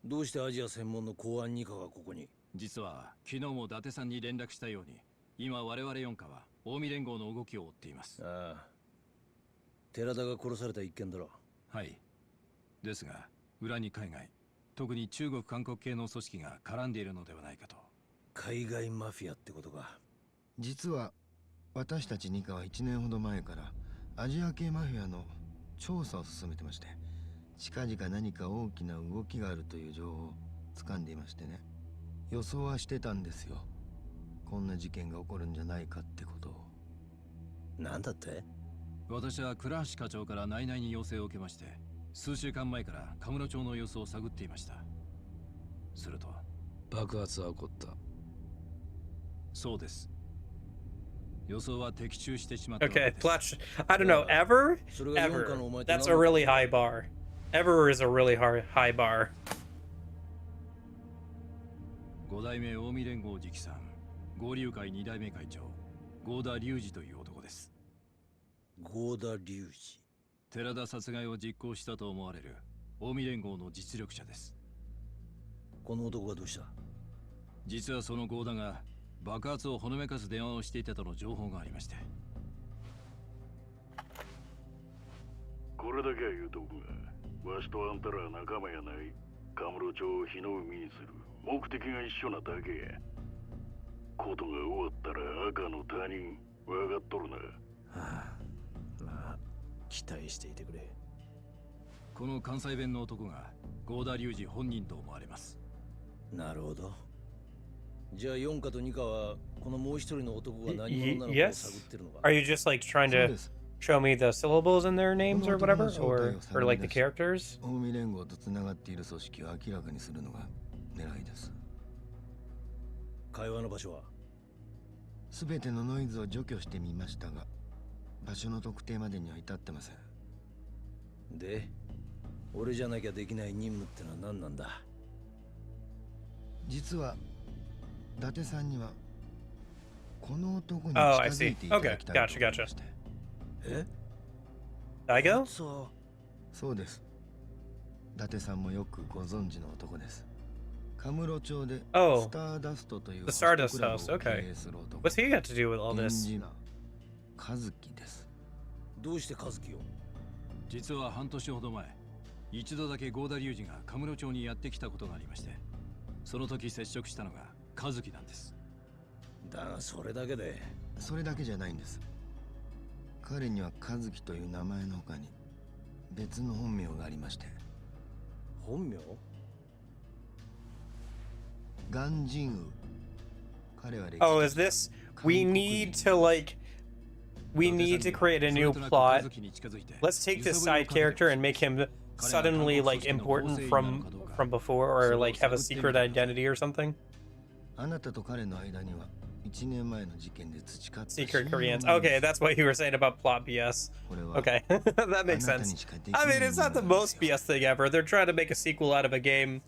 どうしてアジア専門の公安二課がここに？実は昨日も伊達さんに連絡したように、今我々4課は近江連合の動きを追っています。ああ。寺田が殺された一件だろ。はい。ですが、裏に海外、特に中国韓国系の組織が絡んでいるのではないかと。海外マフィアってことか。実は私たち2課は1年ほど前からアジア系マフィアの調査を進めてまして、近々何か大きな動きがあるという情報を掴んでいましてね。予想はしてたんですよ。こんな事件が起こるんじゃないかってことを。なんだって？私は倉橋課長から内々に要請を受けまして、数週間前から神室町の様子を探っていました。すると爆発は起こった。そうです。予想は的中してしまった。Okay, Fletch. I don't know. Ever? That's a really high bar. Ever is a really high bar. 5代目近江連合直参、合流会2代目会長、合田隆二という男です。合田隆二。寺田殺害を実行したと思われる近江連合の実力者です。この男がどうした？実はその合田が爆発をほのめかす電話をしていたとの情報がありまして。これだけは言うとくが、わしとあんたらは仲間やない。カムロ町を火の海にする目的が一緒なだけや。ことが終わったら赤の他人、わかっとるな。はあ、まあ期待していてくれ。この関西弁の男が合田隆二本人と思われます。なるほど。じゃあ4課と2課はこのもう一人の男が何者なのかを探ってるのか。Are you just like trying to show me the syllables in their names or whatever, or like the characters? 近江連合とつながっている組織を明らかにするのが狙いです。会話の場所は？すべてのノイズを除去してみましたが、場所の特定までには至ってません。で、俺じゃなきゃできない任務ってのは何なんだ？実は伊達さんにはこの男に近づいていただきたいと思いまして。え？Daigo？そうです。伊達さんもよくご存知の男です。カムロ町でスターダストという The Stardust House. Okay. What's he got to do with all this? 和樹です。どうして和樹を？実は半年ほど前、一度だけ合田隆二が神室町にやってきたことがありまして、その時接触したのが和樹なんです。だがそれだけで。それだけじゃないんです。彼には和樹という名前の他に別の本名がありまして。本名？鑑真雨。彼は歴史。 Oh, is this? We need to like. We need to create a new plot. Let's take this side character and make him suddenly like important from before, or like have a secret identity or something. あなたと彼の間には1年前の事件で培った Secret Koreans. Okay, that's what you were saying about plot BS. Okay, that makes sense. I mean, it's not the most BS thing ever. They're trying to make a sequel out of a game,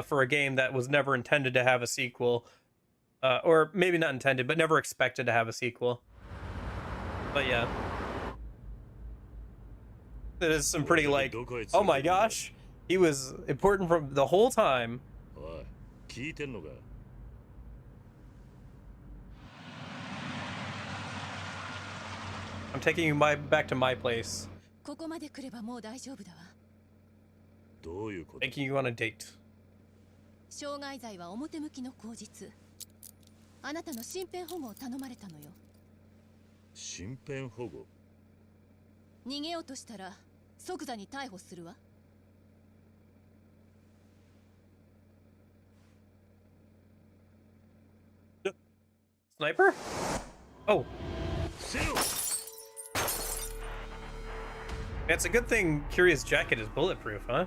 for a game that was never intended to have a sequel, or maybe not intended, but never expected to have a sequel. But yeah, it is some pretty like, oh my gosh, he was important from the whole time. I'm taking you back to my place. ここまで来ればもう大丈夫だわ。どういうこと？ Taking you on a date. 傷害罪は表向きの口実。あなたの身辺保護を頼まれたのよ。身辺保護？逃げようとしたら即座に逮捕するわ。Sniper? Oh. It's a good thing Curious jacket is bulletproof, huh?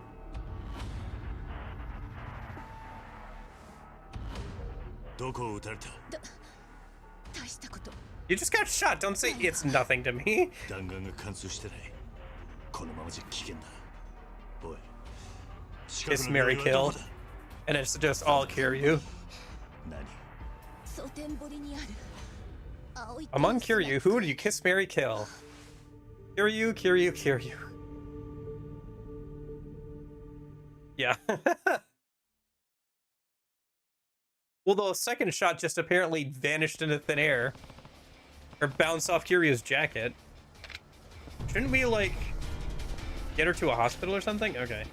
You just got shot. Don't say it's nothing to me. Kiss, marry, kill. And it's just all Kiryu. Among Kiryu, who would you kiss, marry, kill? Kiryu, Kiryu, Kiryu. Yeah. Well, the second shot just apparently vanished into thin air. Or bounced off Kiryu's jacket. Shouldn't we, like, get her to a hospital or something? Okay.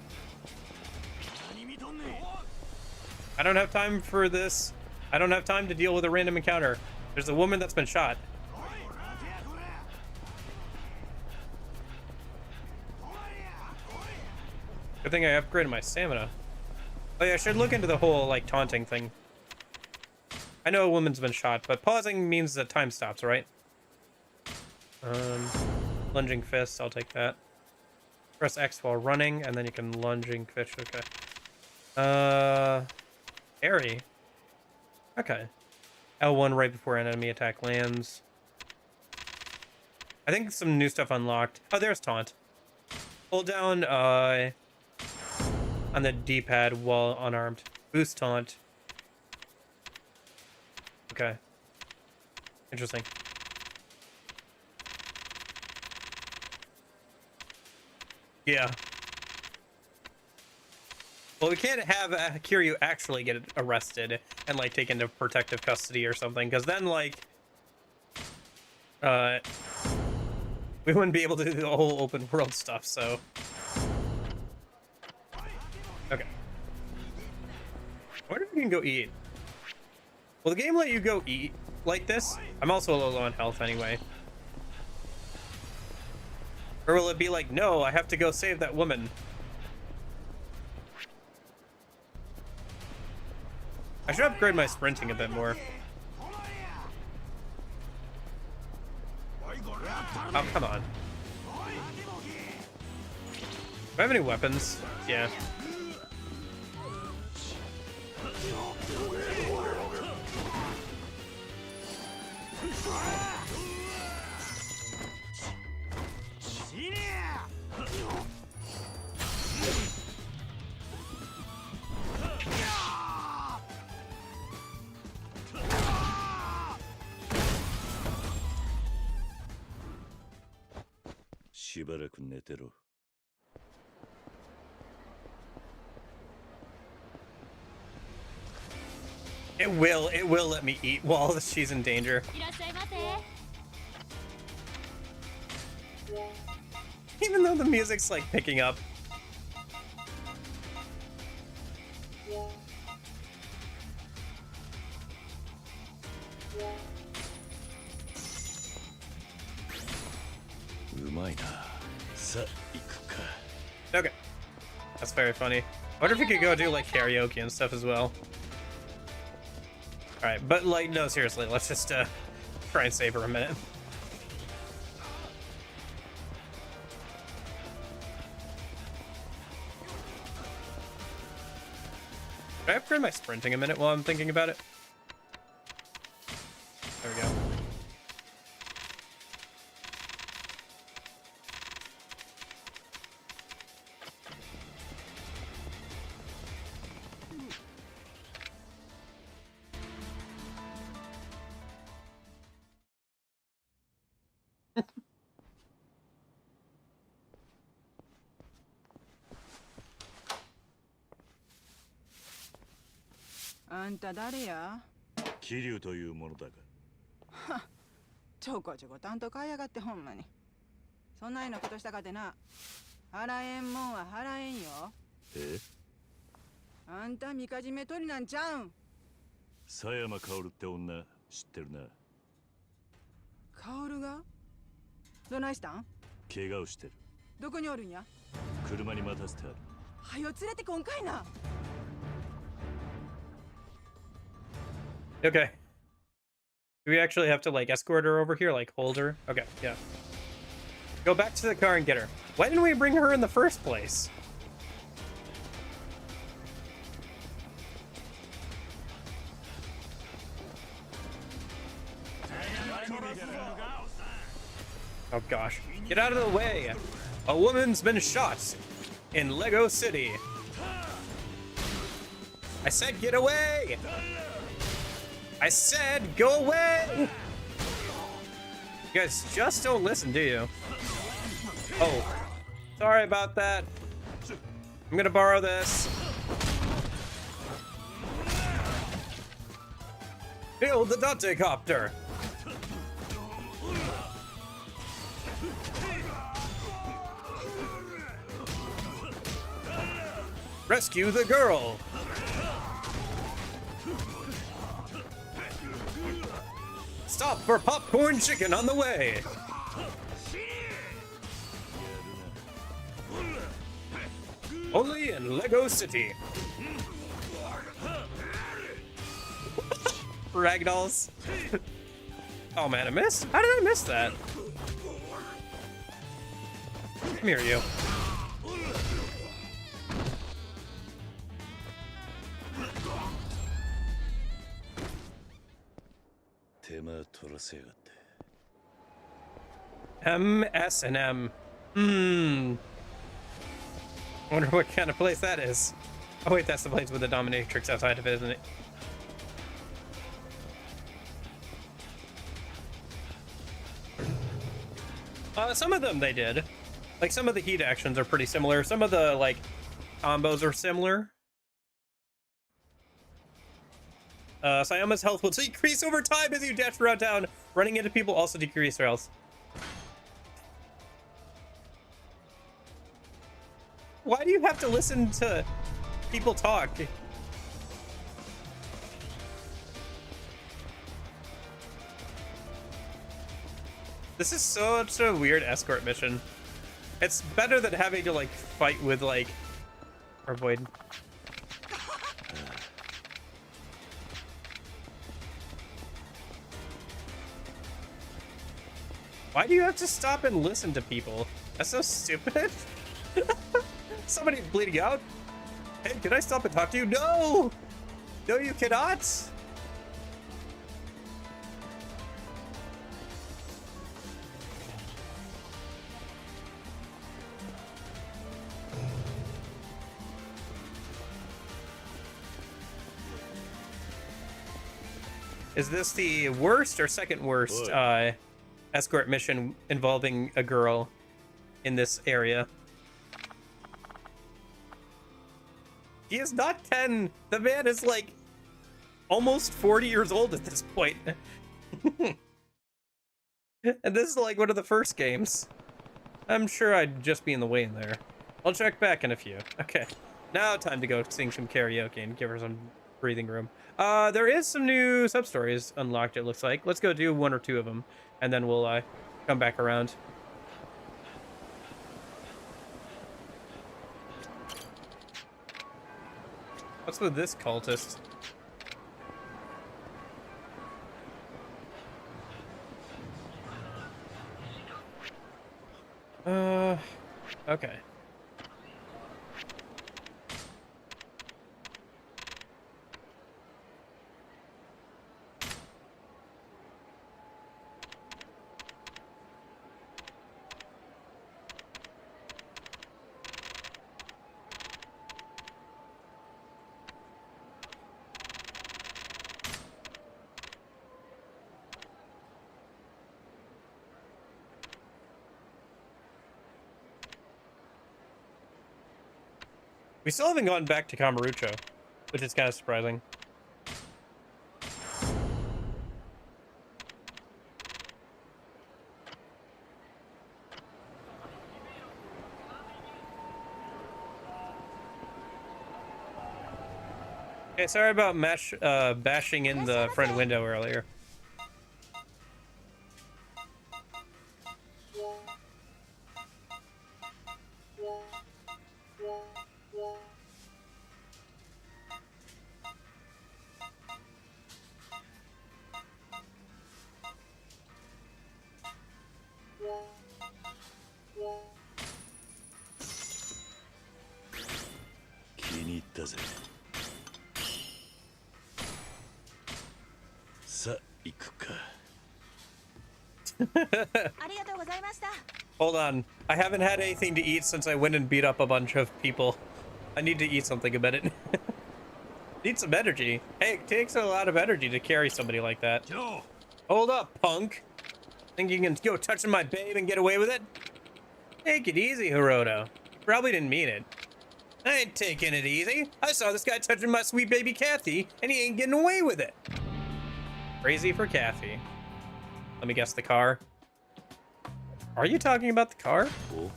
I don't have time for this. I don't have time to deal with a random encounter. There's a woman that's been shot. Good thing I upgraded my stamina. Oh yeah, I should look into the whole, like, taunting thing. I know a woman's been shot, but pausing means that time stops, right? Lunging fist, I'll take that. Press X while running, and then you can lunging fish, okay. Parry. Okay. L1 right before an enemy attack lands. I think some new stuff unlocked. Oh, there's taunt. Hold down, on the D-pad while unarmed. Boost taunt. Okay. Interesting. Yeah. Well, we can't have Kiryu actually get arrested and, like, taken into protective custody or something, because then, like, we wouldn't be able to do the whole open world stuff, so. Okay. I wonder if we can go eat. Will the game let you go eat like this? I'm also a little low on health anyway. Or will it be like, no, I have to go save that woman? I should upgrade my sprinting a bit more. Oh, come on. Do I have any weapons? Yeah. It will let me eat while she's in danger. Even though the music's like picking up. Okay. That's very funny. I wonder if we could go do like karaoke and stuff as well. Alright, but like, no, seriously, let's just try and save her a minute. Can I upgrade my sprinting a minute while I'm thinking about it? There we go. Anta誰や? 桐生というものだが。は、ちょこちょこ担当変えやがってほんまに。そんなようなことしたかてな、払えんもんは払えんよ。え？あんたみかじめ取りなんちゃうん？佐山薫って女知ってるな。薫が？どないしたん？怪我をしてる。どこにおるんや？車に待たせてある。はよ連れてこんかいな。Okay. Do we actually have to like escort her over here, like hold her? Okay, yeah. Go back to the car and get her. Why didn't we bring her in the first place? Oh gosh. Get out of the way! A woman's been shot in Lego City. I said get away! I said go away! You guys just don't listen, do you? Oh, sorry about that. I'm gonna borrow this. Build the Dante copter. Rescue the girl. Stop for popcorn chicken on the way. Only in Lego City. Ragdolls. Oh man, I missed? How did I miss that? Come here, you. MS and M. I wonder what kind of place that is. Oh wait, that's the place with the dominatrix outside of it, isn't it? Some of them they did. Like some of the heat actions are pretty similar. Some of the like combos are similar. Sayama's health will decrease over time as you dash around town. Running into people also decrease their health. Why do you have to listen to people talk? This is such a weird escort mission. It's better than having to like fight with like or avoid. Why do you have to stop and listen to people? That's so stupid. Somebody's bleeding out. Hey, can I stop and talk to you? No! No, you cannot! Is this the worst or second worst escort mission involving a girl in this area? He is not 10. The man is like almost 40 years old at this point. And this is like one of the first games. I'm sure I'd just be in the way in there. I'll check back in a few. Okay. Now time to go sing some karaoke and give her some breathing room. There is some new sub-stories unlocked, it looks like. Let's go do 1 or 2 of them, and then we'll come back around. What's with this cultist? Okay. We still haven't gone back to Kamurocho, which is kind of surprising. Okay, sorry about bashing in the front window earlier. Hold on. I haven't had anything to eat since I went and beat up a bunch of people. I need to eat something a minute. Need some energy. Hey, it takes a lot of energy to carry somebody like that. Joe. Hold up, punk. Think you can go touching my babe and get away with it? Take it easy, Hiroto. Probably didn't mean it. I ain't taking it easy. I saw this guy touching my sweet baby Kathy, and he ain't getting away with it. Crazy for Kathy. Let me guess, the car. Are you talking about the car? Oh.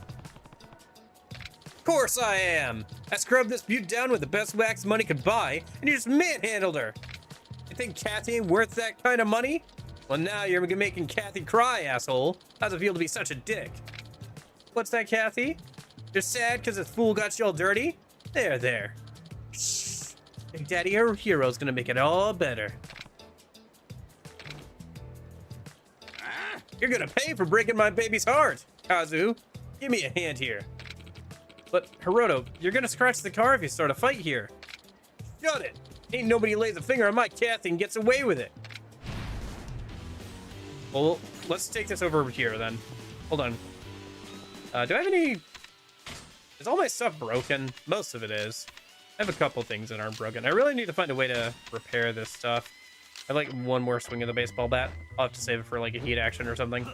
Of course I am. I scrubbed this butte down with the best wax money could buy, and you just manhandled her. You think Kathy ain't worth that kind of money? Well, now you're making Kathy cry, asshole. How's it feel to be such a dick? What's that, Kathy? You're sad because this fool got you all dirty? There. Shh. Big Daddy Hero's gonna make it all better. You're gonna pay for breaking my baby's heart, Kazu. Give me a hand here. But, Hiroto, you're gonna scratch the car if you start a fight here. Shut it! Ain't nobody lays a finger on my Kathy and gets away with it. Well, let's take this over here then. Hold on. Do I have any... Is all my stuff broken? Most of it is. I have a couple things that aren't broken. I really need to find a way to repair this stuff. I have like one more swing of the baseball bat. I'll have to save it for like a heat action or something.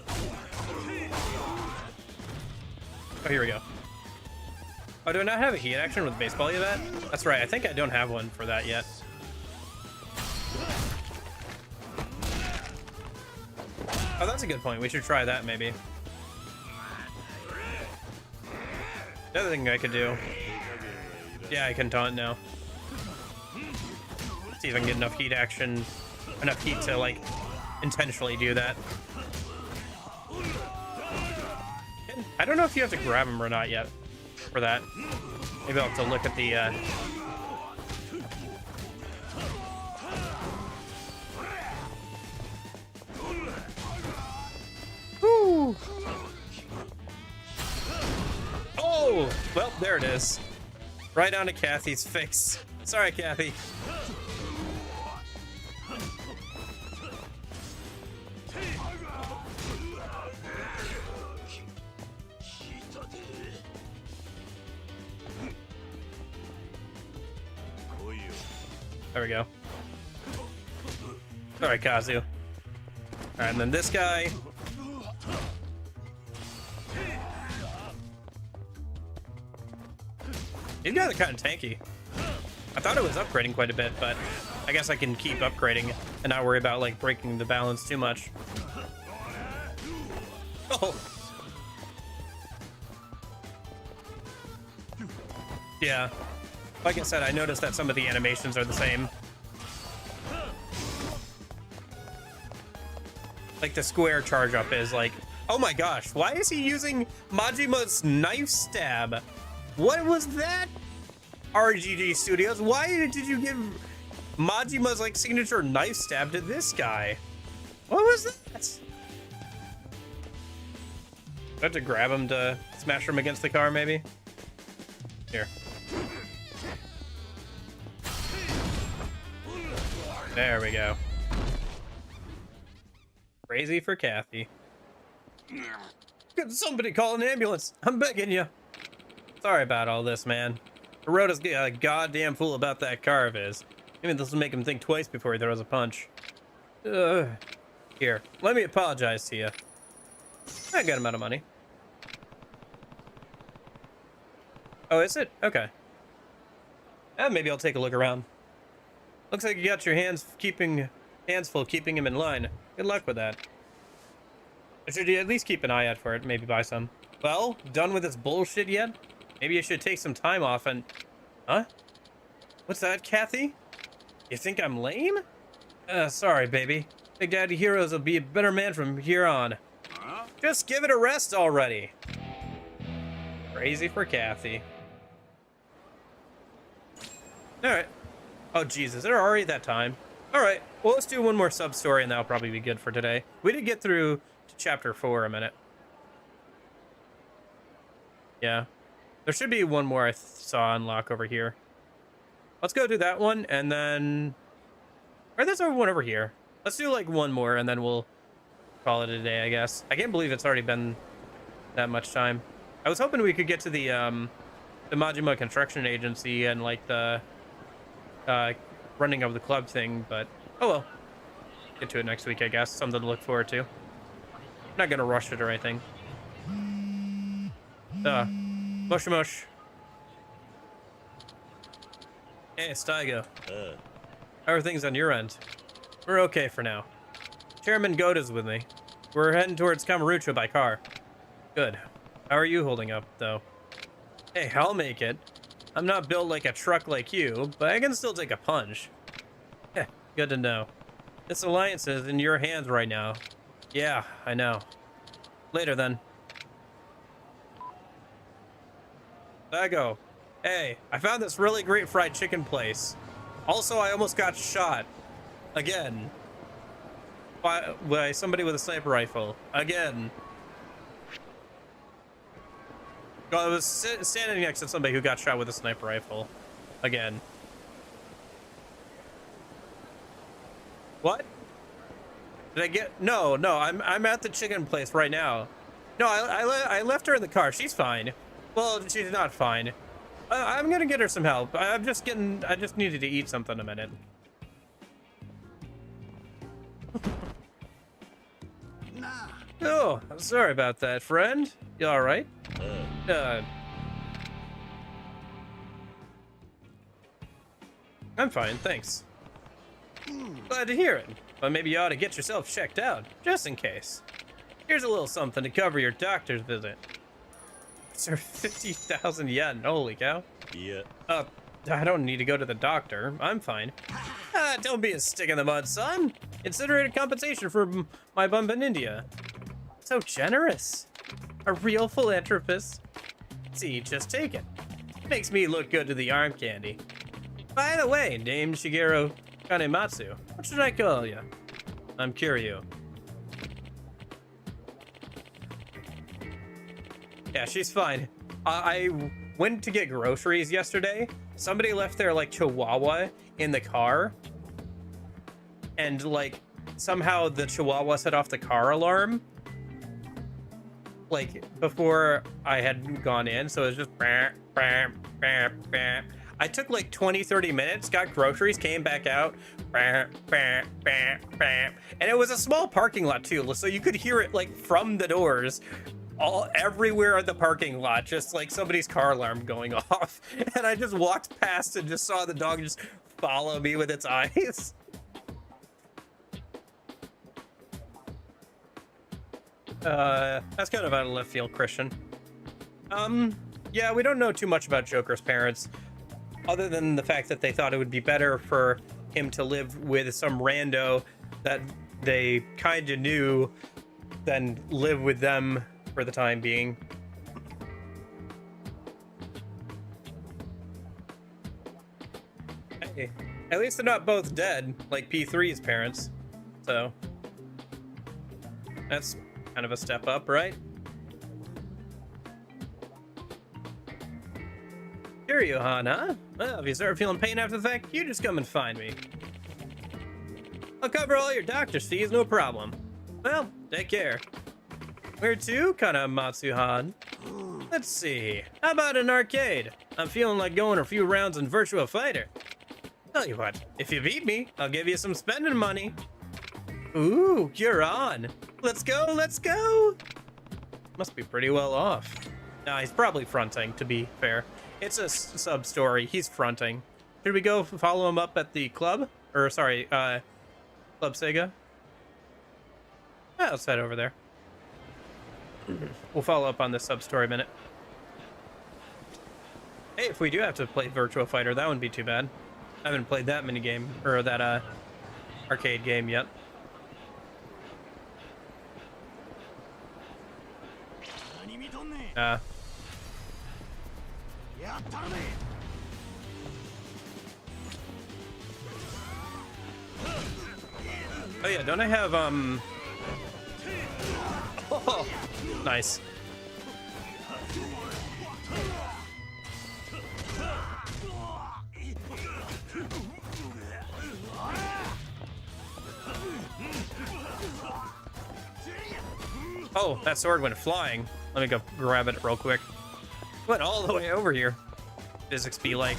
Oh, here we go. Oh, do I not have a heat action with baseball yet? That's right. I think I don't have one for that yet. Oh, that's a good point. We should try that maybe. The other thing I could do. Yeah, I can taunt now. See if I can get enough heat action, enough heat to like intentionally do that. I don't know if you have to grab him or not yet for that. Maybe I'll have to look at the Woo! Oh, well, there it is. Right onto Kathy's face. Sorry, Kathy. There we go. Alright, Kazu. Alright, and then this guy. These guys are kind of tanky. I thought it was upgrading quite a bit, but I guess I can keep upgrading and not worry about like breaking the balance too much. Oh. Yeah. Like I said, I noticed that some of the animations are the same. Like the square charge up is like, oh my gosh, why is he using Majima's knife stab? What was that? RGG Studios, why did you give Majima's like signature knife stab to this guy? What was that? I have to grab him to smash him against the car, maybe? Here. There we go. Crazy for Kathy. Could somebody call an ambulance? I'm begging you. Sorry about all this, man. Hirota's a goddamn fool about that car of his. Maybe this will make him think twice before he throws a punch. Here, let me apologize to you. I got him out of money. Oh, is it? Okay. Maybe I'll take a look around. Looks like you got your hands full keeping him in line. Good luck with that. Should you at least keep an eye out for it? Maybe buy some. Well, done with this bullshit yet? Maybe you should take some time off and... Huh? What's that, Kathy? You think I'm lame? Sorry, baby. Big Daddy Heroes will be a better man from here on. Huh? Just give it a rest already. Crazy for Kathy. Alright. Oh, Jesus. They're already that time. Alright. Well, let's do one more sub-story and that'll probably be good for today. We did get through to chapter 4 a minute. Yeah. There should be one more I saw unlock over here. Let's go do that one and then... Or there's one over here. Let's do like one more and then we'll call it a day, I guess. I can't believe it's already been that much time. I was hoping we could get to the Majima Construction Agency and like the running of the club thing, but oh well. Get to it next week, I guess. Something to look forward to. Not gonna rush it or anything. Mush mush. Hey, it's Taigo. How are things on your end? We're okay for now. Chairman Goda's with me. We're heading towards Kamurocho by car. Good. How are you holding up, though? Hey, I'll make it. I'm not built like a truck like you, but I can still take a punch. Heh, good to know. This alliance is in your hands right now. Yeah, I know. Later, then. Dago. Hey, I found this really great fried chicken place. Also, I almost got shot. Again. By somebody with a sniper rifle. Again. I was standing next to somebody who got shot with a sniper rifle. Again. What? Did I get... No, I'm at the chicken place right now. No, I left her in the car. She's fine. Well, she's not fine. I'm gonna get her some help. I just needed to eat something a minute. Oh, sorry about that, friend. You all right? I'm fine, thanks. Glad to hear it. But maybe you ought to get yourself checked out, just in case. Here's a little something to cover your doctor's visit. Sir, 50,000 yen, holy cow. Yeah. I don't need to go to the doctor. I'm fine. Don't be a stick in the mud, son. Consider it a compensation for my bump in India. So generous. A real philanthropist. See, just take it. Makes me look good to the arm candy. By the way, named Shigeru Kanematsu. What should I call you? I'm Kiryu. Yeah, she's fine. I went to get groceries yesterday. Somebody left their like chihuahua in the car. And like somehow the chihuahua set off the car alarm. Like before I had gone in, so it was just I took like 20-30 minutes, got groceries, came back out, and it was a small parking lot too, so you could hear it like from the doors, all everywhere in the parking lot, just like somebody's car alarm going off. And I just walked past and just saw the dog just follow me with its eyes. That's kind of out of left field, Christian. Yeah, we don't know too much about Joker's parents. other than the fact that they thought it would be better for him to live with some rando that they kind of knew than live with them for the time being. Hey, at least they're not both dead like P3's parents, so that's kind of a step up, right? Kiryu-han, huh? Well, if you start feeling pain after the fact, you just come and find me. I'll cover all your doctor's fees, no problem. Well, take care. Where to, Kanamatsu-han? Let's see. How about an arcade? I'm feeling like going a few rounds in Virtua Fighter. Tell you what, if you beat me, I'll give you some spending money. Ooh, you're on. Let's go, let's go. Must be pretty well off. Nah, he's probably fronting, to be fair. It's a sub-story. He's fronting. Should we go follow him up at the club? Or, sorry, Club Sega? Yeah, let's head over there. We'll follow up on this sub-story minute. Hey, if we do have to play Virtua Fighter, that wouldn't be too bad. I haven't played that mini game, or that, arcade game yet. Oh yeah, don't I have, oh, nice. Oh, that sword went flying. Let me go grab it real quick. Went all the way over here. Physics be like.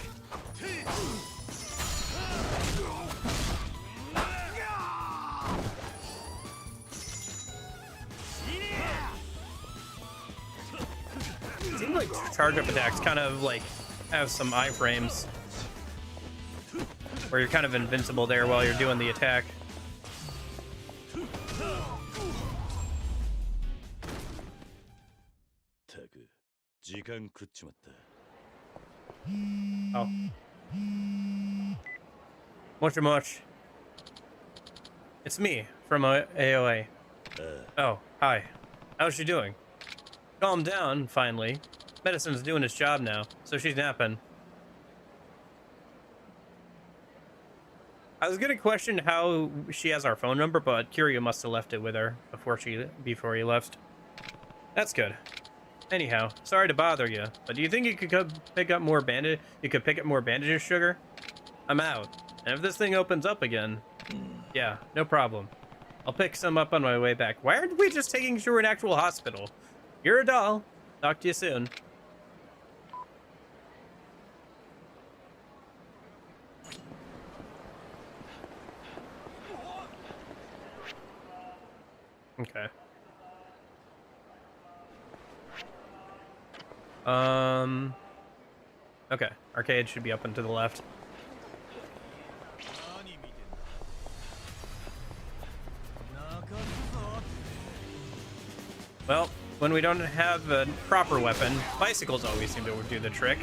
Seems like charge up attacks kind of like have some iframes where you're kind of invincible there while you're doing the attack. Oh. Much. It's me from AOA. Oh, hi. How's she doing? Calm down, finally. Medicine's doing its job now, so she's napping. I was gonna question how she has our phone number, but Kiryu must have left it with her before he left. That's good. Anyhow, sorry to bother you, but do you think you could pick up more bandages, Sugar? I'm out. And if this thing opens up again, yeah, no problem. I'll pick some up on my way back. Why aren't we just taking her to an actual hospital? You're a doll. Talk to you soon. Okay. Okay. Arcade should be up and to the left. Well, when we don't have a proper weapon, bicycles always seem to do the trick.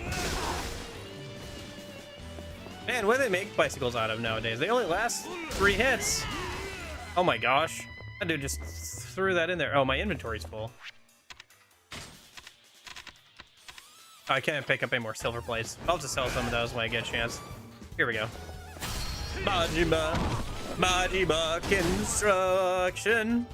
Man, what do they make bicycles out of nowadays? They only last 3 hits. Oh my gosh. That dude just threw that in there. Oh, my inventory's full. Oh, I can't pick up any more silver plates. I'll just sell some of those when I get a chance. Here we go. Majima construction.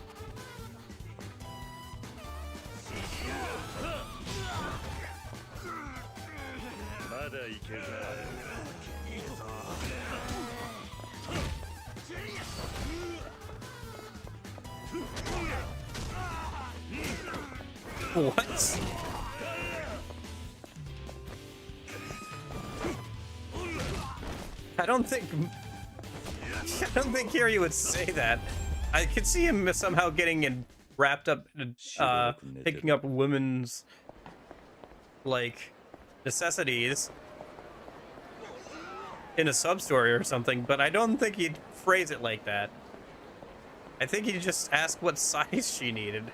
What? I don't think Kiryu would say that. I could see him somehow getting wrapped up, picking up women's, like, necessities in a sub-story or something, but I don't think he'd phrase it like that. I think he'd just ask what size she needed.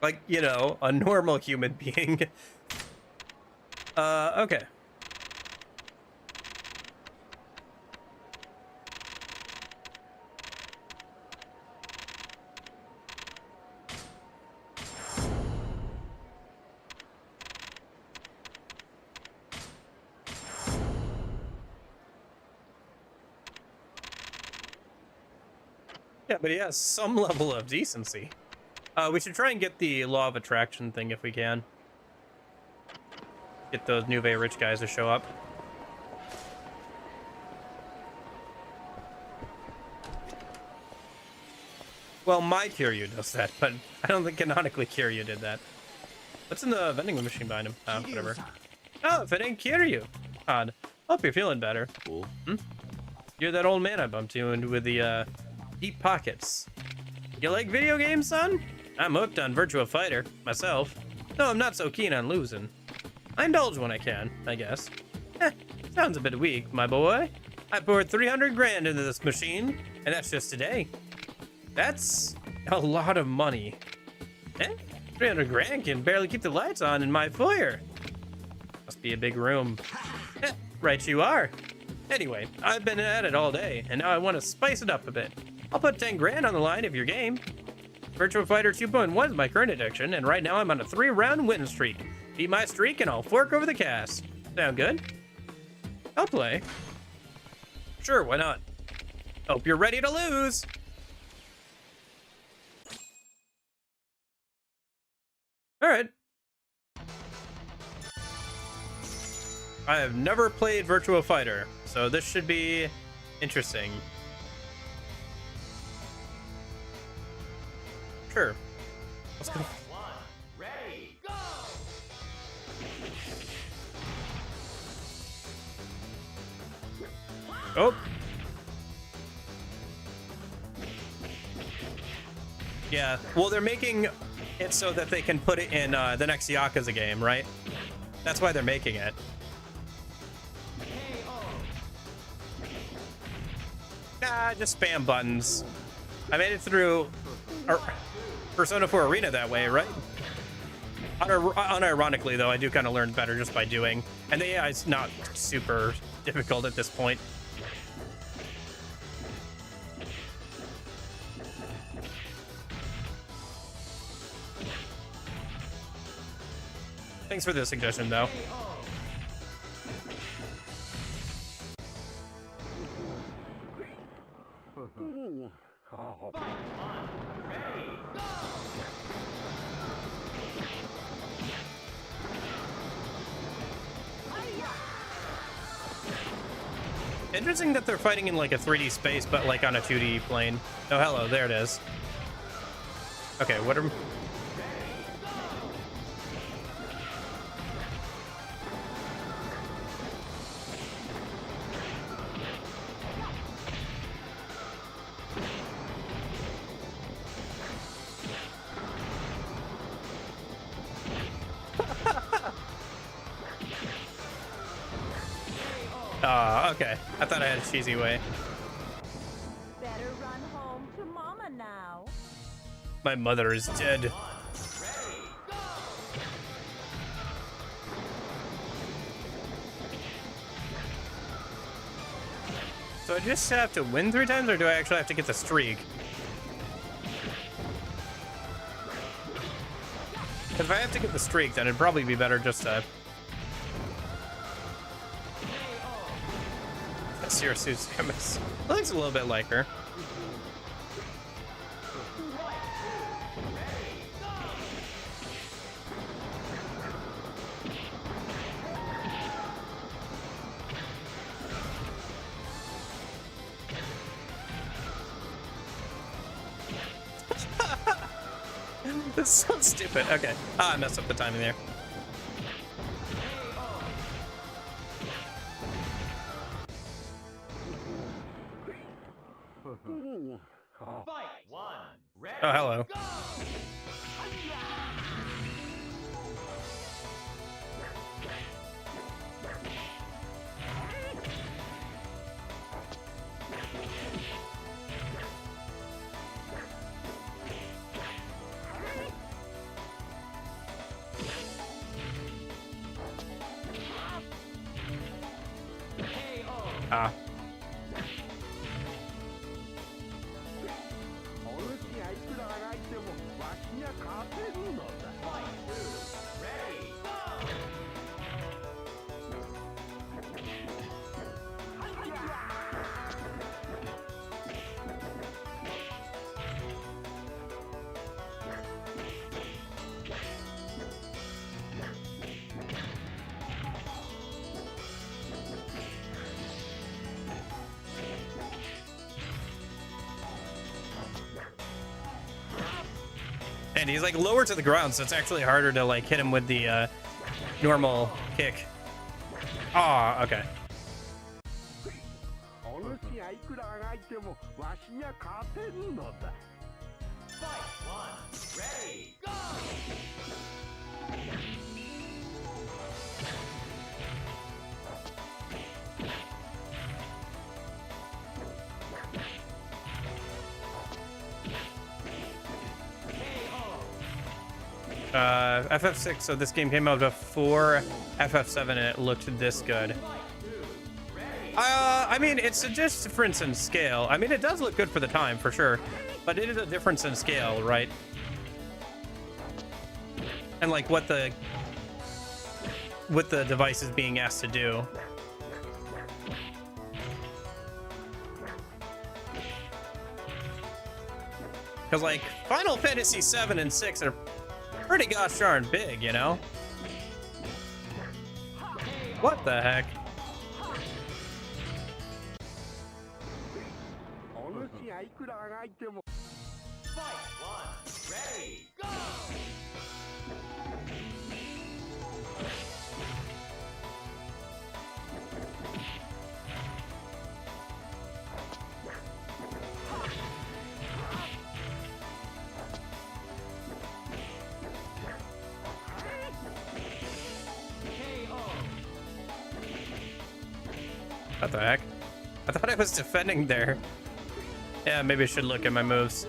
Like, you know, a normal human being. Okay. Yeah, but he has some level of decency. We should try and get the law of attraction thing if we can. Get those Nuve rich guys to show up. Well, my Kiryu does that, but I don't think canonically Kiryu did that. What's in the vending machine behind him? Oh, whatever. Oh, if it ain't Kiryu. Odd. Hope you're feeling better. Cool. You're that old man I bumped into with the, deep pockets. You like video games, son? I'm hooked on Virtua Fighter, myself. Though I'm not so keen on losing. I indulge when I can, I guess. Sounds a bit weak, my boy. I poured 300 grand into this machine, and that's just today. That's a lot of money. 300 grand can barely keep the lights on in my foyer. Must be a big room. Right you are. Anyway, I've been at it all day, and now I want to spice it up a bit. I'll put 10 grand on the line if you're game. Virtua Fighter 2.1 is my current addiction, and right now I'm on a 3-round win streak. Beat my streak and I'll fork over the cash. Sound good? I'll play. Sure, why not? Hope you're ready to lose. All right. I have never played Virtua Fighter, so this should be interesting. Sure. Let's go. Ready, go! Oh. Yeah, well, they're making it so that they can put it in the next Yakuza game, right? That's why they're making it. Nah, just spam buttons. I made it through Persona 4 Arena that way, right? Unironically, though, I do kind of learn better just by doing. And the AI is not super difficult at this point. Thanks for the suggestion, though. Interesting that they're fighting in like a 3D space, but like on a 2D plane. Oh, hello, there it is. Okay, what are... Okay. I thought I had a cheesy way. Better run home to Mama now. My mother is dead. So I just have to win 3 times, or do I actually have to get the streak? Because if I have to get the streak, then it'd probably be better just to... That's your Samus. It looks a little bit like her. This is so stupid. Okay. Ah, I messed up the timing there. Fight one. Ready, oh, hello. Go! Ah. お主がいくらあがいてもわしには勝てるのだ。And he's like lower to the ground, so it's actually harder to like hit him with the normal kick. Ah, okay. お主がいくらあがいてもわしには勝てるのだ。FF6, so this game came out before FF7 and it looked this good. I mean, it's a difference in scale. I mean, it does look good for the time, for sure. But it is a difference in scale, right? And like what the device is being asked to do. Because like Final Fantasy 7 and 6 are pretty gosh darn big, you know? What the heck? お主がいくらあがいても。What the heck? I thought I was defending there. Yeah, maybe I should look at my moves.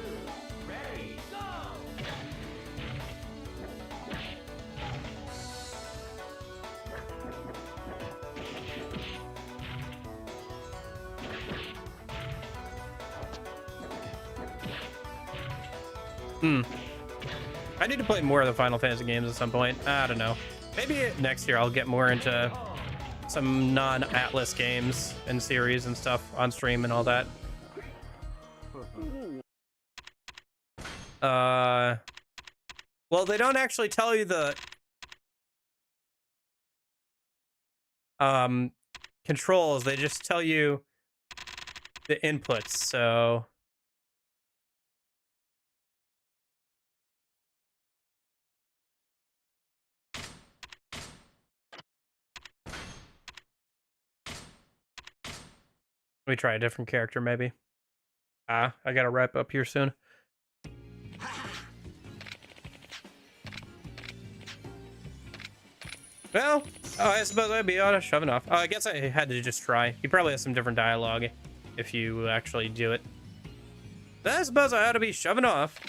I need to play more of the Final Fantasy games at some point. I don't know. Maybe next year I'll get more into some non-Atlas games and series and stuff on stream and all that. Well, they don't actually tell you the controls. They just tell you the inputs. So let me try a different character, maybe. I gotta wrap up here soon. Well, I suppose I'd be shoving off. I guess I had to just try. You probably have some different dialogue if you actually do it. But I suppose I ought to be shoving off.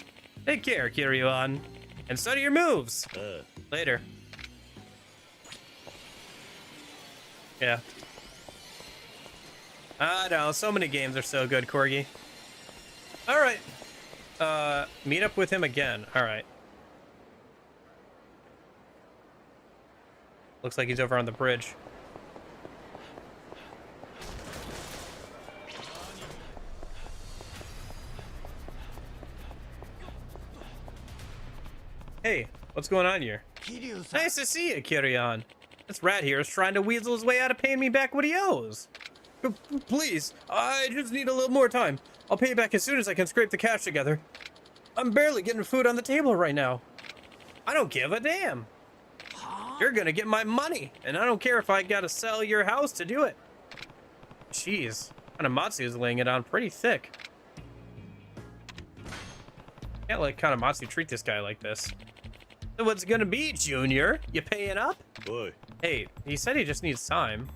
Take care, Kiryu-on. And study your moves. Later. Yeah. I know, so many games are so good, Corgi. Alright. Meet up with him again. Alright. Looks like he's over on the bridge. Hey, what's going on here? Nice to see you, Kiryu-on. This rat here is trying to weasel his way out of paying me back what he owes. Please, I just need a little more time. I'll pay you back as soon as I can scrape the cash together. I'm barely getting food on the table right now. I don't give a damn. You're gonna get my money, and I don't care if I gotta sell your house to do it. Jeez, Kanematsu is laying it on pretty thick. Can't let Kanematsu treat this guy like this. So what's it gonna be, Junior? You paying up? Boy. Hey, he said he just needs time.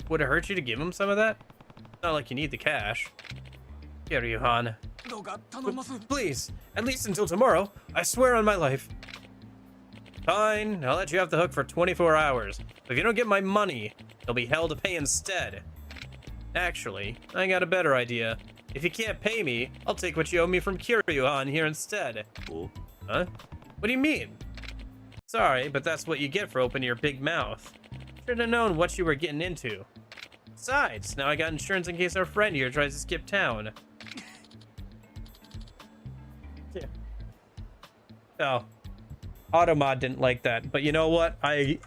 Would it hurt you to give him some of that? Not like you need the cash. Kiryu-han. Please, at least until tomorrow. I swear on my life. Fine, I'll let you off the hook for 24 hours. But if you don't get my money, you'll be hell to pay instead. Actually, I got a better idea. If you can't pay me, I'll take what you owe me from Kiryu-han here instead. Oh? Huh? What do you mean? Sorry, but that's what you get for opening your big mouth. Should have known what you were getting into. Besides, now I got insurance in case our friend here tries to skip town. Yeah. Oh. Automod didn't like that, but you know what? I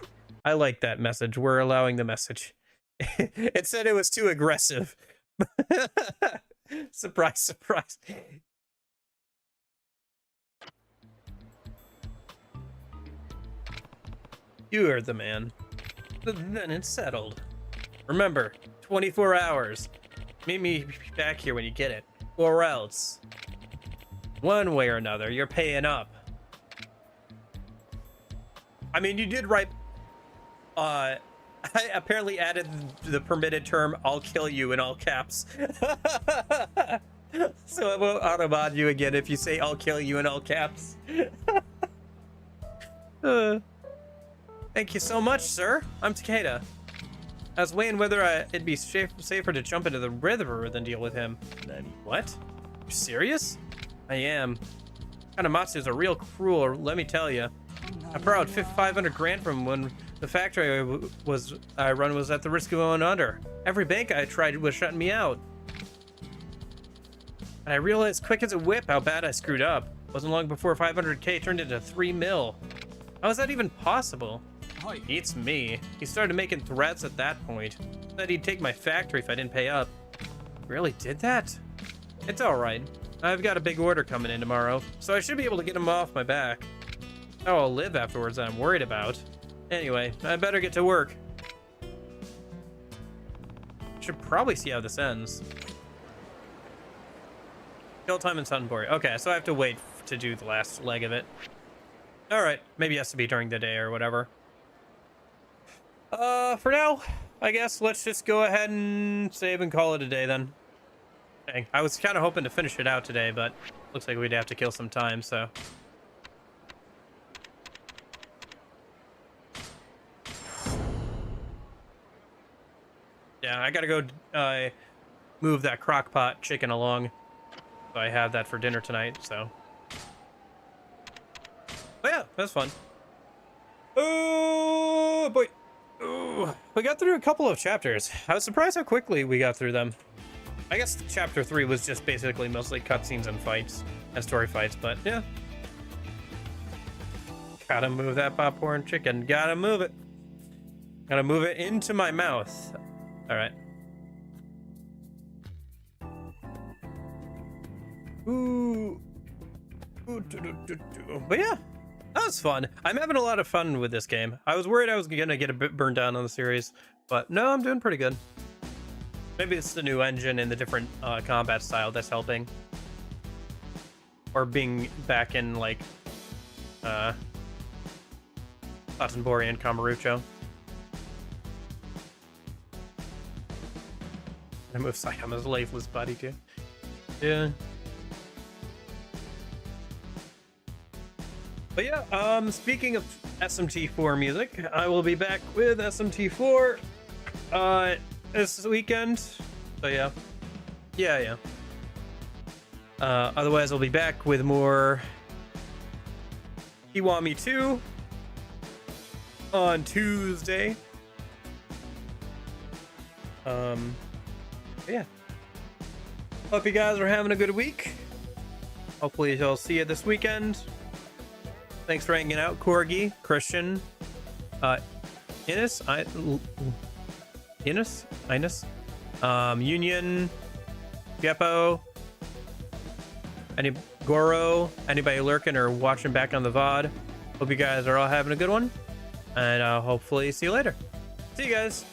like that message. We're allowing the message. It said it was too aggressive. Surprise, surprise. You heard the man. Then it's settled. Remember, 24 hours. Meet me back here when you get it. Or else, one way or another, you're paying up. I mean, you did write... I apparently added the permitted term, I'll kill you, in all caps. So it won't auto-mod you again if you say, I'll kill you, in all caps. Thank you so much, sir. I'm Takeda. I was weighing whether it'd be safer to jump into the river than deal with him. Nani? What? You serious? I am. Kanamatsu's a real cruel, let me tell you. I borrowed 500 grand from when the factory I run was at the risk of going under. Every bank I tried was shutting me out. And I realized quick as a whip how bad I screwed up. Wasn't long before 500k turned into 3 mil. How is that even possible? Beats me. He started making threats at that point. Said he'd take my factory if I didn't pay up. Really did that? It's alright. I've got a big order coming in tomorrow, so I should be able to get him off my back. How I'll live afterwards I'm worried about. Anyway, I better get to work. Should probably see how this ends. Kill time and Sunbury. Okay, so I have to wait to do the last leg of it. Alright, maybe it has to be during the day or whatever. For now, I guess let's just go ahead and save and call it a day then. Dang, I was kind of hoping to finish it out today, but looks like we'd have to kill some time, so... Yeah, I gotta go move that crock-pot chicken along. So I have that for dinner tonight, so... But yeah, that's fun. Oh, boy. Ooh, we got through a couple of chapters. I was surprised how quickly we got through them. I guess chapter 3 was just basically mostly cutscenes and fights, and story fights, but yeah. Gotta move that popcorn chicken. Gotta move it. Gotta move it into my mouth. Alright. Ooh. But yeah, that was fun. I'm having a lot of fun with this game. I was worried I was gonna get a bit burned down on the series, but no, I'm doing pretty good. Maybe it's the new engine and the different combat style that's helping. Or being back in, like, Satonbori and Kamurocho. I move Sayama's lifeless body, too. Yeah. But yeah, speaking of SMT4 music, I will be back with SMT4 this weekend. So yeah. Yeah. Otherwise, I'll be back with more Kiwami 2 on Tuesday. Yeah. Hope you guys are having a good week. Hopefully, I'll see you this weekend. Thanks for hanging out, Corgi, Christian, Innes, Union, Geppo, Goro, anybody lurking or watching back on the VOD. Hope you guys are all having a good one, and hopefully see you later. See you guys.